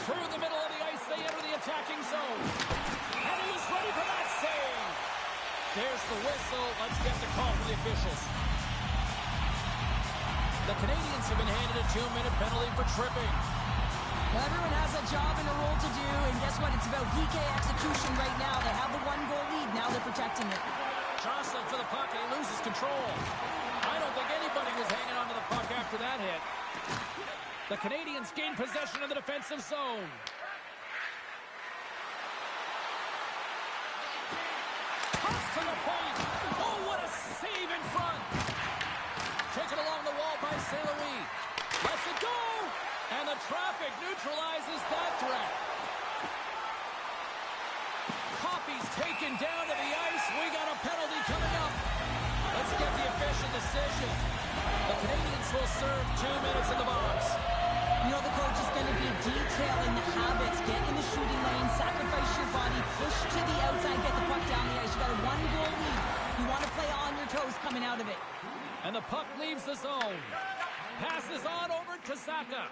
Through the middle of the ice, they enter the attacking zone. And he is ready for that save. There's the whistle. Let's get the call from the officials. The Canadians have been handed a 2-minute penalty for tripping. Well, everyone has a job and a role to do, and guess what? It's about PK execution right now. They have the one-goal lead. Now they're protecting it. Jostling for the puck, and he loses control. I don't think anybody was hanging on to the puck after that hit. The Canadians gain possession of the defensive zone. Toss to the point. Oh, what a save in front. Taken along the wall by St. Louis. Lets it go. And the traffic neutralizes that threat. Coffey's taken down to the ice. We got a penalty coming up. Let's get the official decision. The Canadians will serve 2 minutes in the box. You know, the coach is going to be detailing the habits. Get in the shooting lane, sacrifice your body, push to the outside, get the puck down the ice. You got a one-goal lead. You want to play on your toes coming out of it. And the puck leaves the zone. Passes on over to Saka.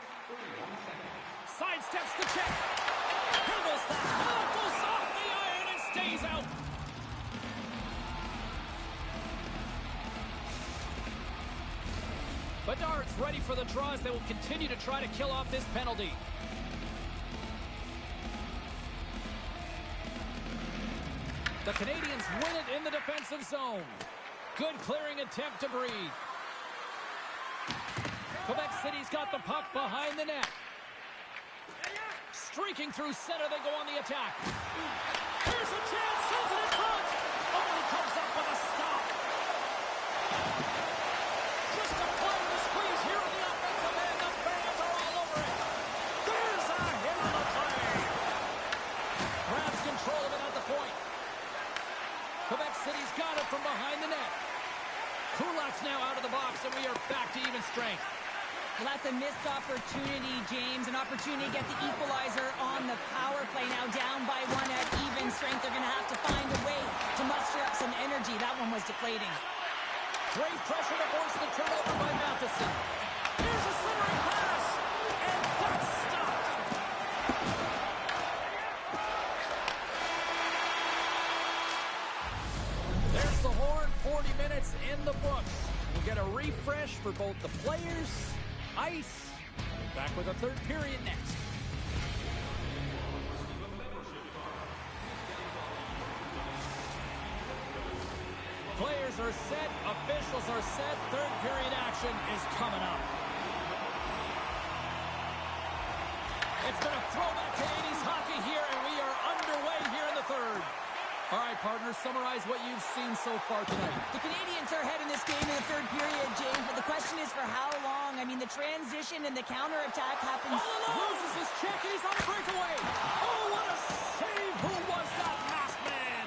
Sidesteps the check. Handles that. Oh, it goes off the iron and stays out. Bedard's ready for the draws. They will continue to try to kill off this penalty. The Canadians win it in the defensive zone. Good clearing attempt to breathe. Quebec City's got the puck behind the net. Streaking through center, they go on the attack. Here's a chance, sends it in front. Only comes up with a stop. Just applying the squeeze here on the offensive end. The fans are all over it. There's a hit on the play. Grabs control of it at the point. Quebec City's got it from behind the net. Kulak's now out of the box, and we are back to even strength. Well, that's a missed opportunity, James. An opportunity to get the equalizer on the power play. Now down by one at even strength. They're going to have to find a way to muster up some energy. That one was deflating. Great pressure to force the turnover by Matheson. Here's a centering pass, and that's stopped. There's the horn. 40 minutes in the books. We'll get a refresh for both the players, ice, Back with a third period next. Players are set, officials are set, third period action is coming up. It's been a throwback to 80s hockey here, and we are underway here in the third. All right, partners, summarize what you've seen so far tonight. The Canadians are ahead in this game in the third period, James, but the question is for how long? I mean, the transition and the counterattack happens. Loses his check, and he's on a breakaway. Oh, what a save! Who was that masked man?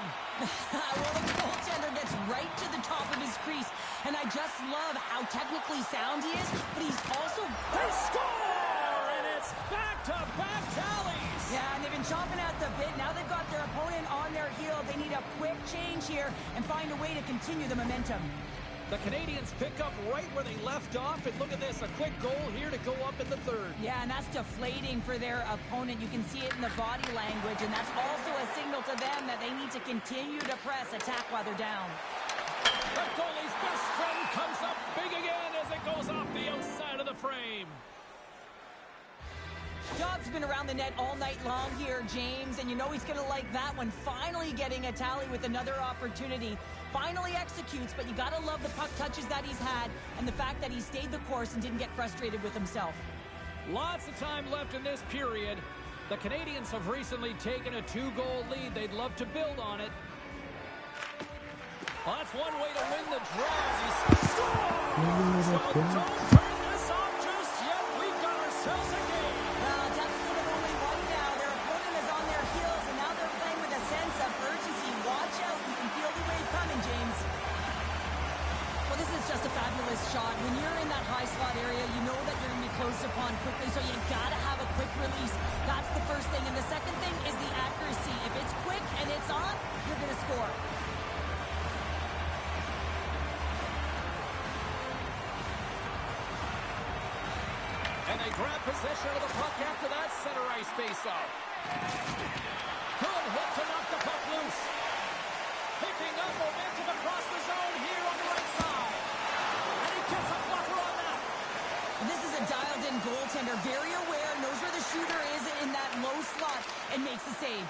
Well, the goaltender gets right to the top of his crease, and I just love how technically sound he is, but he's also... They score! And it's back-to-back tallies! Yeah, and they've been chomping at the bit. Now they've got their opponent on their heel. They need a quick change here and find a way to continue the momentum. The Canadians pick up right where they left off, and look at this, a quick goal here to go up in the third. Yeah, and that's deflating for their opponent. You can see it in the body language, and that's also a signal to them that they need to continue to press, attack while they're down. The goalie's best friend comes up big again as it goes off the outside of the frame. Dobbs been around the net all night long here, James, and you know he's going to like that one. Finally getting a tally with another opportunity. Finally executes, but you got to love the puck touches that he's had and the fact that he stayed the course and didn't get frustrated with himself. Lots of time left in this period. The Canadians have recently taken a 2-goal lead. They'd love to build on it. Well, that's one way to win the draw. So don't turn this off just yet. We've got ourselves a game. Deficit of only one now. Their opponent is on their heels, and now they're playing with a sense of urgency. Watch out. You can feel the wave coming, James. Well, this is just a fabulous shot. When you're in that high slot area, you know that you're going to be closed upon quickly, so you got to have a quick release. That's the first thing. And the second thing is the accuracy. If it's quick and it's on, you're going to score. And they grab possession of the puck after that center ice face-off. Good hit to knock the puck loose. Picking up momentum across the zone here on the right side. And he gets a blocker on that. This is a dialed-in goaltender, very aware, knows where the shooter is in that low slot, and makes the save.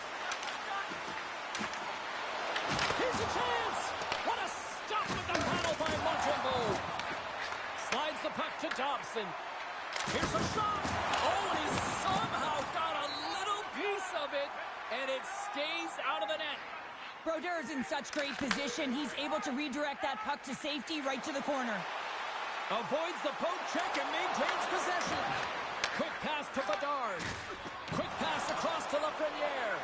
Here's a chance. What a stop with the paddle by Montembeault. Slides the puck to Dobson. Here's a shot. Oh, and he somehow got a little piece of it, and it stays out of the net. Brodeur's in such great position. He's able to redirect that puck to safety right to the corner. Avoids the poke check and maintains possession. Quick pass to Bedard. Quick pass across to Lafreniere.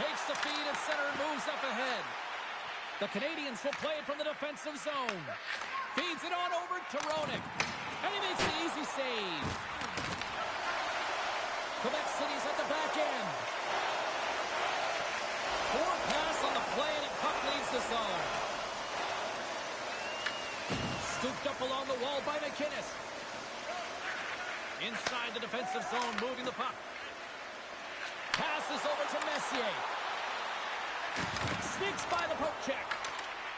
Takes the feed at center and moves up ahead. The Canadians will play it from the defensive zone. Feeds it on over to Ronick. And he makes the easy save. Quebec City's at the back end. Forward pass on the play, and the puck leaves the zone. Scooped up along the wall by McInnes. Inside the defensive zone, moving the puck. Passes over to Messier. Sneaks by the poke check.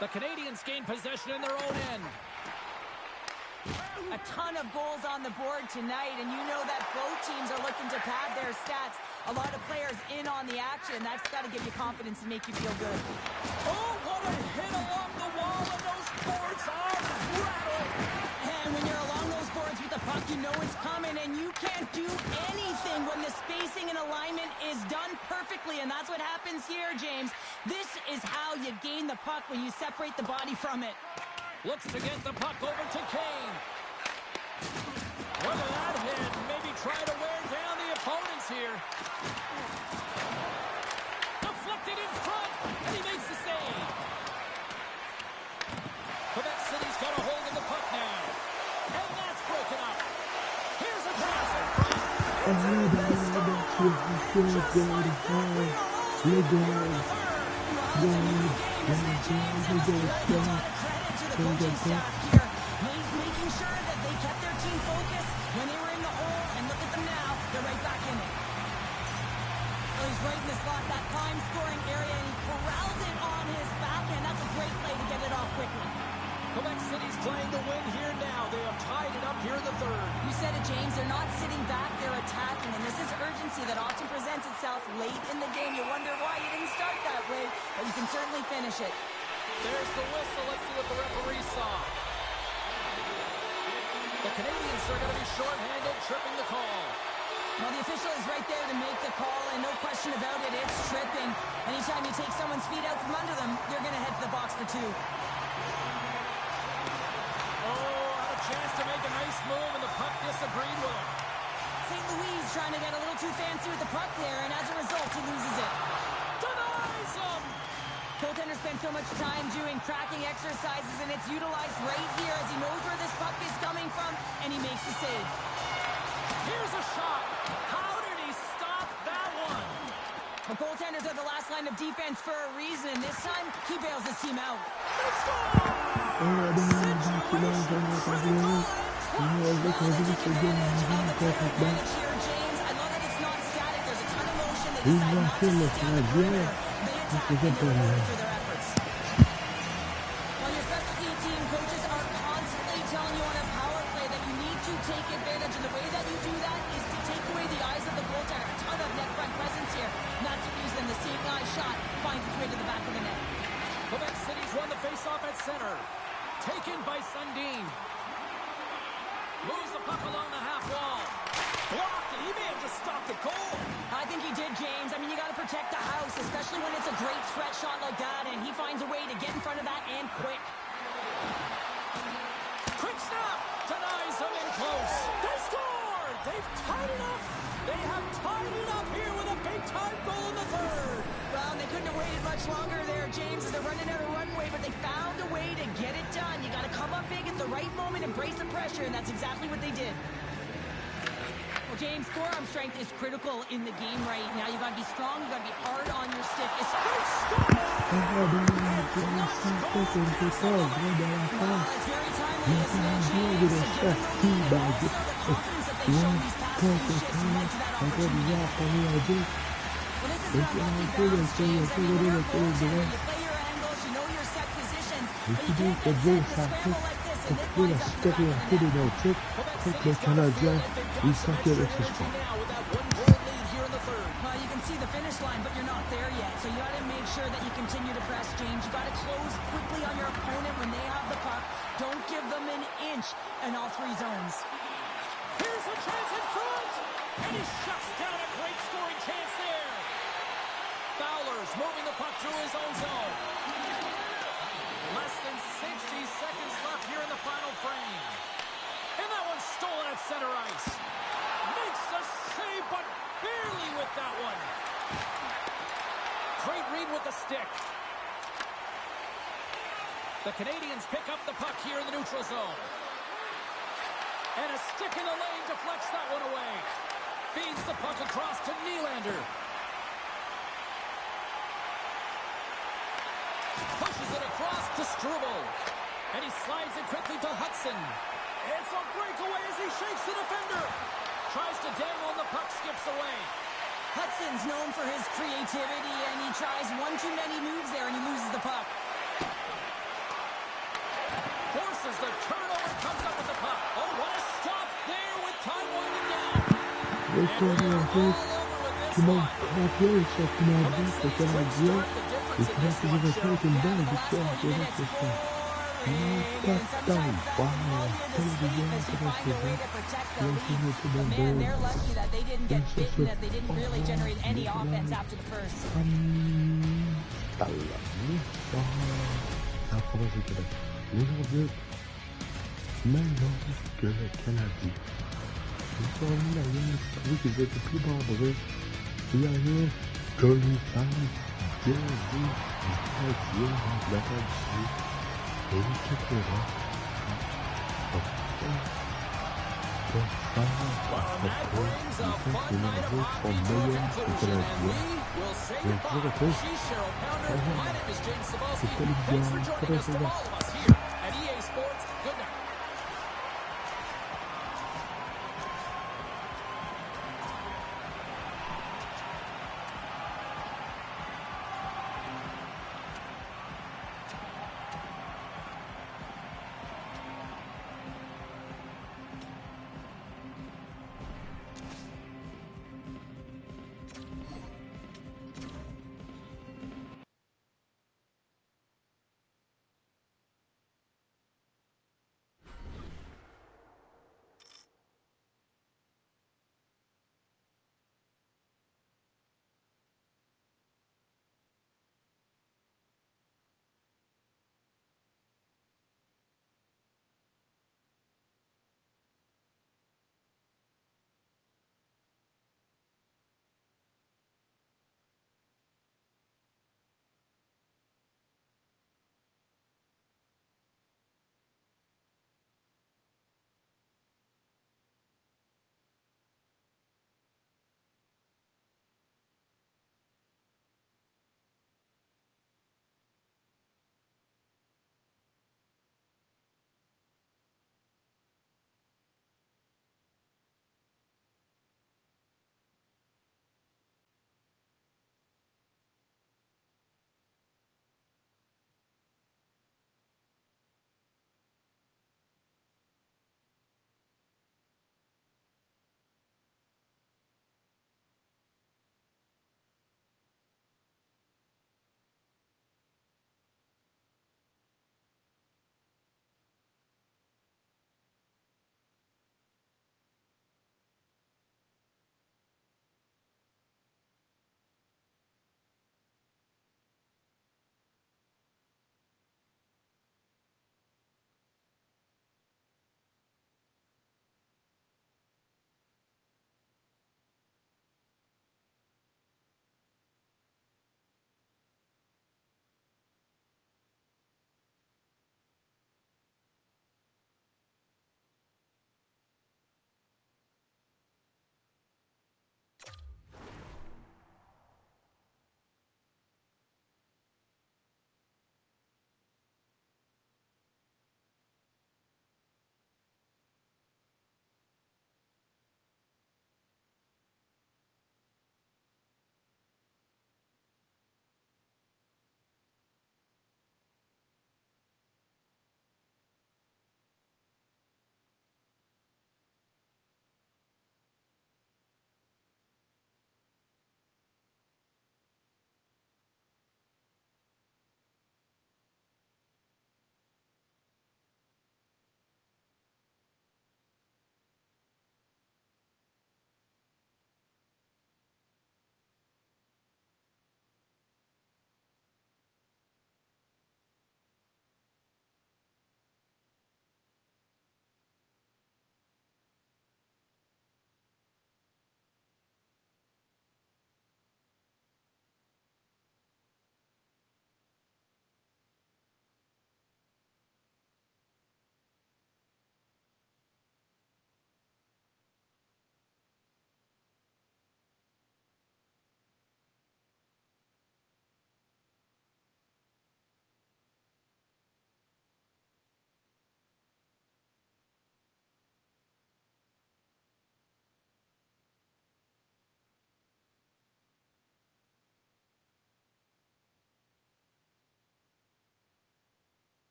The Canadians gain possession in their own end. A ton of goals on the board tonight, and you know that both teams are looking to pad their stats. A lot of players in on the action. That's got to give you confidence and make you feel good. Oh, what a hit along the wall, and those boards are rattling. And when you're along those boards with the puck, you know it's coming, and you can't do anything when the spacing and alignment is done perfectly, and that's what happens here, James. This is how you gain the puck, when you separate the body from it. Looks to get the puck over to Kane. Look at that hit. Maybe try to wear down the opponents here. Deflected in front, and he makes the save. Quebec City's got a hold of the puck now. And that's broken up. Here's a pass in front. It's in the coaching staff here, making sure that they kept their team focused when they were in the hole, and look at them now, they're right back in it. Well, he's right in the slot, that prime scoring area, and he corrals it on his backhand. That's a great play to get it off quickly. Quebec City's playing to win here now. They have tied it up here in the third. You said it, James. They're not sitting back. They're attacking. And this is urgency that often presents itself late in the game. You wonder why you didn't start that way, but you can certainly finish it. There's the whistle. Let's see what the referee saw. The Canadians are going to be shorthanded, tripping the call. Well, the official is right there to make the call, and no question about it, it's tripping. Anytime you take someone's feet out from under them, you're going to head to the box for two. Oh, had a chance to make a nice move, and the puck disagreed with him. St. Louis trying to get a little too fancy with the puck there, and as a result, he loses it. Denies him! Goaltender spends so much time doing cracking exercises, and it's utilized right here as he knows where this puck is coming from, and he makes the save. Here's a shot. How did he stop that one? The goaltenders are the last line of defense for a reason, and this time, he bails his team out. They score! Situation critical, and James, I love that it's not static. There's a ton of motion. They decide not to stand the perimeter. They attack and they're rewarded for their efforts. While your specialty team coaches are constantly telling you on a power play that you need to take advantage, and the way that you do that is to take away the eyes of the goaltender. A ton of net front presence here. And that's the reason the seeing eye shot finds its way to the back of the net. Quebec City's won the faceoff at center. Taken by Sundin. Moves the puck along the half wall. Blocked, and he may have just stopped the goal. I think he did, James. I mean, you got to protect the house, especially when it's a great threat shot like that, and he finds a way to get in front of that and quick. Quick snap! Denies him in close. They scored! They've tied it up! They have tied it up here with a big-time goal in the third. Well, they couldn't have waited much longer there, James, as they're running out of runway, but they found a way to get it done. You got to come up big at the right moment and brace the pressure, and that's exactly what they did. Well, James, forearm strength is critical in the game right now. You got to be strong. You got to be hard on your stick. It's very timely, isn't it, James? So given the lead, also the confidence that they show these past few shifts led to that opportunity. Well, this is not lucky bounce, James. I mean, when you're a goaltender, you play your angles, you know your set positions, but you can't get set to scramble like this, and it winds up in the back of the net. Les Canadiens, ils s'enquèrent avec ce sport. Well, you can see the finish line, but you're not there yet. So you got to make sure that you continue to press, James. You got to close quickly on your opponent when they have the puck. Don't give them an inch in all three zones. Here's a chance in front, and he shuts down a great scoring chance there. Fowler's moving the puck through his own zone. Less than 60 seconds left here in the final frame. And that one's stolen at center ice. Makes a save, but barely with that one. Great read with the stick. The Canadians pick up the puck here in the neutral zone. And a stick in the lane deflects that one away. Feeds the puck across to Nylander. Pushes it across to Struble. And he slides it quickly to Hudson. It's a breakaway as he shakes the defender. Tries to dangle and the puck skips away. Hudson's known for his creativity, and he tries one too many moves there, and he loses the puck. Forces the turnover and comes up with the puck. Oh, what a stop there with time winding down. Les Canadiens, qui manquent confiance sur Canadien, les Canadiens, et qui manquent de retour une belle victoire de notre sport. Man, they're lucky that they didn't get beaten, as they didn't really generate any offense after the first. Les Nords, maintenant que le Canadien. Ils sont mis à rien, j'ai trouvé qu'ils étaient plus barbrés. Il y a rien que les femmes, bien vu, les Canadiens, la tradition, et les Québécois. Well, that brings a fun night of hockey to a conclusion, and we will say goodbye. She's Cheryl Pounder. My name is James Cebulski. Thanks for joining us from all of us